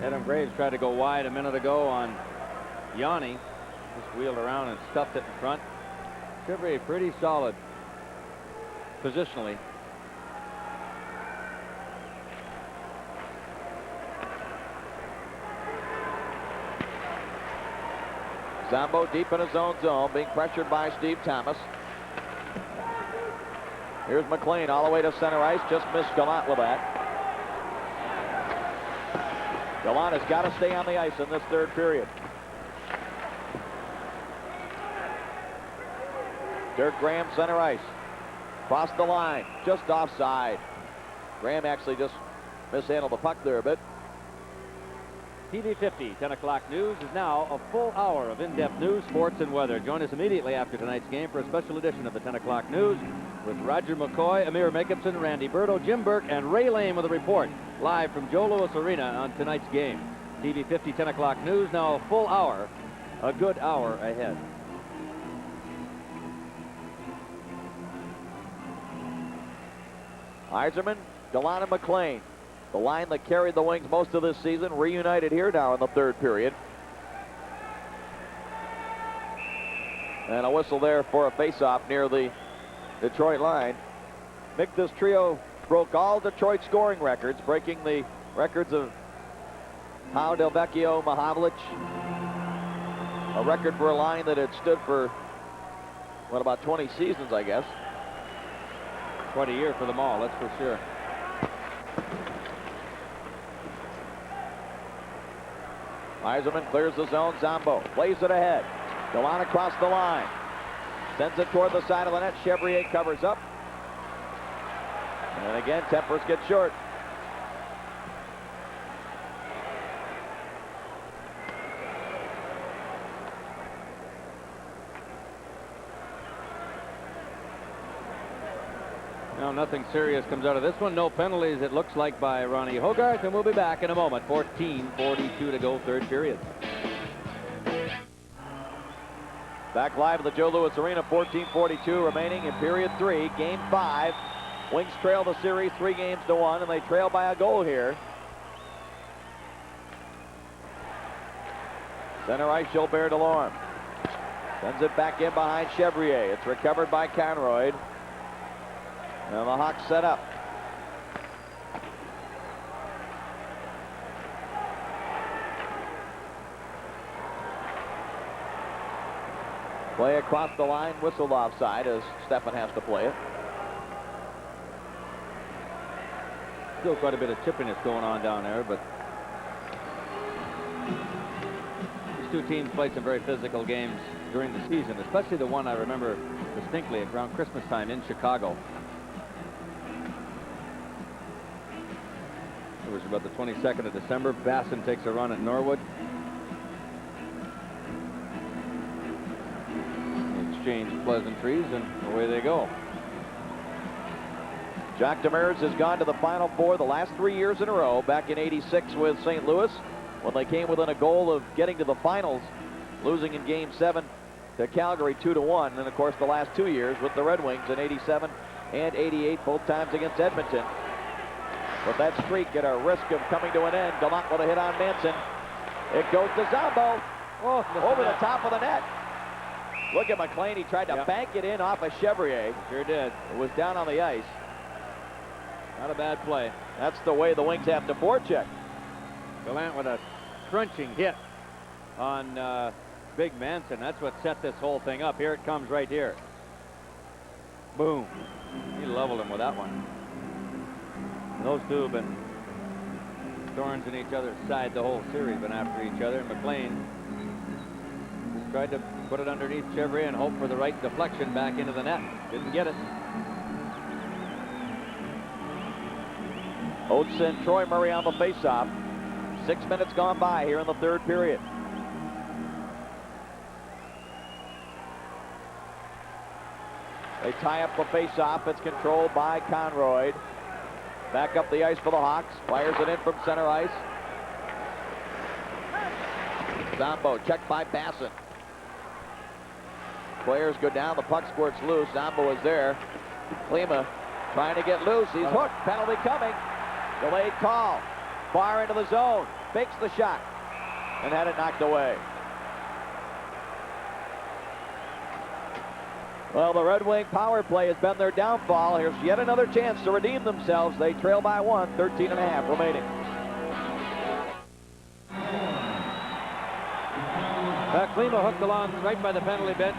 Adam Graves tried to go wide a minute ago on Yanni. Just wheeled around and stuffed it in front. Chevrier pretty solid positionally. Zombo deep in his own zone, being pressured by Steve Thomas. Here's McLean all the way to center ice. Just missed Gallant with that. Gallant has got to stay on the ice in this third period. Dirk Graham, center ice. Cross the line, just offside. Graham actually just mishandled the puck there a bit. TV 50, 10 o'clock news is now a full hour of in-depth news, sports, and weather. Join us immediately after tonight's game for a special edition of the 10 o'clock news with Roger McCoy, Amir Jacobson, Randy Berto, Jim Burke, and Ray Lane with a report live from Joe Louis Arena on tonight's game. TV 50, 10 o'clock news, now a full hour, a good hour ahead. Eiserman, Gallant, and McLean. The line that carried the Wings most of this season reunited here now in the third period. And a whistle there for a face-off near the Detroit line. Mick, this trio broke all Detroit scoring records, breaking the records of Howe, Delvecchio, Mahavlich. A record for a line that had stood for, what, about 20 seasons, I guess. Quite a year for them all, that's for sure. Eiserman clears the zone. Zombo plays it ahead. Gallant across the line. Sends it toward the side of the net. Chevrier covers up. And again, tempers get short. No, nothing serious comes out of this one. No penalties, it looks like, by Ronnie Hogarth, and we'll be back in a moment. 14:42 to go, third period. Back live at the Joe Louis Arena, 14:42 remaining in period 3, game 5. Wings trail the series 3-1, and they trail by a goal here. Center ice, Gilbert Delorme. Sends it back in behind Chevrier. It's recovered by Conroy. And the Hawks set up. Play across the line, whistled offside as Steffen has to play it. Still quite a bit of chippiness going on down there, but these two teams played some very physical games during the season, especially the one I remember distinctly around Christmas time in Chicago. It was about the 22nd of December. Basson takes a run at Norwood. exchange pleasantries, and away they go. Jack Demers has gone to the Final Four the last 3 years in a row, back in '86 with St. Louis, when they came within a goal of getting to the finals, losing in Game 7 to Calgary 2-1, and of course the last 2 years with the Red Wings in '87 and '88, both times against Edmonton. With that streak at a risk of coming to an end, Gallant with a hit on Manson. It goes to Zombo. Over the top of the net. Look at McLean. He tried to bank it in off of Chevrier. Sure did. It was down on the ice. Not a bad play. That's the way the Wings have to forecheck. Gallant with a crunching hit on Big Manson. That's what set this whole thing up. Here it comes right here. Boom. He leveled him with that one. Those two have been thorns in each other's side the whole series, been after each other. And McLean just tried to put it underneath Chevrier and hope for the right deflection back into the net. Didn't get it. Oates and Troy Murray on the faceoff. 6 minutes gone by here in the third period. They tie up the faceoff. It's controlled by Conroy. Back up the ice for the Hawks. Fires it in from center ice. Zombo checked by Basson. Players go down. The puck squirts loose. Zombo is there. Klima trying to get loose. He's hooked. Penalty coming. Delayed call. Far into the zone. Fakes the shot and had it knocked away. Well, the Red Wing power play has been their downfall. Here's yet another chance to redeem themselves. They trail by 1, 13.5 remaining. Klima hooked along right by the penalty bench.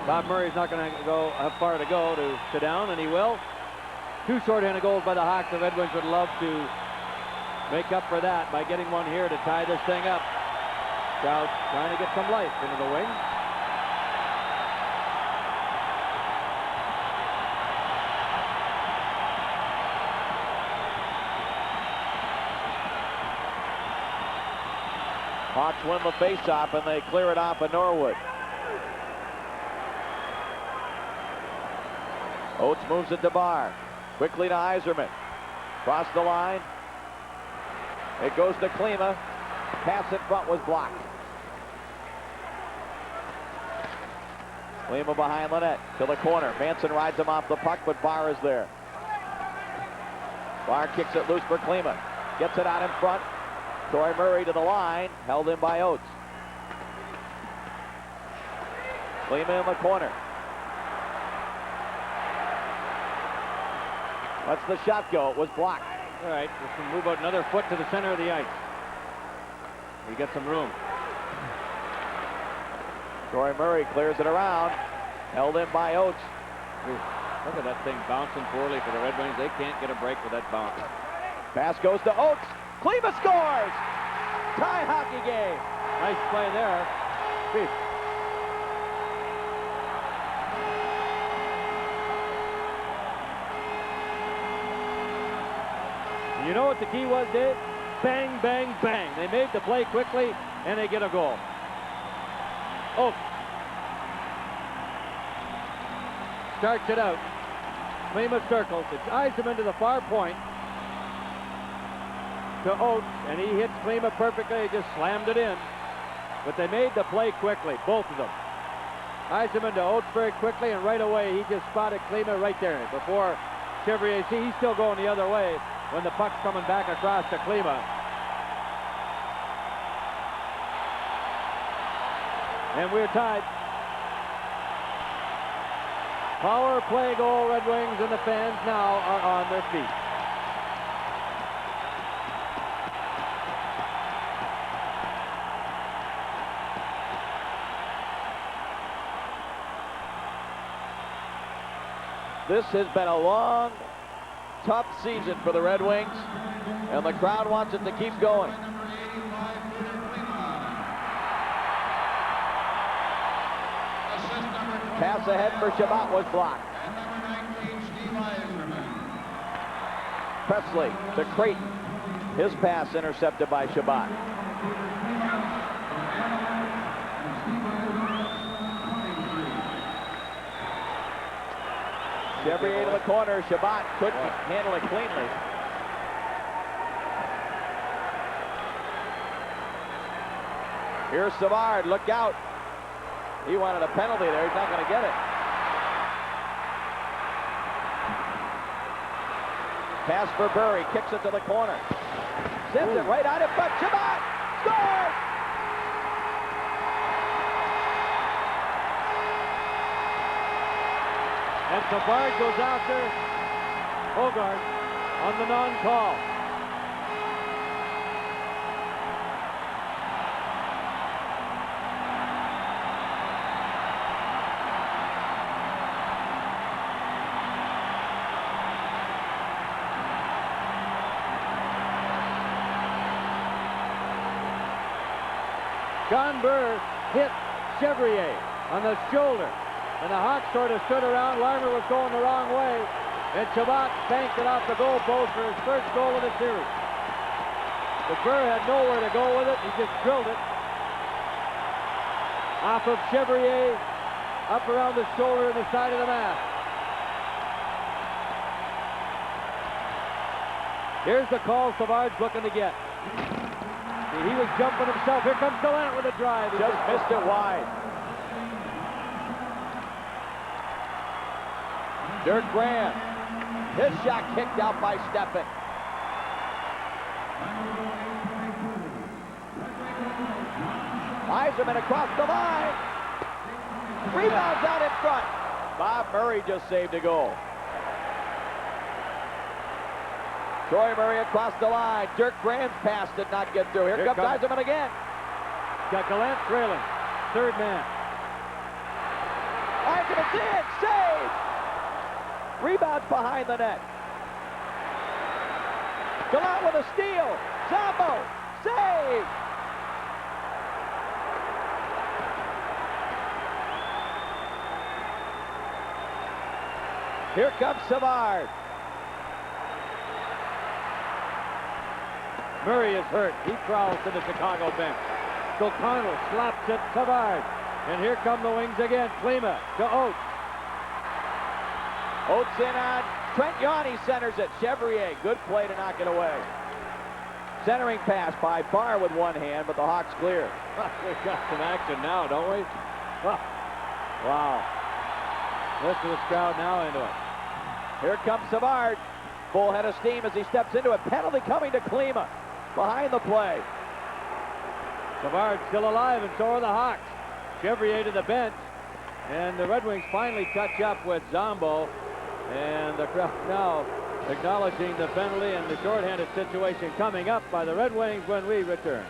Bob Murray's not going to go have far to go to sit down, and he will. 2 shorthanded goals by the Hawks. The Red Wings would love to make up for that by getting one here to tie this thing up. Crowd trying to get some life into the wing. Hawks win the faceoff and they clear it off of Norwood. Oates moves it to Barr. Quickly to Yzerman. Cross the line. It goes to Klima. Pass in front was blocked. Klima behind the net to the corner. Manson rides him off the puck, but Barr is there. Barr kicks it loose for Klima. Gets it out in front. Troy Murray to the line, held in by Oates. Klima in the corner. Lets the shot go. It was blocked. All right, just move out another foot to the center of the ice. We get some room. Troy Murray clears it around, held in by Oates. Look at that thing bouncing poorly for the Red Wings. They can't get a break with that bounce. Pass goes to Oates. Klima scores! Tie hockey game. Nice play there. You know what the key was, Dave? Bang, bang, bang. They made the play quickly, and they get a goal. Oates starts it out. Klima circles. It's Yzerman to the far point. To Oates, and he hits Klima perfectly. He just slammed it in. But they made the play quickly, both of them. Yzerman to Oates very quickly, and right away he just spotted Klima right there before Chevrier. See, he's still going the other way when the puck's coming back across to Klima. And we're tied. Power play goal, Red Wings, and the fans now are on their feet. This has been a long, tough season for the Red Wings, and the crowd wants it to keep going. Pass ahead for Shabbat was blocked. Presley to Creighton. His pass intercepted by Shabbat. Chevrier to the corner. Shabbat couldn't handle it cleanly. Here's Savard. Look out. He wanted a penalty there. He's not going to get it. Pass for Burry. Kicks it to the corner. Sends it right out in front. Shabbat scores! And Savard goes after Bogart on the non-call. John Burr hit Chevrier on the shoulder, and the Hawks sort of stood around. Larmer was going the wrong way, and Shabbat banked it off the goal post for his first goal of the series. But Burr had nowhere to go with it. He just drilled it off of Chevrier, up around the shoulder and the side of the mask. Here's the call Savard's looking to get. He was jumping himself. Here comes Gallant with a drive. He just missed it wide. Dirk Graham. His shot kicked out by Steffen. Eiserman across the line. Rebounds out in front. Bob Murray just saved a goal. Troy Murray across the line. Dirk Graham's pass did not get through. Here comes Eiserman again. Got Gallant trailing. Third man. Eiserman's in. Save. Rebounds behind the net. Gallant with a steal. Zombo. Save. Here comes Savard. Murray is hurt. He prowls to the Chicago bench. O'Connell slaps it. Savard. And here come the wings again. Klima to Oates. Oates in on Trent Yawney centers it. Chevrier, good play to knock it away. Centering pass by Barr with one hand, but the Hawks clear. We've got some action now, don't we? Oh. Wow. Listen to this crowd now into it. Here comes Savard. Full head of steam as he steps into it. Penalty coming to Klima. Behind the play. Savard still alive, and so are the Hawks. Chevrier to the bench, and the Red Wings finally catch up with Zombo, and the crowd now acknowledging the penalty and the shorthanded situation coming up by the Red Wings when we return.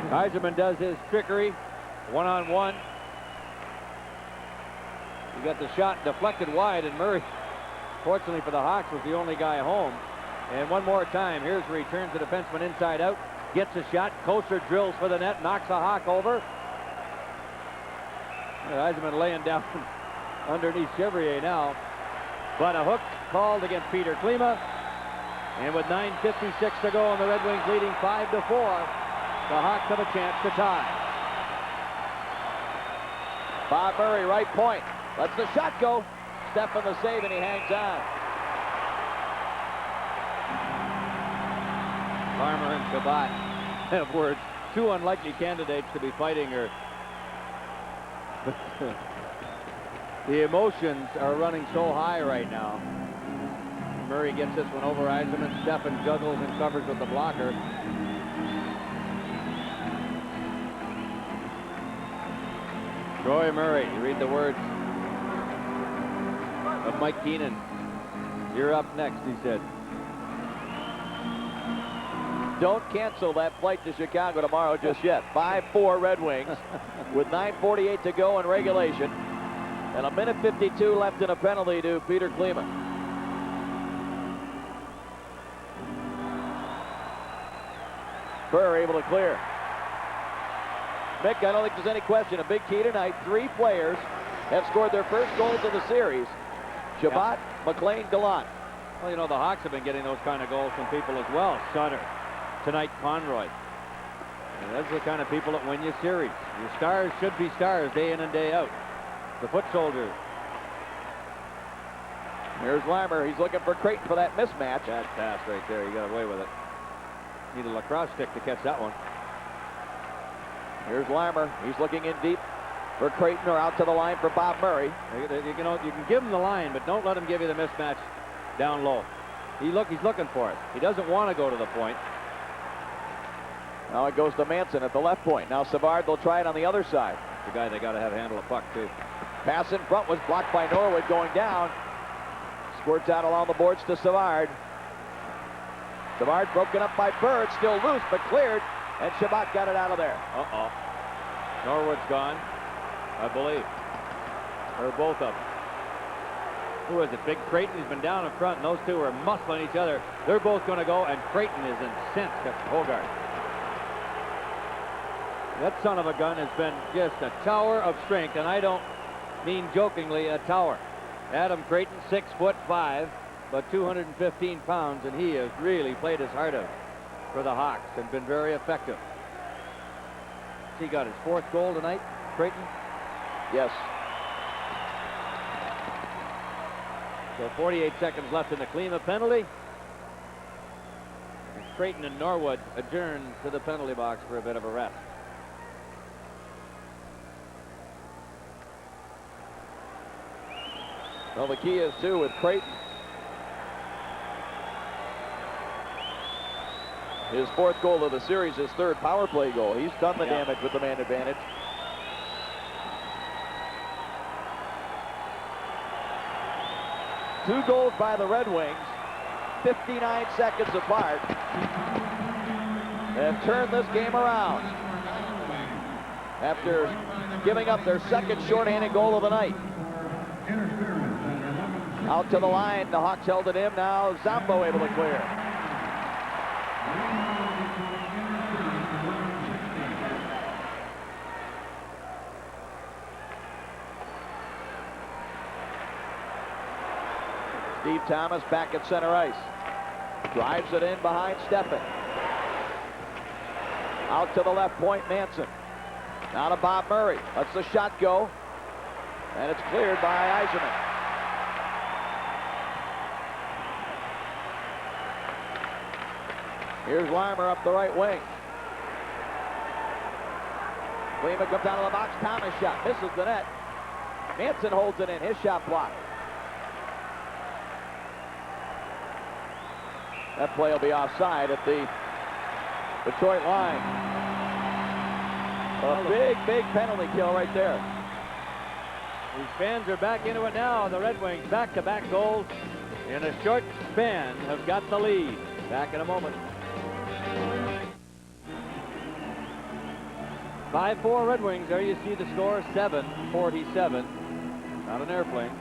Eiserman does his trickery, one-on-one. He got the shot deflected wide, and Murray, fortunately for the Hawks, was the only guy home. And one more time, here's where he turns the defenseman inside out, gets a shot. Kosar drills for the net, knocks a Hawk over. Eiserman laying down underneath Chevrier now. But a hook called against Peter Klima. And with 9:56 to go and the Red Wings leading 5-4, the Hawks have a chance to tie. Bob Murray, right point. Lets the shot go. Steffen the save, and he hangs on. Larmer and Shabbat have words. Two unlikely candidates to be fighting her. The emotions are running so high right now. Murray gets this one over Eiserman. Steffen juggles and covers with the blocker. Troy Murray, you read the words of Mike Keenan. You're up next, he said. Don't cancel that flight to Chicago tomorrow just yet. 5-4 Red Wings with 9:48 to go in regulation and a minute 52 left in a penalty to Peter Klima. Burr able to clear. Mick, I don't think there's any question. A big key tonight. 3 players have scored their first goals of the series. Shabbat, McLean, Gallant. Well, you know, the Hawks have been getting those kind of goals from people as well. Sutter. Tonight, Conroy. And those are the kind of people that win you series. Your stars should be stars day in and day out. the foot shoulder. Here's Larmer. He's looking for Creighton for that mismatch. Bad pass right there. He got away with it. Need a lacrosse stick to catch that one. Here's Larmer. He's looking in deep for Creighton or out to the line for Bob Murray. You can give him the line, but don't let him give you the mismatch down low. He's looking for it. He doesn't want to go to the point. Now it goes to Manson at the left point. Now Savard, they'll try it on the other side. The guy they got to have handle a puck, too. Pass in front was blocked by Norwood going down. Squirts out along the boards to Savard. Savard broken up by Bird, still loose, but cleared, and Shabbat got it out of there. Uh-oh. Norwood's gone, I believe. Or both of them. Who is it? Big Creighton. He's been down in front, and those two are muscling each other. They're both going to go, and Creighton is incensed at Hogarth. That son of a gun has been just a tower of strength, and I don't mean jokingly a tower. Adam Creighton, 6'5", but 215 pounds, and he has really played his heart out for the Hawks and been very effective. He got his 4th goal tonight, Creighton? Yes. So 48 seconds left in the Klima penalty. And Creighton and Norwood adjourn to the penalty box for a bit of a rest. Well, the key is, too, with Creighton. His 4th goal of the series, his 3rd power play goal. He's done the damage with the man advantage. Two goals by the Red Wings, 59 seconds apart, have turned this game around after giving up their 2nd shorthanded goal of the night. Out to the line, the Hawks held it in. Now Zombo able to clear. Steve Thomas back at center ice. Drives it in behind Steffen. Out to the left point, Manson. Now to Bob Murray. Lets the shot go. And it's cleared by Yzerman. Here's Larmer up the right wing. Klima comes down to the box. Thomas shot. Misses the net. Manson holds it in. His shot blocked. That play will be offside at the Detroit line. A big penalty kill right there. These fans are back into it now. The Red Wings back-to-back goals in a short span have got the lead. Back in a moment. 5-4 Red Wings. There you see the score, 7:47. Not an airplane.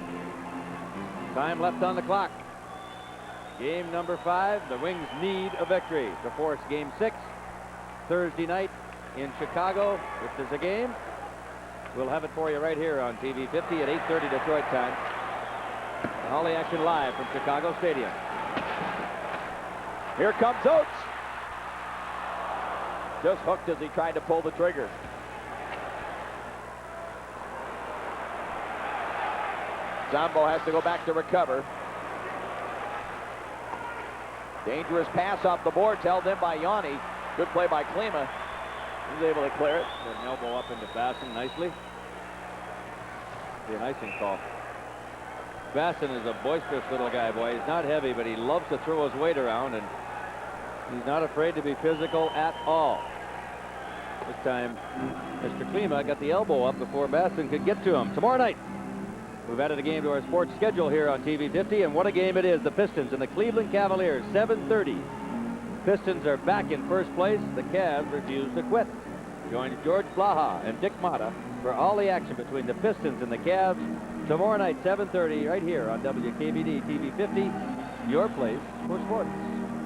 Time left on the clock. Game number 5. The Wings need a victory to force Game 6 Thursday night in Chicago. If there's a game, we'll have it for you right here on TV 50 at 8:30 Detroit time. All the action live from Chicago Stadium. Here comes Oates. Just hooked as he tried to pull the trigger. Zombo has to go back to recover. Dangerous pass off the boards, held in by Yanni. Good play by Klima. He's able to clear it. Put an elbow up into Basson nicely. Be an icing call. Basson is a boisterous little guy, boy. He's not heavy, but he loves to throw his weight around, and he's not afraid to be physical at all. This time, Mr. Klima got the elbow up before Basson could get to him. Tomorrow night, we've added a game to our sports schedule here on TV 50, and what a game it is. The Pistons and the Cleveland Cavaliers, 7:30. Pistons are back in first place. The Cavs refuse to quit. Join George Blaha and Dick Motta for all the action between the Pistons and the Cavs tomorrow night, 7:30, right here on WKBD TV 50, your place for sports.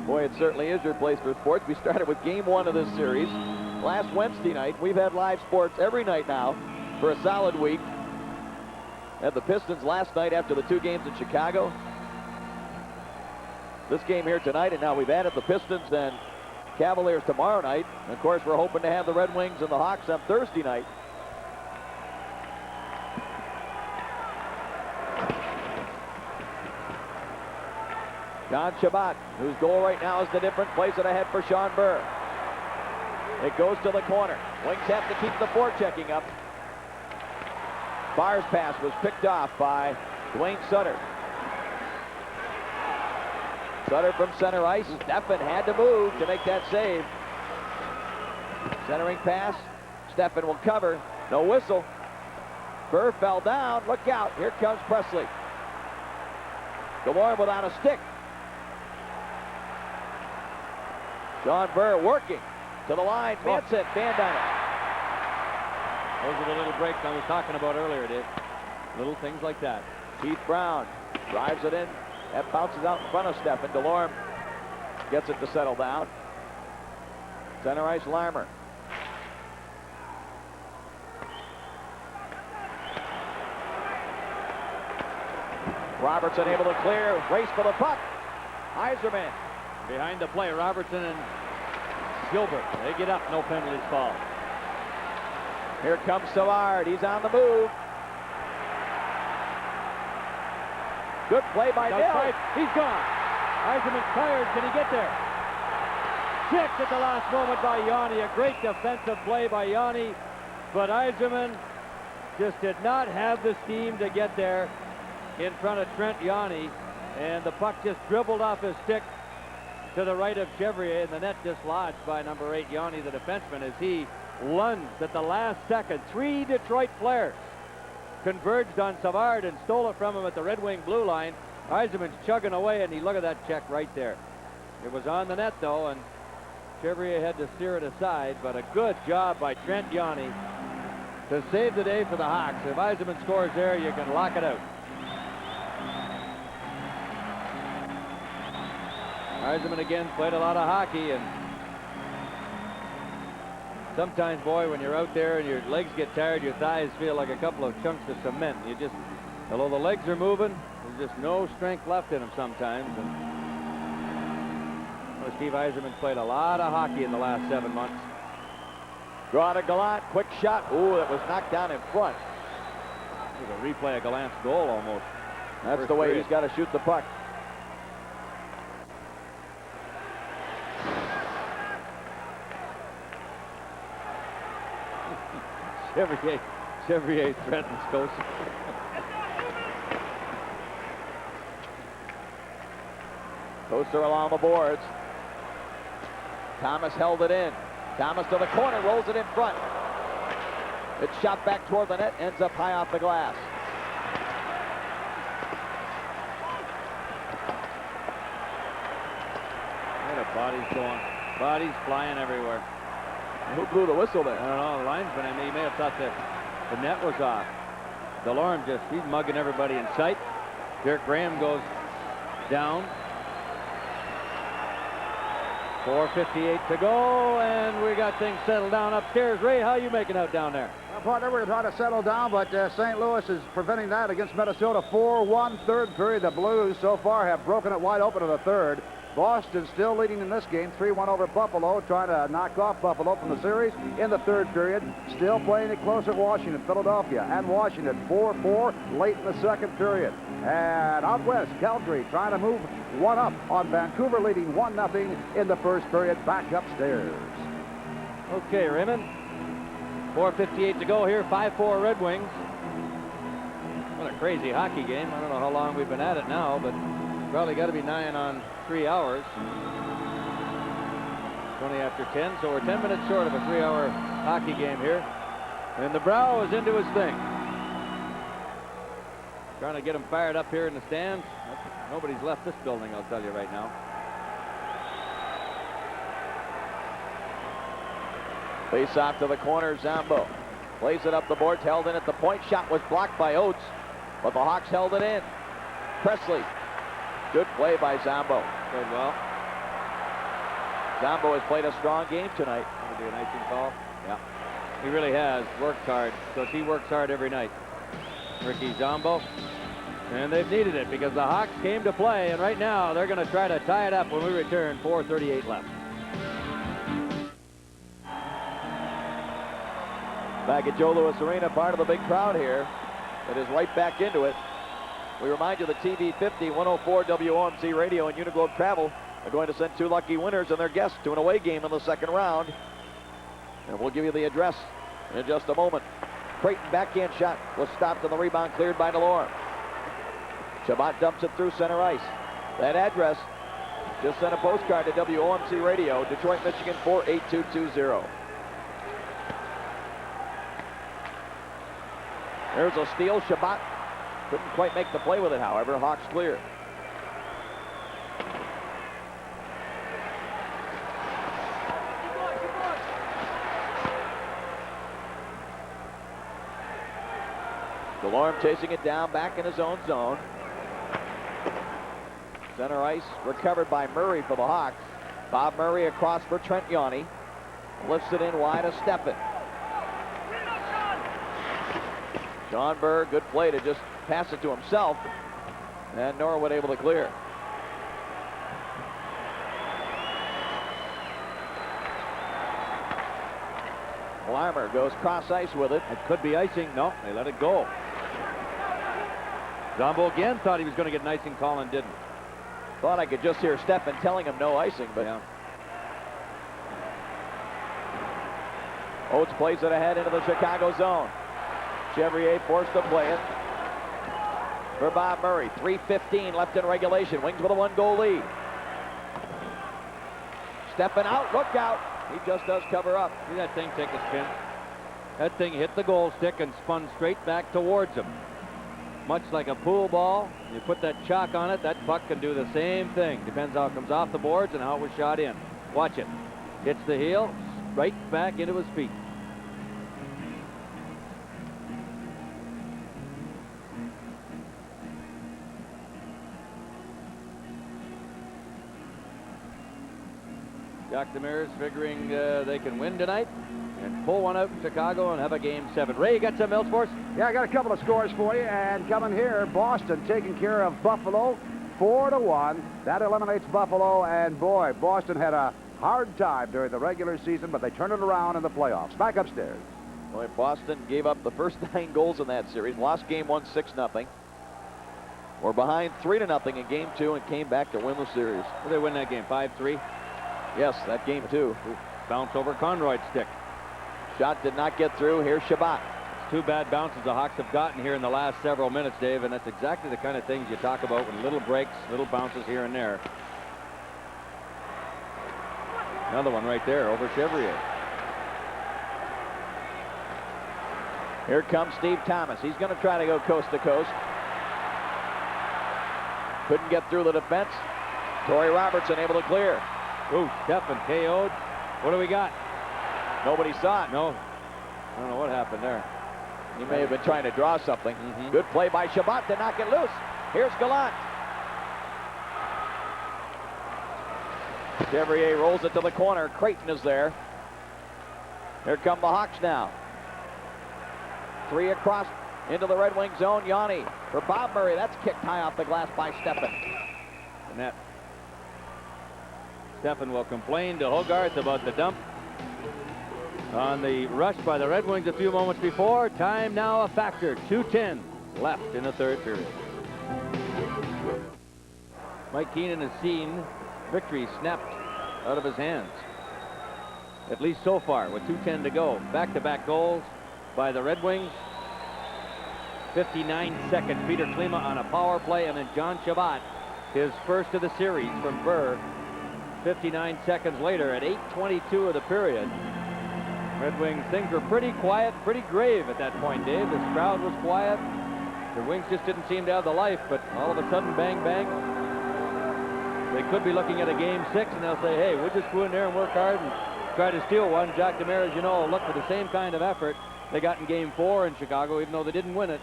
Boy, it certainly is your place for sports. We started with Game 1 of this series last Wednesday night. We've had live sports every night now for a solid week. Had the Pistons last night after the 2 games in Chicago. This game here tonight, and now we've added the Pistons and Cavaliers tomorrow night. And of course, we're hoping to have the Red Wings and the Hawks on Thursday night. John Chabot, whose goal right now is the difference, plays it ahead for Sean Burr. It goes to the corner. Wings have to keep the forechecking up. Barr's pass was picked off by Dwayne Sutter. Sutter from center ice. Steffen had to move to make that save. Centering pass. Steffen will cover. No whistle. Burr fell down. Look out. Here comes Presley. DeLorme without a stick. John Burr working to the line. Manson, band on it. Those are the little breaks I was talking about earlier, Dave. Little things like that. Keith Brown drives it in. That bounces out in front of Steffen. DeLorme gets it to settle down. Center ice, Larmer. Robertson able to clear. Race for the puck. Yzerman. Behind the play, Robertson and Gilbert. They get up, no penalties fall. Here comes Savard. He's on the move. Good play by Nell. He's gone. Yzerman's tired. Can he get there? Checked at the last moment by Yanni. A great defensive play by Yanni. But Yzerman just did not have the steam to get there in front of Trent Yanni. And the puck just dribbled off his stick to the right of Chevrier, and the net dislodged by number 8, Yanni, the defenseman, as he lunged at the last second. 3 Detroit players converged on Savard and stole it from him at the Red Wing blue line. Yzerman's chugging away, and he look at that check right there. It was on the net, though, and Chevrier had to steer it aside, but a good job by Trent Yanni to save the day for the Hawks. If Yzerman scores there, you can lock it out. Yzerman again played a lot of hockey, and sometimes, boy, when you're out there and your legs get tired, your thighs feel like a couple of chunks of cement. You just, although the legs are moving, there's just no strength left in them sometimes. And well, Steve Yzerman played a lot of hockey in the last 7 months. Draw to Gallant, quick shot. Ooh, that was knocked down in front. It was a replay of Gallant's goal almost. That's the way he's got to shoot the puck. Chevrier threatens Koster. Koster along the boards. Thomas held it in. Thomas to the corner, rolls it in front. It's shot back toward the net, ends up high off the glass. What a body's going. Bodies flying everywhere. Who blew the whistle there? I don't know, the linesman. I mean, he may have thought that the net was off. DeLorme just, he's mugging everybody in sight. Derek Graham goes down. 4:58 to go, and we got things settled down upstairs. Ray, how you making out down there? Well, partner, we're trying to settle down, but St. Louis is preventing that against Minnesota. 4-1 third period. The Blues so far have broken it wide open in the third. Boston still leading in this game, 3-1 over Buffalo, trying to knock off Buffalo from the series in the third period. Still playing it close at Washington, Philadelphia, and Washington 4-4 late in the second period. And out west, Calgary trying to move one up on Vancouver, leading 1-0 in the first period. Back upstairs. Okay, Raymond. 4:58 to go here. 5-4 Red Wings. What a crazy hockey game. I don't know how long we've been at it now, but probably got to be nigh on 3 hours. 20 after 10, so we're 10 minutes short of a 3-hour hockey game here. And the Brow is into his thing. Trying to get them fired up here in the stands. Nobody's left this building, I'll tell you right now. Face off to the corner, Zombo. Plays it up the boards, held in at the point. Shot was blocked by Oates, but the Hawks held it in. Presley. Good play by Zombo. Played well. Zombo has played a strong game tonight. Going to do an icing call? Yeah. He really has worked hard, because he works hard every night. Ricky Zombo. And they've needed it because the Hawks came to play, and right now they're going to try to tie it up when we return. 4:38 left. Back at Joe Louis Arena, part of the big crowd here that is right back into it. We remind you that TV 50, 104 WOMC Radio, and Uniglobe Travel are going to send 2 lucky winners and their guests to an away game in the second round. And we'll give you the address in just a moment. Creighton backhand shot was stopped and the rebound cleared by DeLorme. Shabbat dumps it through center ice. That address, just send a postcard to WOMC Radio, Detroit, Michigan 48220. There's a steal. Shabbat couldn't quite make the play with it, however. Hawks clear. DeLorme chasing it down back in his own zone. Center ice recovered by Murray for the Hawks. Bob Murray across for Trent Yanni. Lifts it in wide to Steffen. Sean Burr, good play to just pass it to himself. And Norwood able to clear. Bleimer goes cross ice with it. It could be icing. No, they let it go. Zombo again thought he was going to get an icing call and didn't. Thought I could just hear Steffen telling him no icing, but yeah. Oates plays it ahead into the Chicago zone. Chevrier forced to play it for Bob Murray. 3:15 left in regulation. Wings with a 1-goal lead. Steffen out, look out. He just does cover up. See that thing take a spin? That thing hit the goal stick and spun straight back towards him. Much like a pool ball, you put that chalk on it, that puck can do the same thing. Depends how it comes off the boards and how it was shot in. Watch it. Hits the heel, right back into his feet. Jack Demers figuring they can win tonight and pull one out in Chicago and have a Game 7. Ray, you got something else for us? Yeah, I got a couple of scores for you. And coming here, Boston taking care of Buffalo 4-1. That eliminates Buffalo. And boy, Boston had a hard time during the regular season, but they turned it around in the playoffs. Back upstairs. Boy, Boston gave up the first 9 goals in that series. Lost game 1 6-0. We're behind 3-0 in game 2 and came back to win the series. Did they win that game 5-3? Yes, that game 2. Bounce over Conroy's stick. Shot did not get through. Here's Shabbat. It's 2 bad bounces the Hawks have gotten here in the last several minutes, Dave, and that's exactly the kind of things you talk about with little breaks, little bounces here and there. Another one right there over Chevrier. Here comes Steve Thomas. He's going to try to go coast to coast. Couldn't get through the defense. Torrey Robertson able to clear. Ooh, Steffen KO'd. What do we got? Nobody saw it. No. I don't know what happened there. He may have been trying to draw something. Good play by Shabbat to knock it loose. Here's Gallant. Chevrier rolls it to the corner. Creighton is there. Here come the Hawks now. 3 across into the Red Wing zone. Yanni for Bob Murray. That's kicked high off the glass by Steffen. And that Steffen will complain to Hogarth about the dump on the rush by the Red Wings a few moments before. Time now a factor. 2:10 left in the third period. Mike Keenan has seen victory snapped out of his hands, at least so far, with 2:10 to go. Back-to-back goals by the Red Wings. 59 seconds. Peter Klima on a power play, and then John Shabbat, his first of the series from Burr. 59 seconds later at 8:22 of the period. Red Wings, things were pretty quiet, pretty grave at that point, Dave. This crowd was quiet. The Wings just didn't seem to have the life, but all of a sudden, bang, bang. They could be looking at a Game 6, and they'll say, hey, we'll just go in there and work hard and try to steal one. Jack Demers, you know, look for the same kind of effort they got in Game 4 in Chicago, even though they didn't win it.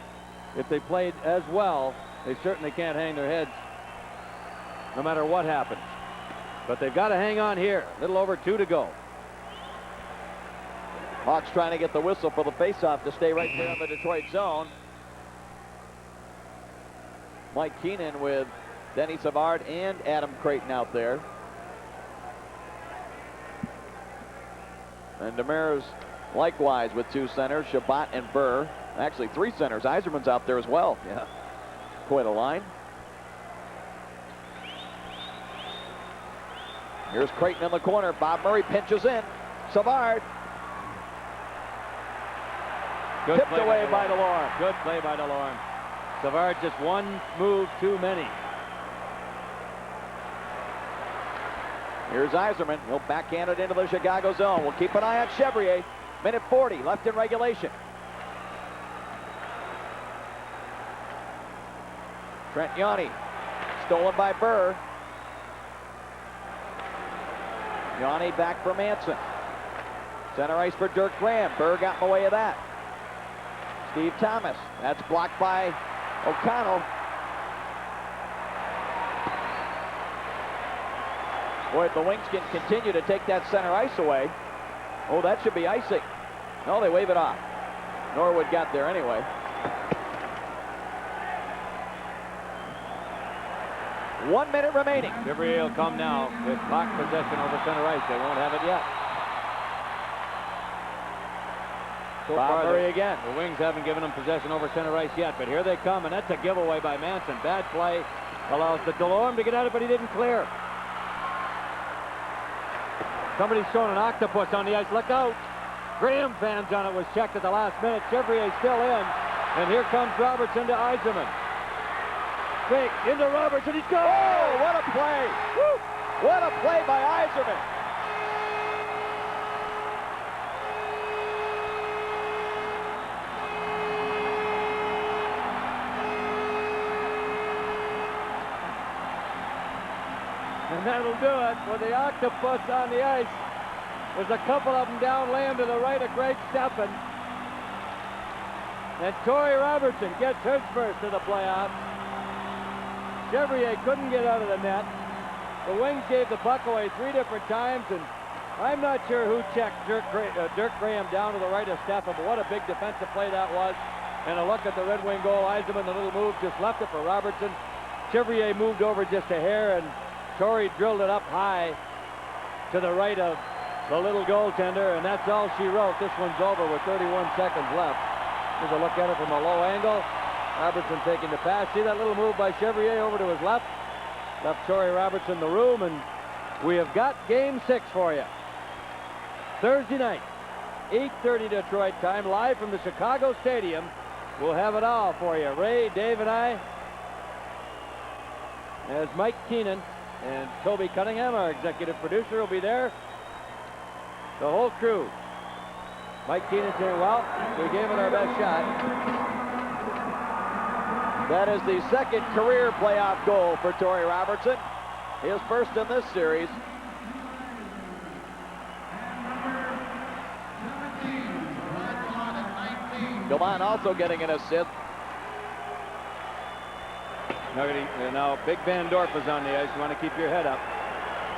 If they played as well, they certainly can't hang their heads no matter what happens. But they've got to hang on here. A little over 2 to go. Hawks trying to get the whistle for the faceoff to stay right there in the Detroit zone. Mike Keenan with Denny Savard and Adam Creighton out there. And Demers likewise with 2 centers, Shabbat and Burr. Actually 3 centers. Eiserman's out there as well. Yeah. quite a line. Here's Creighton in the corner. Bob Murray pinches in. Savard. Good Tipped away by DeLorme. Good play by DeLorme. Savard just one move too many. Here's Yzerman. He'll backhand it into the Chicago zone. We'll keep an eye on Chevrier. Minute 40 left in regulation. Trent Yanni. Stolen by Burr. Yanni back for Manson. Center ice for Dirk Graham. Burr got in the way of that. Steve Thomas. That's blocked by O'Connell. Boy, if the Wings can continue to take that center ice away. Oh, that should be icing. No, they wave it off. Norwood got there anyway. One minute remaining. Chevrier will come now with clock possession over center ice. They won't have it yet. So Bob far, Murray again. The Wings haven't given them possession over center ice yet, but here they come, and that's a giveaway by Manson. Bad play. Allows the DeLorme to get at it, but he didn't clear. Somebody's showing an octopus on the ice. Look out. Graham fans on it was checked at the last minute. Chevrier still in, and here comes Robertson to Yzerman. Fake into Robertson. He's gone. Oh, what a play. Woo. What a play by Yzerman. And that'll do it with the octopus on the ice. There's a couple of them down laying to the right of Greg Steffen. And Torrey Robertson gets his first of the playoffs. Chevrier couldn't get out of the net. The Wings gave the puck away 3 different times, and I'm not sure who checked Dirk Graham down to the right of Steffen, but what a big defensive play that was. And a look at the Red Wing goal. Yzerman, the little move, just left it for Robertson. Chevrier moved over just a hair, and Torrey drilled it up high to the right of the little goaltender, and that's all she wrote. This one's over with 31 seconds left. Here's a look at it from a low angle. Robertson taking the pass. See that little move by Chevrier over to his left? Left Torrey Robertson the room, and we have got Game 6 for you. Thursday night, 8:30 Detroit time, live from the Chicago Stadium. We'll have it all for you. Ray, Dave, and I, as Mike Keenan and Toby Cunningham, our executive producer, will be there. The whole crew. Mike Keenan saying, well, we gave it our best shot. That is the second career playoff goal for Torrey Robertson. His first in this series. Gilman also getting an assist. Now Big Van Dorp is on the ice. You want to keep your head up.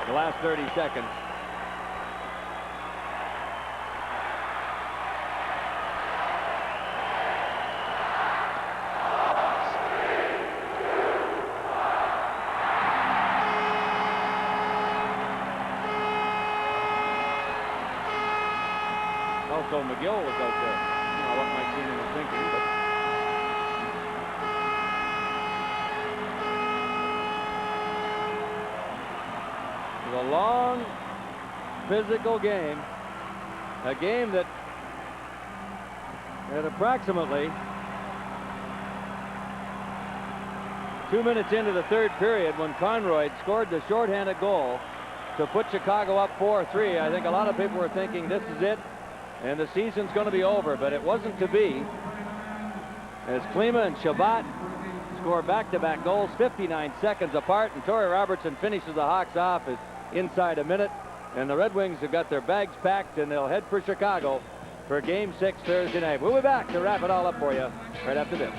The last 30 seconds. Also, McGill was out there. I don't know what Mike Keenan was thinking, but it was a long, physical game. A game that at approximately 2 minutes into the third period, when Conroy scored the shorthanded goal to put Chicago up 4-3, I think a lot of people were thinking this is it and the season's going to be over, but it wasn't to be, as Klima and Shabbat score back-to-back goals 59 seconds apart, and Torrey Robertson finishes the Hawks off as inside a minute, and the Red Wings have got their bags packed and they'll head for Chicago for Game 6 Thursday night. We'll be back to wrap it all up for you right after this.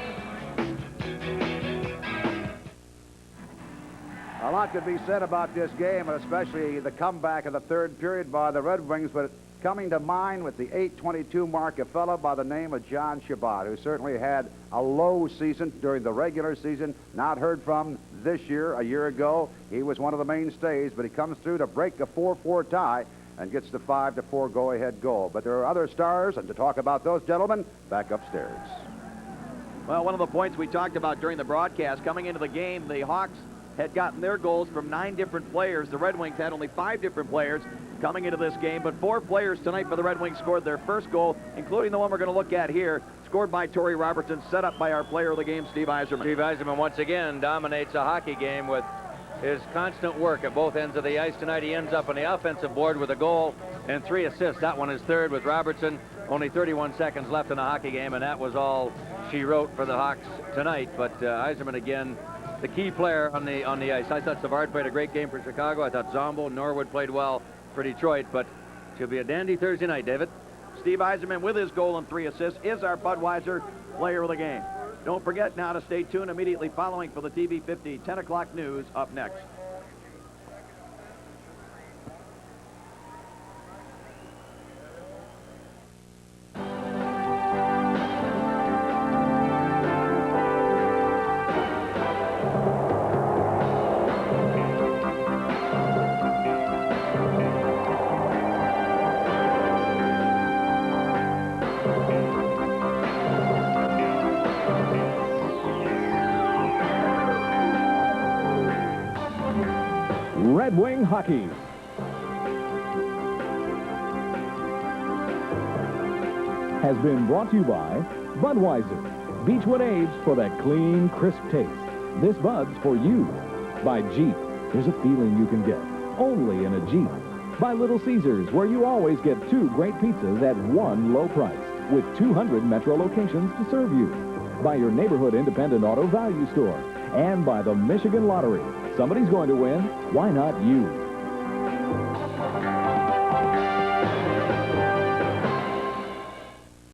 A lot could be said about this game, and especially the comeback of the third period by the Red Wings, but coming to mind with the 8:22 mark, a fellow by the name of John Shabbat, who certainly had a low season during the regular season, not heard from this year. A year ago, he was one of the mainstays, but he comes through to break a 4-4 tie and gets the 5-4 go-ahead goal. But there are other stars, and to talk about those gentlemen, back upstairs. Well, one of the points we talked about during the broadcast, coming into the game, the Hawks had gotten their goals from 9 different players. The Red Wings had only 5 different players coming into this game, but 4 players tonight for the Red Wings scored their first goal, including the one we're going to look at here, scored by Torrey Robertson, set up by our player of the game, Steve Yzerman. Steve Yzerman once again dominates a hockey game with his constant work at both ends of the ice tonight. He ends up on the offensive board with a goal and 3 assists. That one is third with Robertson. Only 31 seconds left in the hockey game, and that was all she wrote for the Hawks tonight. But Yzerman again, the key player on the ice. I thought Savard played a great game for Chicago. I thought Zombo, Norwood played well for Detroit, but it should be a dandy Thursday night, David. Steve Yzerman with his goal and 3 assists is our Budweiser player of the game. Don't forget now to stay tuned immediately following for the TV 50 10 o'clock news up next. Red Wing Hockey. Has been brought to you by Budweiser. Beechwood aged for that clean, crisp taste. This Bud's for you. By Jeep. There's a feeling you can get only in a Jeep. By Little Caesars, where you always get 2 great pizzas at one low price with 200 Metro locations to serve you. By your neighborhood independent auto value store. And by the Michigan Lottery. Somebody's going to win. Why not you?